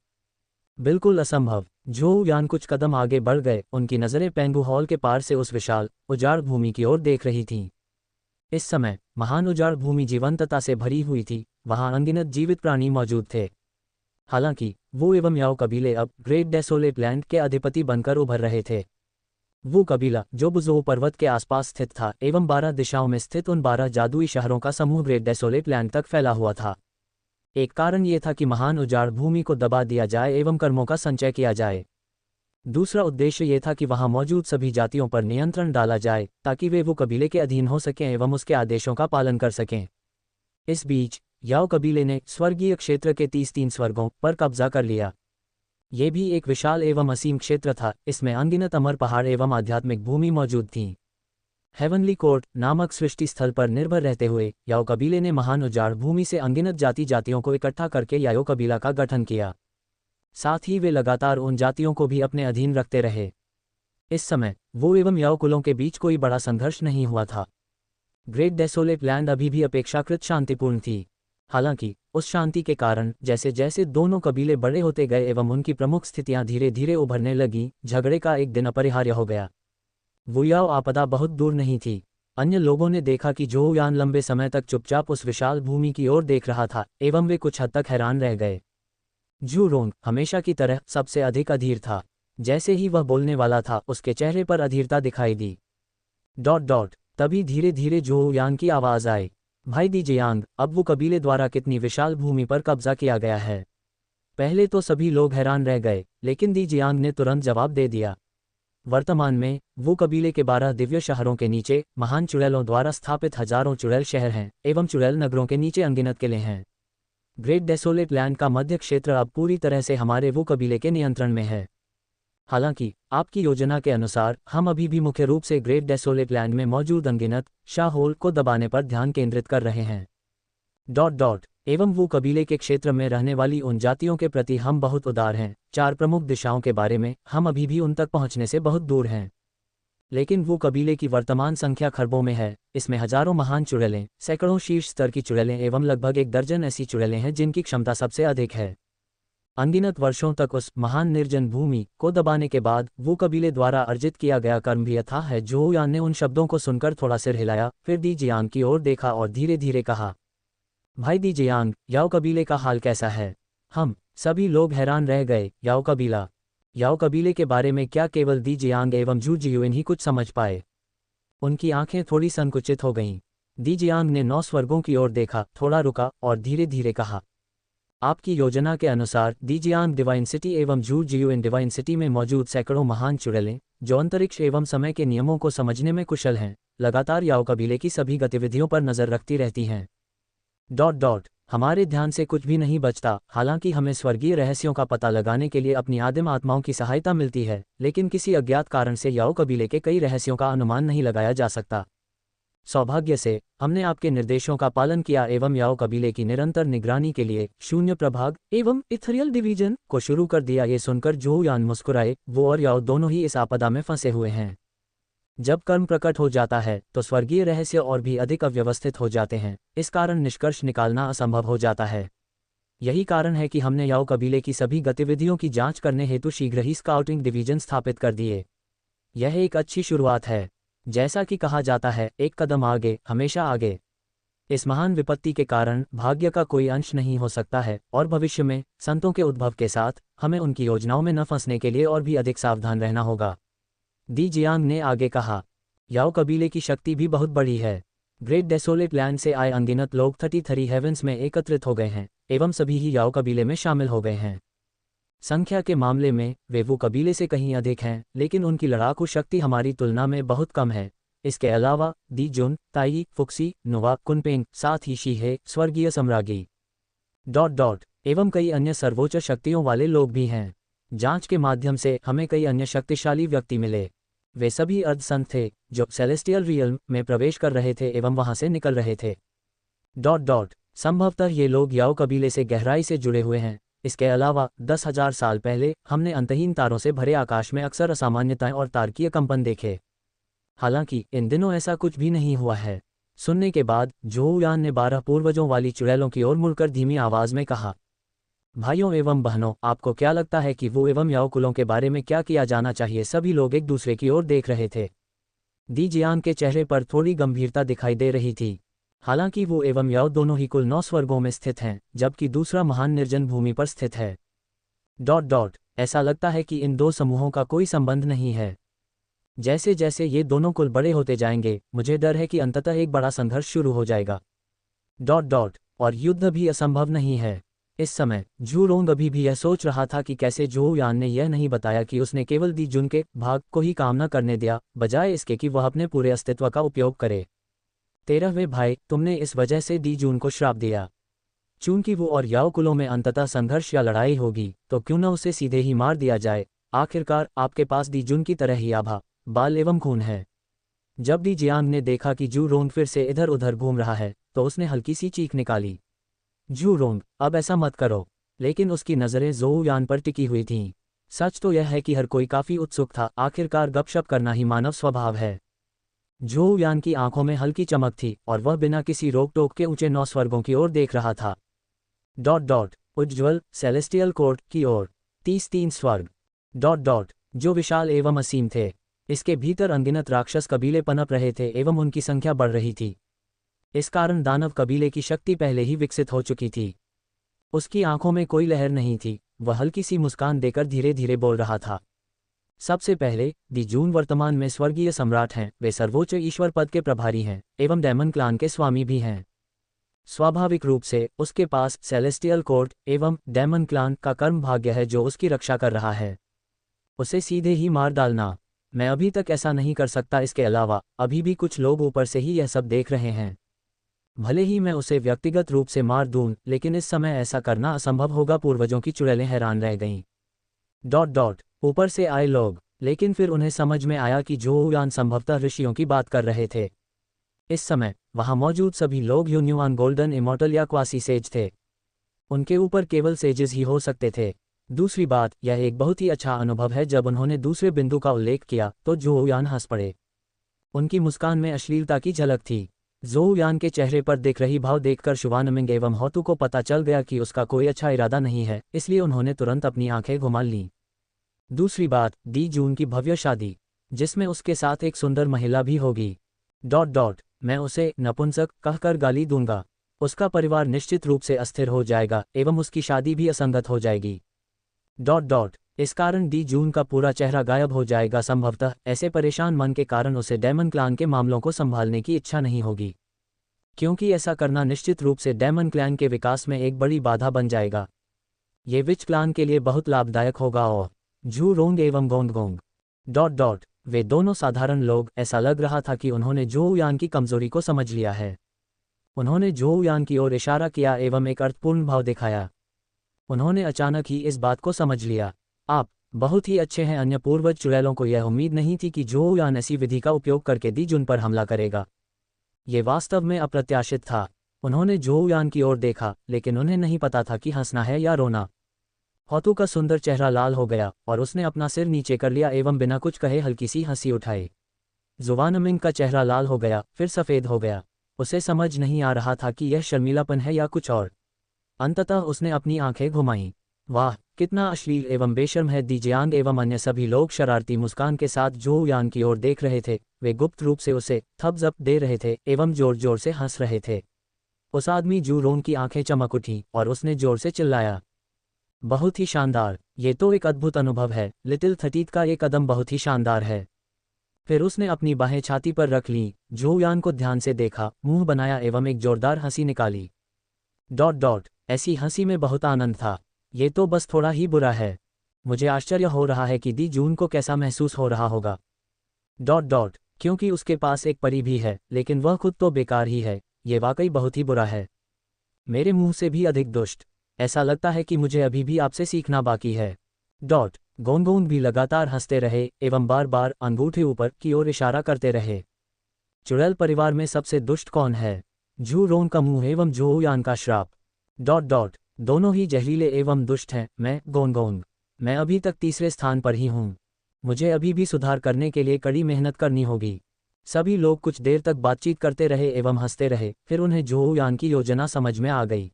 बिल्कुल असंभव। जोऊ यान कुछ कदम आगे बढ़ गए, उनकी नज़रें पेंगू हॉल के पार से उस विशाल उजाड़ भूमि की ओर देख रही थीं। इस समय महान उजाड़ भूमि जीवंतता से भरी हुई थी, वहां अनगिनत जीवित प्राणी मौजूद थे। हालांकि वो एवं याओ कबीले अब ग्रेट डेसोलेट लैंड के अधिपति बनकर उभर रहे थे। वो कबीला जो बुजोऊ पर्वत के आसपास स्थित था एवं 12 दिशाओं में स्थित उन 12 जादुई शहरों का समूह ग्रेट डेसोलेट लैंड तक फैला हुआ था। एक कारण ये था कि महान उजाड़ भूमि को दबा दिया जाए एवं कर्मों का संचय किया जाए। दूसरा उद्देश्य ये था कि वहां मौजूद सभी जातियों पर नियंत्रण डाला जाए ताकि वे वो कबीले के अधीन हो सकें एवं उसके आदेशों का पालन कर सकें। इस बीच याओ कबीले ने स्वर्गीय क्षेत्र के 33 स्वर्गों पर कब्जा कर लिया। ये भी एक विशाल एवं असीम क्षेत्र था, इसमें अनगिनत अमर पहाड़ एवं आध्यात्मिक भूमि मौजूद थीं। हेवनली कोर्ट नामक सृष्टि स्थल पर निर्भर रहते हुए याओ कबीले ने महान उजाड़ भूमि से अनगिनत जातियों को इकट्ठा करके याओ कबीला का गठन किया। साथ ही वे लगातार उन जातियों को भी अपने अधीन रखते रहे। इस समय वो एवं याओ कुलों के बीच कोई बड़ा संघर्ष नहीं हुआ था। ग्रेट डेसोलेट लैंड अभी भी अपेक्षाकृत शांतिपूर्ण थी। हालांकि उस शांति के कारण जैसे जैसे दोनों कबीले बड़े होते गए एवं उनकी प्रमुख स्थितियां धीरे धीरे उभरने लगीं, झगड़े का एक दिन अपरिहार्य हो गया। वुयाओ आपदा बहुत दूर नहीं थी। अन्य लोगों ने देखा कि जोऊ यान लंबे समय तक चुपचाप उस विशाल भूमि की ओर देख रहा था एवं वे कुछ हद तक हैरान रह गए। जू रोंग हमेशा की तरह सबसे अधिक अधीर था। जैसे ही वह बोलने वाला था उसके चेहरे पर अधीरता दिखाई दी। ... तभी धीरे धीरे जोऊ यान की आवाज आई। भाई दी जियांग, अब वो कबीले द्वारा कितनी विशाल भूमि पर कब्जा किया गया है? पहले तो सभी लोग हैरान रह गए, लेकिन दी जियांग ने तुरंत जवाब दे दिया। वर्तमान में वो कबीले के 12 दिव्य शहरों के नीचे महान चुड़ैलों द्वारा स्थापित हजारों चुड़ैल शहर हैं एवं चुड़ैल नगरों के नीचे अनगिनत किले हैं। ग्रेट डेसोलेट लैंड का मध्य क्षेत्र अब पूरी तरह से हमारे वो कबीले के नियंत्रण में है। हालांकि आपकी योजना के अनुसार हम अभी भी मुख्य रूप से ग्रेट डेसोलेट लैंड में मौजूद अनगिनत शाहोल को दबाने पर ध्यान केंद्रित कर रहे हैं। ... एवं वो कबीले के क्षेत्र में रहने वाली उन जातियों के प्रति हम बहुत उदार हैं। 4 प्रमुख दिशाओं के बारे में हम अभी भी उन तक पहुंचने से बहुत दूर हैं। लेकिन वो कबीले की वर्तमान संख्या खरबों में है। इसमें हजारों महान चुड़ैलें, सैकड़ों शीर्ष स्तर की चुड़ैलें एवं लगभग 1 दर्जन ऐसी चुड़ैलें हैं जिनकी क्षमता सबसे अधिक है। अनगिनत वर्षों तक उस महान निर्जन भूमि को दबाने के बाद वो कबीले द्वारा अर्जित किया गया कर्म भी अथाह है। झोउ यान ने उन शब्दों को सुनकर थोड़ा सिर हिलाया, फिर दी जियांग की ओर देखा और धीरे धीरे कहा, भाई दी जियांग, याओ कबीले का हाल कैसा है? हम सभी लोग हैरान रह गए। याओ कबीला? याओ कबीले के बारे में क्या केवल दी जियांग एवं जू जियुइन ही कुछ समझ पाए? उनकी आंखें थोड़ी संकुचित हो गईं। दी जियांग ने 9 स्वर्गों की ओर देखा, थोड़ा रुका और धीरे धीरे कहा, आपकी योजना के अनुसार दी जियांग डिवाइन सिटी एवं जू जियुइन डिवाइन सिटी में मौजूद सैकड़ों महान चुड़ैलें, जो अंतरिक्ष एवं समय के नियमों को समझने में कुशल हैं, लगातार याओ कबीले की सभी गतिविधियों पर नजर रखती रहती हैं। हमारे ध्यान से कुछ भी नहीं बचता। हालांकि हमें स्वर्गीय रहस्यों का पता लगाने के लिए अपनी आदिम आत्माओं की सहायता मिलती है, लेकिन किसी अज्ञात कारण से याओ कबीले के कई रहस्यों का अनुमान नहीं लगाया जा सकता। सौभाग्य से हमने आपके निर्देशों का पालन किया एवं याओ कबीले की निरंतर निगरानी के लिए शून्य प्रभाग एवं इथरियल डिवीजन को शुरू कर दिया। ये सुनकर झोउ यान मुस्कुराए। वो और याओ दोनों ही इस आपदा में फंसे हुए हैं। जब कर्म प्रकट हो जाता है तो स्वर्गीय रहस्य और भी अधिक अव्यवस्थित हो जाते हैं, इस कारण निष्कर्ष निकालना असंभव हो जाता है। यही कारण है कि हमने याओ कबीले की सभी गतिविधियों की जांच करने हेतु शीघ्र ही स्काउटिंग डिवीजन स्थापित कर दिए। यह एक अच्छी शुरुआत है। जैसा कि कहा जाता है, एक कदम आगे हमेशा आगे। इस महान विपत्ति के कारण भाग्य का कोई अंश नहीं हो सकता है और भविष्य में संतों के उद्भव के साथ हमें उनकी योजनाओं में न फंसने के लिए और भी अधिक सावधान रहना होगा। दी जियांग ने आगे कहा, याओ कबीले की शक्ति भी बहुत बड़ी है। ग्रेट डेसोलेट लैंड से आए अनगिनत लोग 33 हेवेंस में एकत्रित हो गए हैं एवं सभी ही याओ कबीले में शामिल हो गए हैं। संख्या के मामले में वे वो कबीले से कहीं अधिक हैं, लेकिन उनकी लड़ाकू शक्ति हमारी तुलना में बहुत कम है। इसके अलावा दी जुन, ताई, फुक्सी, नोवा, कुनपेंग, साथ ही शीहे, स्वर्गीय सम्राज्ञी एवं कई अन्य सर्वोच्च शक्तियों वाले लोग भी हैं। जांच के माध्यम से हमें कई अन्य शक्तिशाली व्यक्ति मिले। वे सभी अर्धसंत थे जो सेलेस्टियल रियल्म में प्रवेश कर रहे थे एवं वहां से निकल रहे थे। संभवतः ये लोग याओ कबीले से गहराई से जुड़े हुए हैं। इसके अलावा 10,000 साल पहले हमने अंतहीन तारों से भरे आकाश में अक्सर असामान्यताएं और तारकीय कंपन देखे। हालांकि इन दिनों ऐसा कुछ भी नहीं हुआ है। सुनने के बाद झोउ यान ने 12 पूर्वजों वाली चुड़ैलों की ओर मुड़कर धीमी आवाज में कहा, भाइयों एवं बहनों, आपको क्या लगता है कि वो एवं याओ कुलों के बारे में क्या किया जाना चाहिए? सभी लोग एक दूसरे की ओर देख रहे थे। दी जियांग के चेहरे पर थोड़ी गंभीरता दिखाई दे रही थी। हालांकि वो एवं याओ दोनों ही कुल 9 स्वर्गों में स्थित हैं, जबकि दूसरा महान निर्जन भूमि पर स्थित है। ऐसा लगता है कि इन दो समूहों का कोई संबंध नहीं है। जैसे जैसे ये दोनों कुल बड़े होते जाएंगे, मुझे डर है कि अंततः एक बड़ा संघर्ष शुरू हो जाएगा। और युद्ध भी असंभव नहीं है। इस समय झू रोंग अभी भी यह सोच रहा था कि कैसे झोउ यान ने यह नहीं बताया कि उसने केवल दी जुन के भाग को ही काम न करने दिया, बजाय इसके कि वह अपने पूरे अस्तित्व का उपयोग करे। 13वें भाई, तुमने इस वजह से दी जुन को श्राप दिया। चूंकि वो और याओ कुलों में अंततः संघर्ष या लड़ाई होगी, तो क्यों न उसे सीधे ही मार दिया जाए। आखिरकार आपके पास दी जुन की तरह ही आभा, बाल एवं खून है। जब दी जियांग ने देखा कि झू रोंग फिर से इधर उधर घूम रहा है, तो उसने हल्की सी चीख निकाली, झू रोंग, अब ऐसा मत करो। लेकिन उसकी नज़रें झोउ यान पर टिकी हुई थीं। सच तो यह है कि हर कोई काफी उत्सुक था। आखिरकार गपशप करना ही मानव स्वभाव है। झोउ यान की आंखों में हल्की चमक थी और वह बिना किसी रोक टोक के ऊंचे 9 स्वर्गों की ओर देख रहा था। उज्ज्वल सेलेस्टियल कोर्ट की ओर 33 स्वर्ग जो विशाल एवं असीम थे। इसके भीतर अनगिनत राक्षस कबीले पनप रहे थे एवं उनकी संख्या बढ़ रही थी। इस कारण दानव कबीले की शक्ति पहले ही विकसित हो चुकी थी। उसकी आंखों में कोई लहर नहीं थी। वह हल्की सी मुस्कान देकर धीरे धीरे बोल रहा था। सबसे पहले दी जून वर्तमान में स्वर्गीय सम्राट हैं। वे सर्वोच्च ईश्वर पद के प्रभारी हैं एवं डेमन क्लान के स्वामी भी हैं। स्वाभाविक रूप से उसके पास सेलेस्टियल कोर्ट एवं डेमन क्लान का कर्म भाग्य है जो उसकी रक्षा कर रहा है। उसे सीधे ही मार डालना, मैं अभी तक ऐसा नहीं कर सकता। इसके अलावा अभी भी कुछ लोग ऊपर से ही यह सब देख रहे हैं। भले ही मैं उसे व्यक्तिगत रूप से मार दूं, लेकिन इस समय ऐसा करना असंभव होगा। पूर्वजों की चुड़ैलें हैरान रह गईं। ऊपर से आए लोग, लेकिन फिर उन्हें समझ में आया कि झोउ यान संभवतः ऋषियों की बात कर रहे थे। इस समय वहां मौजूद सभी लोग यून्युआन गोल्डन इमॉर्टल या क्वासी सेज थे। उनके ऊपर केवल सेजेस ही हो सकते थे। दूसरी बात, यह एक बहुत ही अच्छा अनुभव है। जब उन्होंने दूसरे बिंदु का उल्लेख किया तो झोउ यान हंस पड़े। उनकी मुस्कान में अश्लीलता की झलक थी। ज़ोऊ यान के चेहरे पर दिख रही भाव देखकर शुवानमिंग एवं होतू को पता चल गया कि उसका कोई अच्छा इरादा नहीं है, इसलिए उन्होंने तुरंत अपनी आंखें घुमा लीं। दूसरी बात, दी जून की भव्य शादी, जिसमें उसके साथ एक सुंदर महिला भी होगी। मैं उसे नपुंसक कहकर गाली दूंगा। उसका परिवार निश्चित रूप से अस्थिर हो जाएगा एवं उसकी शादी भी असंगत हो जाएगी। इस कारण दी जून का पूरा चेहरा गायब हो जाएगा। संभवतः ऐसे परेशान मन के कारण उसे डेमन क्लैन के मामलों को संभालने की इच्छा नहीं होगी, क्योंकि ऐसा करना निश्चित रूप से डेमन क्लैन के विकास में एक बड़ी बाधा बन जाएगा। ये विच क्लैन के लिए बहुत लाभदायक होगा। और झू रोंग एवं गोंग वे दोनों साधारण लोग, ऐसा लग रहा था कि उन्होंने जोऊ यान की कमजोरी को समझ लिया है। उन्होंने जोऊ यान की ओर इशारा किया एवं एक अर्थपूर्ण भाव दिखाया। उन्होंने अचानक ही इस बात को समझ लिया। आप बहुत ही अच्छे हैं। अन्य पूर्वज चुड़ैलों को यह उम्मीद नहीं थी कि जोऊ यान ऐसी विधि का उपयोग करके दी जुन पर हमला करेगा। ये वास्तव में अप्रत्याशित था। उन्होंने जोऊ यान की ओर देखा, लेकिन उन्हें नहीं पता था कि हंसना है या रोना। होतू का सुंदर चेहरा लाल हो गया और उसने अपना सिर नीचे कर लिया एवं बिना कुछ कहे हल्की सी हंसी उठाई। जुवानमिंग का चेहरा लाल हो गया, फिर सफ़ेद हो गया। उसे समझ नहीं आ रहा था कि यह शर्मीलापन है या कुछ और। अंततः उसने अपनी आंखें घुमाईं। वाह, कितना अश्लील एवं बेशर्म है। दी जियांग एवं अन्य सभी लोग शरारती मुस्कान के साथ जोऊ यान की ओर देख रहे थे। वे गुप्त रूप से उसे थम्स अप दे रहे थे एवं जोर जोर से हंस रहे थे। उस आदमी जू रोंग की आंखें चमक उठीं और उसने जोर से चिल्लाया, बहुत ही शानदार, ये तो एक अद्भुत अनुभव है। लिटिल थटीत का ये कदम बहुत ही शानदार है। फिर उसने अपनी बाहें छाती पर रख लीं, जोऊ यान को ध्यान से देखा, मुंह बनाया एवं एक जोरदार हंसी निकाली। ऐसी हंसी में बहुत आनंद था। ये तो बस थोड़ा ही बुरा है। मुझे आश्चर्य हो रहा है कि दी जून को कैसा महसूस हो रहा होगा। क्योंकि उसके पास एक परी भी है, लेकिन वह खुद तो बेकार ही है। ये वाकई बहुत ही बुरा है। मेरे मुंह से भी अधिक दुष्ट। ऐसा लगता है कि मुझे अभी भी आपसे सीखना बाकी है। गोंगोंग भी लगातार हंसते रहे एवं बार बार अंगूठे ऊपर की ओर इशारा करते रहे। चुड़ैल परिवार में सबसे दुष्ट कौन है? झू रोंग का मुंह एवं जोऊ यान का श्राप। दोनों ही जहरीले एवं दुष्ट हैं। मैं अभी तक तीसरे स्थान पर ही हूँ। मुझे अभी भी सुधार करने के लिए कड़ी मेहनत करनी होगी। सभी लोग कुछ देर तक बातचीत करते रहे एवं हंसते रहे। फिर उन्हें जोऊ यान की योजना समझ में आ गई।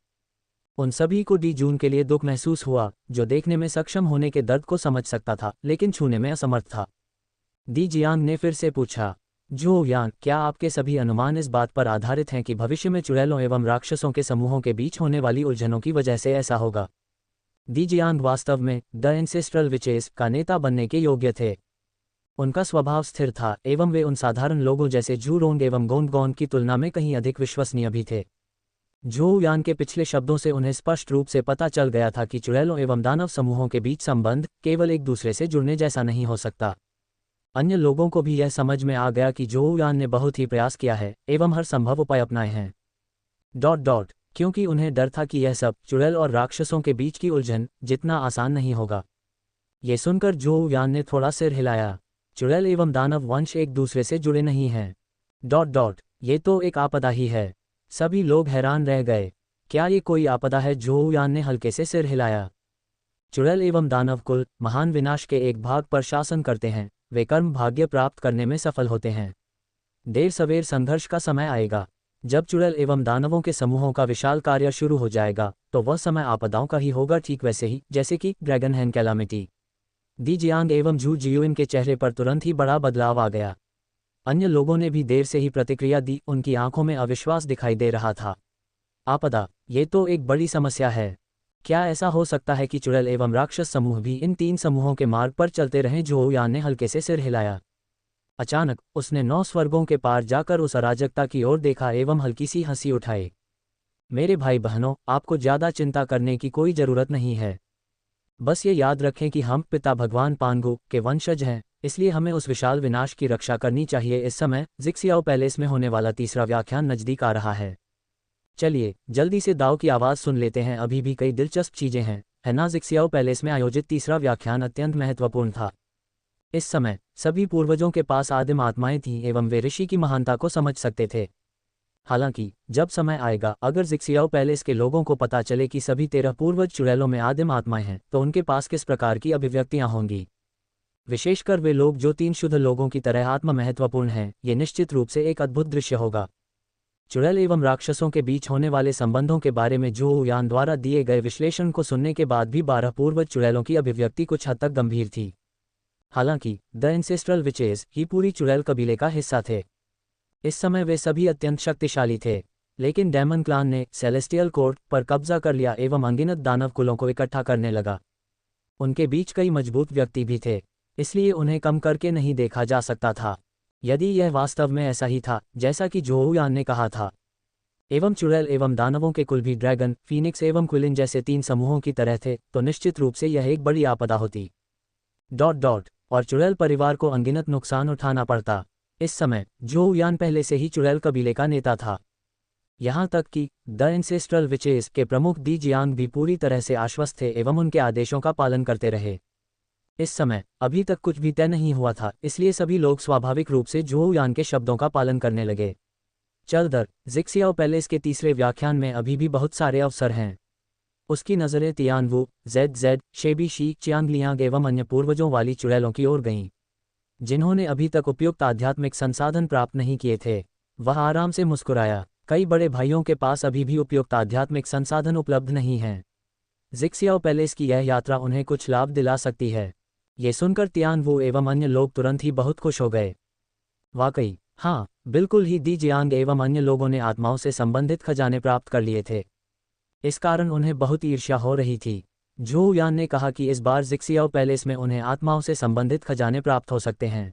उन सभी को दी जून के लिए दुख महसूस हुआ, जो देखने में सक्षम होने के दर्द को समझ सकता था, लेकिन छूने में असमर्थ था। दी जियांग ने फिर से पूछा, जोऊ यान, क्या आपके सभी अनुमान इस बात पर आधारित हैं कि भविष्य में चुड़ैलों एवं राक्षसों के समूहों के बीच होने वाली उलझनों की वजह से ऐसा होगा? दी जियांग वास्तव में द एंसेस्ट्रल विचेस का नेता बनने के योग्य थे। उनका स्वभाव स्थिर था एवं वे उन साधारण लोगों जैसे झू रोंग एवं गोंग की तुलना में कहीं अधिक विश्वसनीय भी थे। जोऊ यान के पिछले शब्दों से उन्हें स्पष्ट रूप से पता चल गया था कि चुड़ैलों एवं दानव समूहों के बीच संबंध केवल एक दूसरे से जुड़ने जैसा नहीं हो सकता। अन्य लोगों को भी यह समझ में आ गया कि जोऊ यान ने बहुत ही प्रयास किया है एवं हर संभव उपाय अपनाए हैं। क्योंकि उन्हें डर था कि यह सब चुड़ैल और राक्षसों के बीच की उलझन जितना आसान नहीं होगा। ये सुनकर जोऊ यान ने थोड़ा सिर हिलाया। चुड़ैल एवं दानव वंश एक दूसरे से जुड़े नहीं हैं। ये तो एक आपदा ही है। सभी लोग हैरान रह गए। क्या ये कोई आपदा है? जोऊ यान ने हल्के से सिर हिलाया। चुड़ैल एवं दानव कुल महान विनाश के एक भाग पर शासन करते हैं। वे कर्म भाग्य प्राप्त करने में सफल होते हैं। देर सवेर संघर्ष का समय आएगा। जब चुड़ैल एवं दानवों के समूहों का विशाल कार्य शुरू हो जाएगा, तो वह समय आपदाओं का ही होगा, ठीक वैसे ही जैसे कि ड्रैगन हैंड कैलामिटी। दी जियांग एवं झू जियुइन के चेहरे पर तुरंत ही बड़ा बदलाव आ गया। अन्य लोगों ने भी देर से ही प्रतिक्रिया दी। उनकी आंखों में अविश्वास दिखाई दे रहा था। आपदा, ये तो एक बड़ी समस्या है। क्या ऐसा हो सकता है कि चुड़ैल एवं राक्षस समूह भी इन तीन समूहों के मार्ग पर चलते रहें? जोऊ यान ने हल्के से सिर हिलाया। अचानक उसने 9 स्वर्गों के पार जाकर उस अराजकता की ओर देखा एवं हल्की सी हंसी उठाई। मेरे भाई बहनों, आपको ज्यादा चिंता करने की कोई जरूरत नहीं है। बस ये याद रखें कि हम पिता भगवान पांगु के वंशज हैं, इसलिए हमें उस विशाल विनाश की रक्षा करनी चाहिए। इस समय जिक्सियाओ पैलेस में होने वाला तीसरा व्याख्यान नजदीक आ रहा है। चलिए जल्दी से दाव की आवाज़ सुन लेते हैं। अभी भी कई दिलचस्प चीज़ें हैं, है ना? जिक्सियाओ पैलेस में आयोजित तीसरा व्याख्यान अत्यंत महत्वपूर्ण था। इस समय सभी पूर्वजों के पास आदिम आत्माएं थीं एवं वे ऋषि की महानता को समझ सकते थे। हालांकि जब समय आएगा, अगर जिक्सियाओ पैलेस के लोगों को पता चले कि सभी 13 पूर्वज चुड़ैलों में आदिम आत्माएं हैं, तो उनके पास किस प्रकार की अभिव्यक्तियां होंगी। विशेषकर वे लोग जो 3 शुद्ध लोगों की तरह आत्मा महत्वपूर्ण हैं। ये निश्चित रूप से एक अद्भुत दृश्य होगा। चुड़ैल एवं राक्षसों के बीच होने वाले संबंधों के बारे में जो यान द्वारा दिए गए विश्लेषण को सुनने के बाद भी 12 पूर्वज चुड़ैलों की अभिव्यक्ति कुछ हद तक गंभीर थी। हालांकि द एंसेस्ट्रल विचेस ही पूरी चुड़ैल कबीले का हिस्सा थे। इस समय वे सभी अत्यंत शक्तिशाली थे, लेकिन डेमन क्लान ने सेलेस्टियल कोर्ट पर कब्जा कर लिया एवं अनगिनत दानव कुलों को इकट्ठा करने लगा। उनके बीच कई मजबूत व्यक्ति भी थे, इसलिए उन्हें कम करके नहीं देखा जा सकता था। यदि यह वास्तव में ऐसा ही था जैसा कि जोहुयान ने कहा था, एवं चुड़ैल एवं दानवों के कुल भी ड्रैगन, फीनिक्स एवं क्विलिन जैसे 3 समूहों की तरह थे, तो निश्चित रूप से यह एक बड़ी आपदा होती। और चुड़ैल परिवार को अनगिनत नुकसान उठाना पड़ता। इस समय जोहुयान पहले से ही चुड़ैल कबीले का नेता था। यहाँ तक कि द एंसेस्ट्रल विचेस के प्रमुख दी जियांग भी पूरी तरह से आश्वस्त थे एवं उनके आदेशों का पालन करते रहे। इस समय अभी तक कुछ भी तय नहीं हुआ था, इसलिए सभी लोग स्वाभाविक रूप से जोहुयान के शब्दों का पालन करने लगे। चलदर जिक्सियाओ पैलेस के तीसरे व्याख्यान में अभी भी बहुत सारे अवसर हैं। उसकी नज़रें तियानवू, जेड, शेबी शी, चियांगलियांग एवं अन्य पूर्वजों वाली चुड़ैलों की ओर गईं, जिन्होंने अभी तक उपयुक्त आध्यात्मिक संसाधन प्राप्त नहीं किए थे। वह आराम से मुस्कुराया। कई बड़े भाइयों के पास अभी भी उपयुक्त आध्यात्मिक संसाधन उपलब्ध नहीं हैं। जिक्सियाओ पैलेस की यह यात्रा उन्हें कुछ लाभ दिला सकती है। ये सुनकर तियानवू एवं अन्य लोग तुरंत ही बहुत खुश हो गए। वाकई, हाँ, बिल्कुल ही दी जियांग एवं अन्य लोगों ने आत्माओं से संबंधित खजाने प्राप्त कर लिए थे। इस कारण उन्हें बहुत ईर्ष्या हो रही थी। जोहुयान ने कहा कि इस बार जिक्सियाओ पैलेस में उन्हें आत्माओं से संबंधित खजाने प्राप्त हो सकते हैं।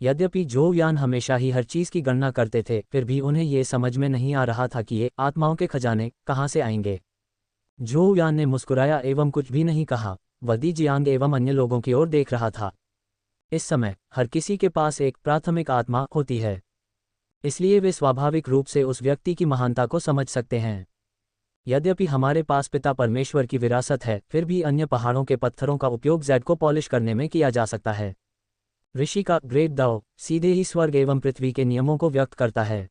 यद्यपि जोहुयान हमेशा ही हर चीज़ की गणना करते थे, फिर भी उन्हें ये समझ में नहीं आ रहा था कि ये आत्माओं के खजाने कहाँ से आएंगे। जोहुयान ने मुस्कुराया एवं कुछ भी नहीं कहा। वह दी जियांग एवं अन्य लोगों की ओर देख रहा था। इस समय हर किसी के पास एक प्राथमिक आत्मा होती है, इसलिए वे स्वाभाविक रूप से उस व्यक्ति की महानता को समझ सकते हैं। यद्यपि हमारे पास पिता परमेश्वर की विरासत है, फिर भी अन्य पहाड़ों के पत्थरों का उपयोग जेड को पॉलिश करने में किया जा सकता है। ऋषि का ग्रेट दाओ सीधे ही स्वर्ग एवं पृथ्वी के नियमों को व्यक्त करता है,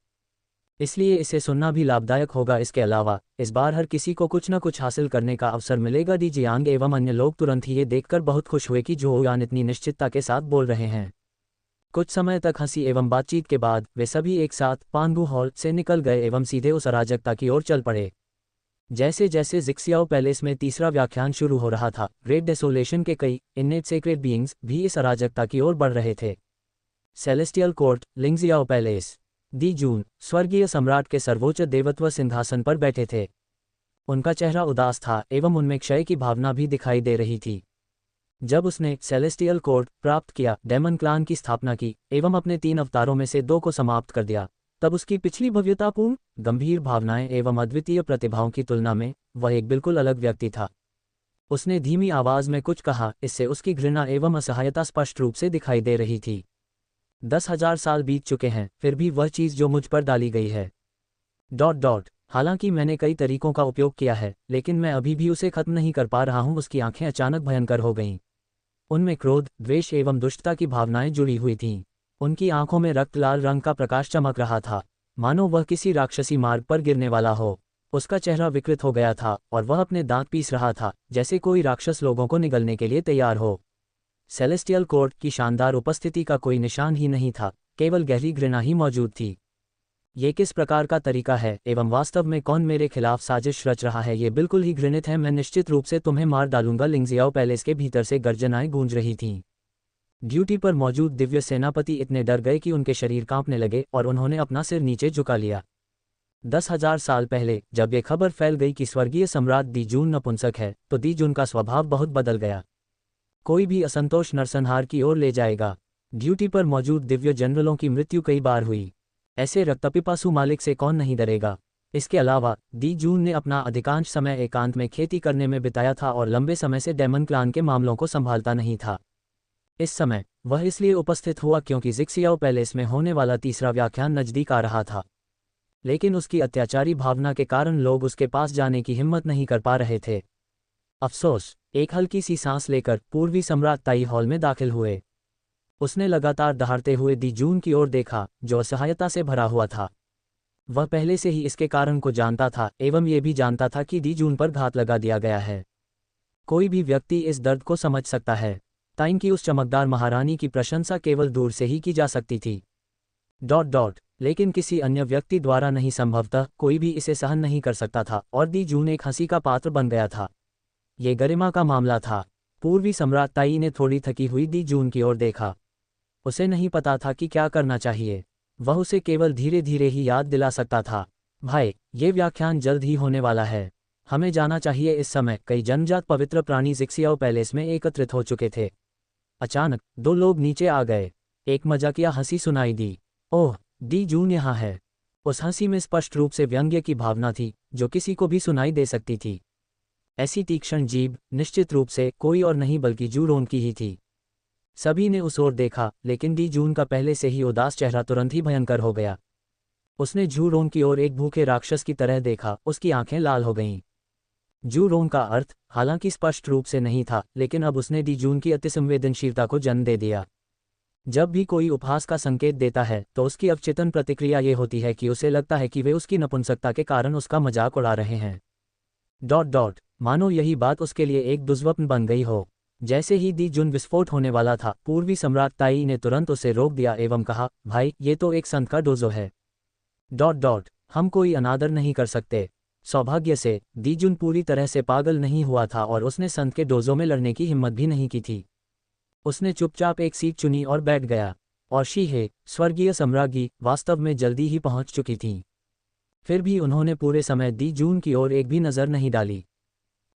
इसलिए इसे सुनना भी लाभदायक होगा। इसके अलावा इस बार हर किसी को कुछ न कुछ हासिल करने का अवसर मिलेगा। दी जियांग एवं अन्य लोग तुरंत ही ये देखकर बहुत खुश हुए कि जोहुयान इतनी निश्चितता के साथ बोल रहे हैं। कुछ समय तक हंसी एवं बातचीत के बाद वे सभी एक साथ पांगू हॉल से निकल गए एवं सीधे उस अराजकता की ओर चल पड़े। जैसे जैसे जिक्सियाओ पैलेस में तीसरा व्याख्यान शुरू हो रहा था, ग्रेट डेसोलेशन के कई इन्नेट सेक्रेट बीइंग्स भी इस अराजकता की ओर बढ़ रहे थे। Celestial court, Lingjiao palace. दी जून स्वर्गीय सम्राट के सर्वोच्च देवत्व सिंहासन पर बैठे थे। उनका चेहरा उदास था एवं उनमें क्षय की भावना भी दिखाई दे रही थी। जब उसने सेलेस्टियल कोर्ट प्राप्त किया, डेमन क्लान की स्थापना की एवं अपने 3 अवतारों में से 2 को समाप्त कर दिया, तब उसकी पिछली भव्यतापूर्ण, गंभीर भावनाएं एवं अद्वितीय प्रतिभाओं की तुलना में वह एक बिल्कुल अलग व्यक्ति था। उसने धीमी आवाज में कुछ कहा, इससे उसकी घृणा एवं असहायता स्पष्ट रूप से दिखाई दे रही थी। 10,000 साल बीत चुके हैं, फिर भी वह चीज़ जो मुझ पर डाली गई है। हालांकि मैंने कई तरीकों का उपयोग किया है, लेकिन मैं अभी भी उसे खत्म नहीं कर पा रहा हूं। उसकी आंखें अचानक भयंकर हो गईं। उनमें क्रोध, द्वेष एवं दुष्टता की भावनाएं जुड़ी हुई थीं। उनकी आंखों में रक्त लाल रंग का प्रकाश चमक रहा था, मानो वह किसी राक्षसी मार्ग पर गिरने वाला हो। उसका चेहरा विकृत हो गया था और वह अपने दांत पीस रहा था, जैसे कोई राक्षस लोगों को निगलने के लिए तैयार हो। सेलेस्टियल कोर्ट की शानदार उपस्थिति का कोई निशान ही नहीं था, केवल गहरी घृणा ही मौजूद थी। ये किस प्रकार का तरीका है एवं वास्तव में कौन मेरे खिलाफ साजिश रच रहा है, ये बिल्कुल ही घृणित है। मैं निश्चित रूप से तुम्हें मार डालूंगा। लिंगजियाओ पैलेस के भीतर से गर्जनाएं गूंज रही थीं। ड्यूटी पर मौजूद दिव्य सेनापति इतने डर गए कि उनके शरीर कांपने लगे और उन्होंने अपना सिर नीचे झुका लिया। 10,000 साल पहले जब ये खबर फैल गई कि स्वर्गीय सम्राट दी जून नपुंसक है, तो दी जून का स्वभाव बहुत बदल गया। कोई भी असंतोष नरसंहार की ओर ले जाएगा। ड्यूटी पर मौजूद दिव्य जनरलों की मृत्यु कई बार हुई। ऐसे रक्तपिपासु मालिक से कौन नहीं डरेगा। इसके अलावा दी जून ने अपना अधिकांश समय एकांत में खेती करने में बिताया था और लंबे समय से डेमन क्लान के मामलों को संभालता नहीं था। इस समय वह इसलिए उपस्थित हुआ क्योंकि जिक्सियाओ पैलेस में होने वाला तीसरा व्याख्यान नजदीक आ रहा था, लेकिन उसकी अत्याचारी भावना के कारण लोग उसके पास जाने की हिम्मत नहीं कर पा रहे थे। अफसोस, एक हल्की सी सांस लेकर पूर्वी सम्राट ताई हॉल में दाखिल हुए। उसने लगातार दहाड़ते हुए दी जून की ओर देखा, जो असहायता से भरा हुआ था। वह पहले से ही इसके कारण को जानता था एवं ये भी जानता था कि दी जून पर घात लगा दिया गया है। कोई भी व्यक्ति इस दर्द को समझ सकता है। ताइन की उस चमकदार महारानी की प्रशंसा केवल दूर से ही की जा सकती थी। लेकिन किसी अन्य व्यक्ति द्वारा नहीं, संभवतः कोई भी इसे सहन नहीं कर सकता था और दी जून एक हंसी का पात्र बन गया था। ये गरिमा का मामला था। पूर्वी सम्राट ताई ने थोड़ी थकी हुई दी जून की ओर देखा। उसे नहीं पता था कि क्या करना चाहिए। वह उसे केवल धीरे धीरे ही याद दिला सकता था, भाई, ये व्याख्यान जल्द ही होने वाला है, हमें जाना चाहिए। इस समय कई जन्मजात पवित्र प्राणी जिक्सियाओ पैलेस में एकत्रित हो चुके थे। अचानक 2 लोग नीचे आ गए। एक मजाकिया हंसी सुनाई दी। ओह, दी जून यहाँ है। उस हंसी में स्पष्ट रूप से व्यंग्य की भावना थी, जो किसी को भी सुनाई दे सकती थी। ऐसी तीक्ष्ण जीभ निश्चित रूप से कोई और नहीं बल्कि जू रोन की ही थी। सभी ने उस ओर देखा, लेकिन दी जून का पहले से ही उदास चेहरा तुरंत ही भयंकर हो गया। उसने जू रोन की ओर एक भूखे राक्षस की तरह देखा। उसकी आंखें लाल हो गईं। जू रोन का अर्थ हालांकि स्पष्ट रूप से नहीं था, लेकिन अब उसने दी जून की अतिसंवेदनशीलता को जन्म दे दिया। जब भी कोई उपहास का संकेत देता है तो उसकी अवचेतन प्रतिक्रिया ये होती है कि उसे लगता है कि वे उसकी नपुंसकता के कारण उसका मजाक उड़ा रहे हैं। ... मानो यही बात उसके लिए एक दुर्स्वप्न बन गई हो। जैसे ही दी जून विस्फोट होने वाला था, पूर्वी सम्राट ताई ने तुरंत उसे रोक दिया एवं कहा, भाई, ये तो एक संत का डोजो है। ... हम कोई अनादर नहीं कर सकते। सौभाग्य से दी जून पूरी तरह से पागल नहीं हुआ था और उसने संत के डोजो में लड़ने की हिम्मत भी नहीं की थी। उसने चुपचाप एक सीट चुनी और बैठ गया। और शी स्वर्गीय सम्राज्ञी वास्तव में जल्दी ही पहुंच चुकी थीं। फिर भी उन्होंने पूरे समय दी जून की ओर एक भी नज़र नहीं डाली।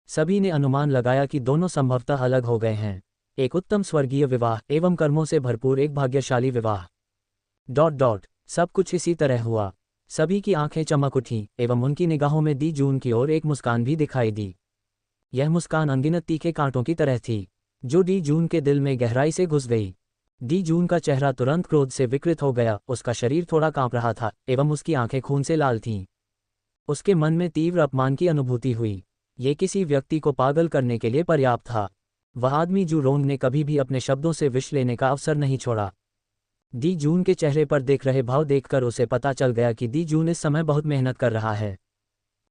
सभी ने अनुमान लगाया कि दोनों संभवतः अलग हो गए हैं। एक उत्तम स्वर्गीय विवाह एवं कर्मों से भरपूर एक भाग्यशाली विवाह। ... सब कुछ इसी तरह हुआ। सभी की आंखें चमक उठीं एवं उनकी निगाहों में दी जून की ओर एक मुस्कान भी दिखाई दी। यह मुस्कान अनगिनत तीखे कांटों की तरह थी, जो दी जून के दिल में गहराई से घुस गई। दी जून का चेहरा तुरंत क्रोध से विकृत हो गया। उसका शरीर थोड़ा कांप रहा था एवं उसकी आंखें खून से लाल थीं। उसके मन में तीव्र अपमान की अनुभूति हुई। ये किसी व्यक्ति को पागल करने के लिए पर्याप्त था। वह आदमी जू रोंग ने कभी भी अपने शब्दों से विष लेने का अवसर नहीं छोड़ा। दी जून के चेहरे पर देख रहे भाव देखकर उसे पता चल गया कि दी जून इस समय बहुत मेहनत कर रहा है।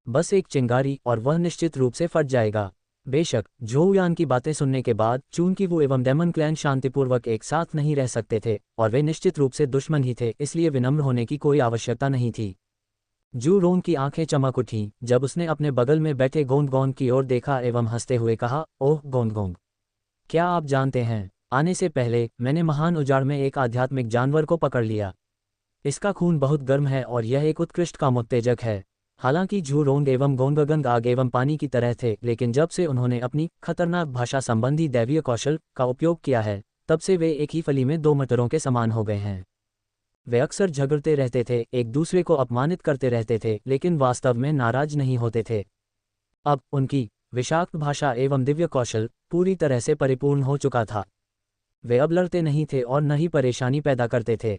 बस एक चिंगारी और वह निश्चित रूप से फट जाएगा। बेशक झोउयान की बातें सुनने के बाद चूंकि वो एवं डेमन क्लैन शांतिपूर्वक एक साथ नहीं रह सकते थे और वे निश्चित रूप से दुश्मन ही थे, इसलिए विनम्र होने की कोई आवश्यकता नहीं थी। जू रोंग की आंखें चमक उठीं जब उसने अपने बगल में बैठे गोंदगोंग की ओर देखा एवं हंसते हुए कहा, ओह गोंदगोंग, क्या आप जानते हैं, आने से पहले मैंने महान उजाड़ में एक आध्यात्मिक जानवर को पकड़ लिया। इसका खून बहुत गर्म है और यह एक उत्कृष्ट कामोत्तेजक है। हालांकि जू रोंग एवं गोंगगंग आग एवं पानी की तरह थे, लेकिन जब से उन्होंने अपनी खतरनाक भाषा संबंधी दैवीय कौशल का उपयोग किया है, तब से वे एक ही फली में 2 मटरों के समान हो गए हैं। वे अक्सर झगड़ते रहते थे, एक दूसरे को अपमानित करते रहते थे, लेकिन वास्तव में नाराज नहीं होते थे। अब उनकी विषाक्त भाषा एवं दिव्य कौशल पूरी तरह से परिपूर्ण हो चुका था। वे अब लड़ते नहीं थे और न ही परेशानी पैदा करते थे।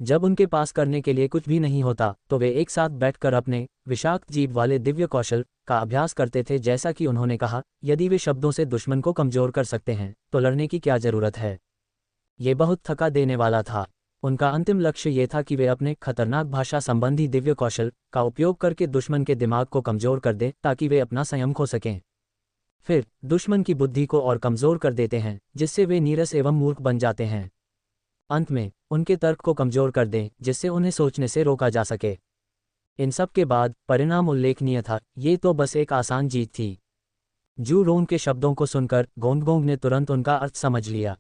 जब उनके पास करने के लिए कुछ भी नहीं होता तो वे एक साथ बैठकर अपने विषाक्त जीभ वाले दिव्य कौशल का अभ्यास करते थे। जैसा कि उन्होंने कहा, यदि वे शब्दों से दुश्मन को कमजोर कर सकते हैं तो लड़ने की क्या जरूरत है। ये बहुत थका देने वाला था। उनका अंतिम लक्ष्य ये था कि वे अपने खतरनाक भाषा संबंधी दिव्य कौशल का उपयोग करके दुश्मन के दिमाग को कमजोर कर दें ताकि वे अपना संयम खो सकें। फिर दुश्मन की बुद्धि को और कमजोर कर देते हैं, जिससे वे नीरस एवं मूर्ख बन जाते हैं। अंत में उनके तर्क को कमजोर कर दें, जिससे उन्हें सोचने से रोका जा सके। इन सब के बाद परिणाम उल्लेखनीय था। ये तो बस एक आसान जीत थी। जू रोंग के शब्दों को सुनकर गोंगगोंग ने तुरंत उनका अर्थ समझ लिया।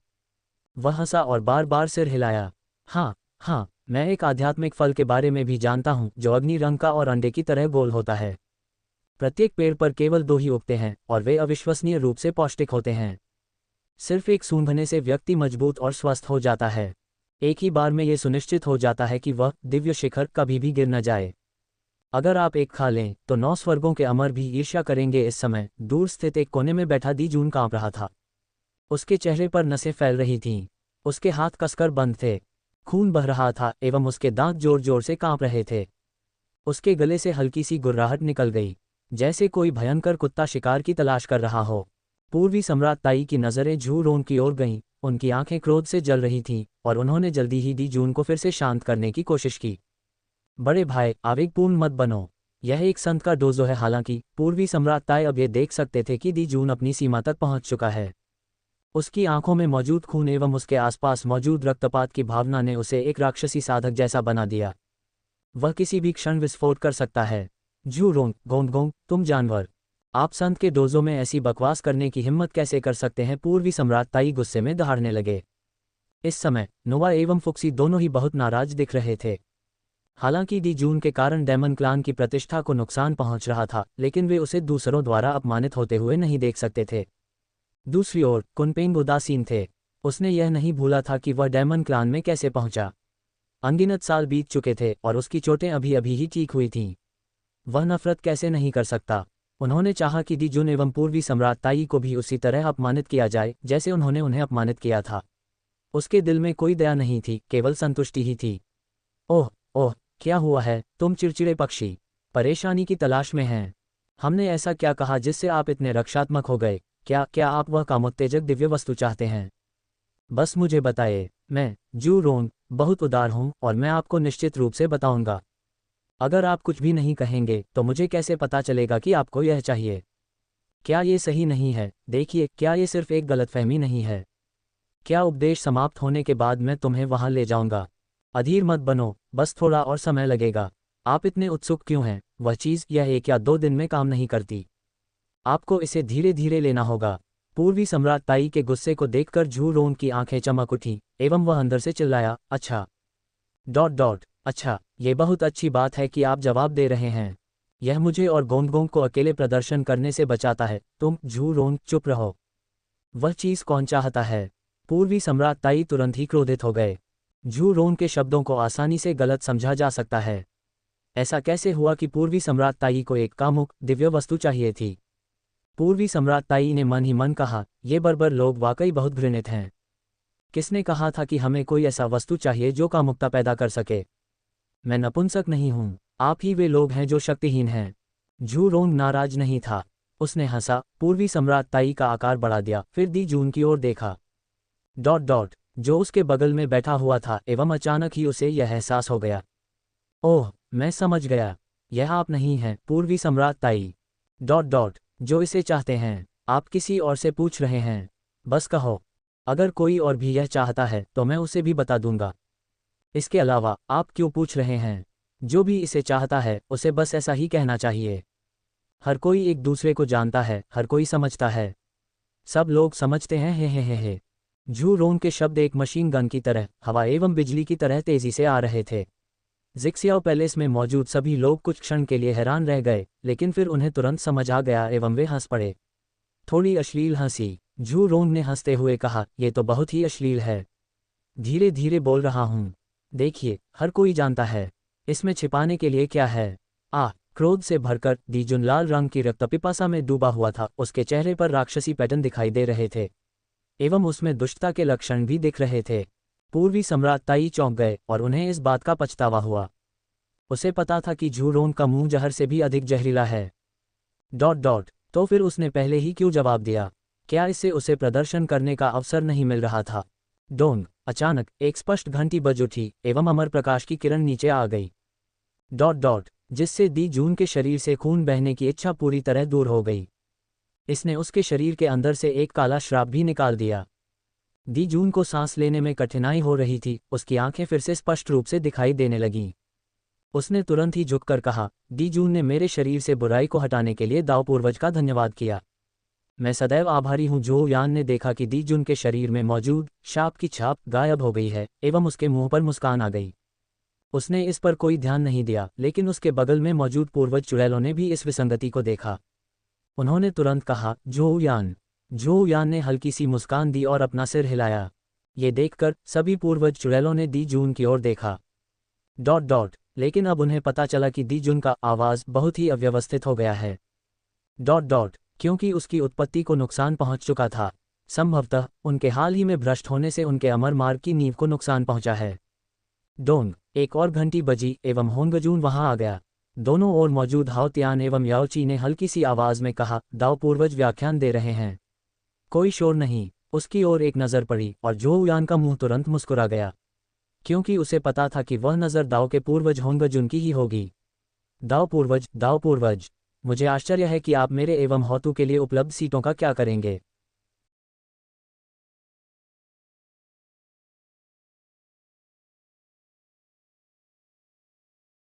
वह हंसा और बार बार सिर हिलाया। हाँ, मैं एक आध्यात्मिक फल के बारे में भी जानता हूँ जो अग्नि रंग का और अंडे की तरह गोल होता है। प्रत्येक पेड़ पर केवल 2 ही उगते हैं और वे अविश्वसनीय रूप से पौष्टिक होते हैं। सिर्फ एक सूंघने से व्यक्ति मजबूत और स्वस्थ हो जाता है। एक ही बार में ये सुनिश्चित हो जाता है कि वह दिव्य शिखर कभी भी गिर न जाए। अगर आप एक खा लें तो 9 स्वर्गों के अमर भी ईर्ष्या करेंगे। इस समय दूर स्थित एक कोने में बैठा दी जून कांप रहा था। उसके चेहरे पर नसें फैल रही थीं। उसके हाथ कसकर बंद थे। खून बह रहा था एवं उसके दांत जोर जोर से कांप रहे थे। उसके गले से हल्की सी गुर्राहट निकल गई, जैसे कोई भयंकर कुत्ता शिकार की तलाश कर रहा हो। पूर्वी सम्राट ताई की नज़रें जू रोंग की ओर गईं। उनकी आंखें क्रोध से जल रही थीं और उन्होंने जल्दी ही दी जून को फिर से शांत करने की कोशिश की। बड़े भाई, आवेगपूर्ण मत बनो। यह एक संत का डोजो है। हालांकि पूर्वी सम्राट ताई अब ये देख सकते थे कि दी जून अपनी सीमा तक पहुंच चुका है। उसकी आंखों में मौजूद खून एवं उसके आसपास मौजूद रक्तपात की भावना ने उसे एक राक्षसी साधक जैसा बना दिया। वह किसी भी क्षण विस्फोट कर सकता है। जू रोंग, गोंग, तुम जानवर। आप संत के डोजो में ऐसी बकवास करने की हिम्मत कैसे कर सकते हैं? पूर्वी सम्राट ताई गुस्से में दहाड़ने लगे। इस समय नोवा एवं फुक्सी दोनों ही बहुत नाराज दिख रहे थे। हालांकि दी जून के कारण डेमन क्लान की प्रतिष्ठा को नुकसान पहुंच रहा था, लेकिन वे उसे दूसरों द्वारा अपमानित होते हुए नहीं देख सकते थे। दूसरी ओर कुनपेंग उदासीन थे। उसने यह नहीं भूला था कि वह डेमन क्लान में कैसे पहुंचा। अनगिनत साल बीत चुके थे और उसकी चोटें अभी अभी ही ठीक हुई थीं। वह नफरत कैसे नहीं कर सकता। उन्होंने चाहा कि दी जुन एवं पूर्वी सम्राट ताई को भी उसी तरह अपमानित किया जाए जैसे उन्होंने उन्हें अपमानित किया था। उसके दिल में कोई दया नहीं थी, केवल संतुष्टि ही थी। ओह ओह, क्या हुआ है? तुम चिड़चिड़े पक्षी परेशानी की तलाश में हैं। हमने ऐसा क्या कहा जिससे आप इतने रक्षात्मक हो गए? क्या आप वह कामोत्तेजक दिव्य वस्तु चाहते हैं? बस मुझे बताइए। मैं जू रोंग बहुत उदार हूं और मैं आपको निश्चित रूप से बताऊंगा। अगर आप कुछ भी नहीं कहेंगे तो मुझे कैसे पता चलेगा कि आपको यह चाहिए? क्या ये सही नहीं है? देखिए, क्या ये सिर्फ एक गलतफहमी नहीं है? क्या उपदेश समाप्त होने के बाद मैं तुम्हें वहां ले जाऊंगा? अधीर मत बनो, बस थोड़ा और समय लगेगा। आप इतने उत्सुक क्यों हैं? वह चीज़ यह 1 या 2 दिन में काम नहीं करती। आपको इसे धीरे धीरे लेना होगा। पूर्वी सम्राट ताई के गुस्से को देखकर जू रोंग की आंखें चमक उठी एवं वह अंदर से चिल्लाया, अच्छा। अच्छा, ये बहुत अच्छी बात है कि आप जवाब दे रहे हैं। यह मुझे और गोंग को अकेले प्रदर्शन करने से बचाता है। तुम जू रोंग चुप रहो। वह चीज़ कौन चाहता है? पूर्वी सम्राट ताई तुरंत ही क्रोधित हो गए। जू रोंग के शब्दों को आसानी से गलत समझा जा सकता है। ऐसा कैसे हुआ कि पूर्वी सम्राट ताई को एक कामुक दिव्य वस्तु चाहिए थी? पूर्वी सम्राट ताई ने मन ही मन कहा, ये बर्बर लोग वाकई बहुत घृणित हैं। किसने कहा था कि हमें कोई ऐसा वस्तु चाहिए जो कामुकता पैदा कर सके? मैं नपुंसक नहीं हूँ, आप ही वे लोग हैं जो शक्तिहीन हैं। जू रोंग नाराज नहीं था। उसने हंसा, पूर्वी सम्राट ताई का आकार बढ़ा दिया, फिर दी जून की ओर देखा। जो उसके बगल में बैठा हुआ था एवं अचानक ही उसे यह एहसास हो गया। ओह, मैं समझ गया। यह आप नहीं हैं, पूर्वी सम्राट ताई। जो इसे चाहते हैं। आप किसी और से पूछ रहे हैं? बस कहो। अगर कोई और भी यह चाहता है तो मैं उसे भी बता दूंगा। इसके अलावा आप क्यों पूछ रहे हैं? जो भी इसे चाहता है उसे बस ऐसा ही कहना चाहिए। हर कोई एक दूसरे को जानता है, हर कोई समझता है। सब लोग समझते हैं। हे। जू रोंग के शब्द एक मशीन गन की तरह, हवा एवं बिजली की तरह तेजी से आ रहे थे। जिक्सियाओ पैलेस में मौजूद सभी लोग कुछ क्षण के लिए हैरान रह गए, लेकिन फिर उन्हें तुरंत समझ आ गया एवं वे हंस पड़े। थोड़ी अश्लील हंसी। जू रोंग ने हंसते हुए कहा, यह तो बहुत ही अश्लील है। धीरे धीरे बोल रहा हूँ। देखिए, हर कोई जानता है। इसमें छिपाने के लिए क्या है? क्रोध से भरकर दी जुन लाल रंग की रक्तपिपासा में डूबा हुआ था। उसके चेहरे पर राक्षसी पैटर्न दिखाई दे रहे थे एवं उसमें दुष्टता के लक्षण भी दिख रहे थे। पूर्वी सम्राट ताई चौंक गए और उन्हें इस बात का पछतावा हुआ। उसे पता था कि जू रोंग का मुंह जहर से भी अधिक जहरीला है। तो फिर उसने पहले ही क्यों जवाब दिया? क्या इससे उसे प्रदर्शन करने का अवसर नहीं मिल रहा था? अचानक एक स्पष्ट घंटी बज उठी एवं अमर प्रकाश की किरण नीचे आ गई। जिससे दी जून के शरीर से खून बहने की इच्छा पूरी तरह दूर हो गई। इसने उसके शरीर के अंदर से एक काला श्राप भी निकाल दिया। दी जून को सांस लेने में कठिनाई हो रही थी। उसकी आंखें फिर से स्पष्ट रूप से दिखाई देने लगीं। उसने तुरंत ही झुककर कहा, दी जून ने मेरे शरीर से बुराई को हटाने के लिए दाव पूर्वज का धन्यवाद किया। मैं सदैव आभारी हूँ। जो यान ने देखा कि दी जून के शरीर में मौजूद शाप की छाप गायब हो गई है एवं उसके मुंह पर मुस्कान आ गई। उसने इस पर कोई ध्यान नहीं दिया, लेकिन उसके बगल में मौजूद पूर्वज चुड़ैलों ने भी इस विसंगति को देखा। उन्होंने तुरंत कहा, जो यान ने हल्की सी मुस्कान दी और अपना सिर हिलाया। ये देखकर सभी पूर्वज चुड़ैलों ने दी जून की ओर देखा। लेकिन अब उन्हें पता चला कि दी जून का आवाज बहुत ही अव्यवस्थित हो गया है। क्योंकि उसकी उत्पत्ति को नुकसान पहुंच चुका था। संभवतः उनके हाल ही में भ्रष्ट होने से उनके अमर मार्ग की नींव को नुकसान पहुंचा है। एक और घंटी बजी एवं होंगजून वहां आ गया। दोनों ओर मौजूद हाओ तियान एवं याओची ने हल्की सी आवाज में कहा, दाव पूर्वज व्याख्यान दे रहे हैं। कोई शोर नहीं। उसकी ओर एक नज़र पड़ी और जो यान का मुंह तुरंत मुस्कुरा गया, क्योंकि उसे पता था कि वह नज़र दाव के पूर्वज होंगजून की ही होगी। दाव पूर्वज, मुझे आश्चर्य है कि आप मेरे एवं हौतू के लिए उपलब्ध सीटों का क्या करेंगे।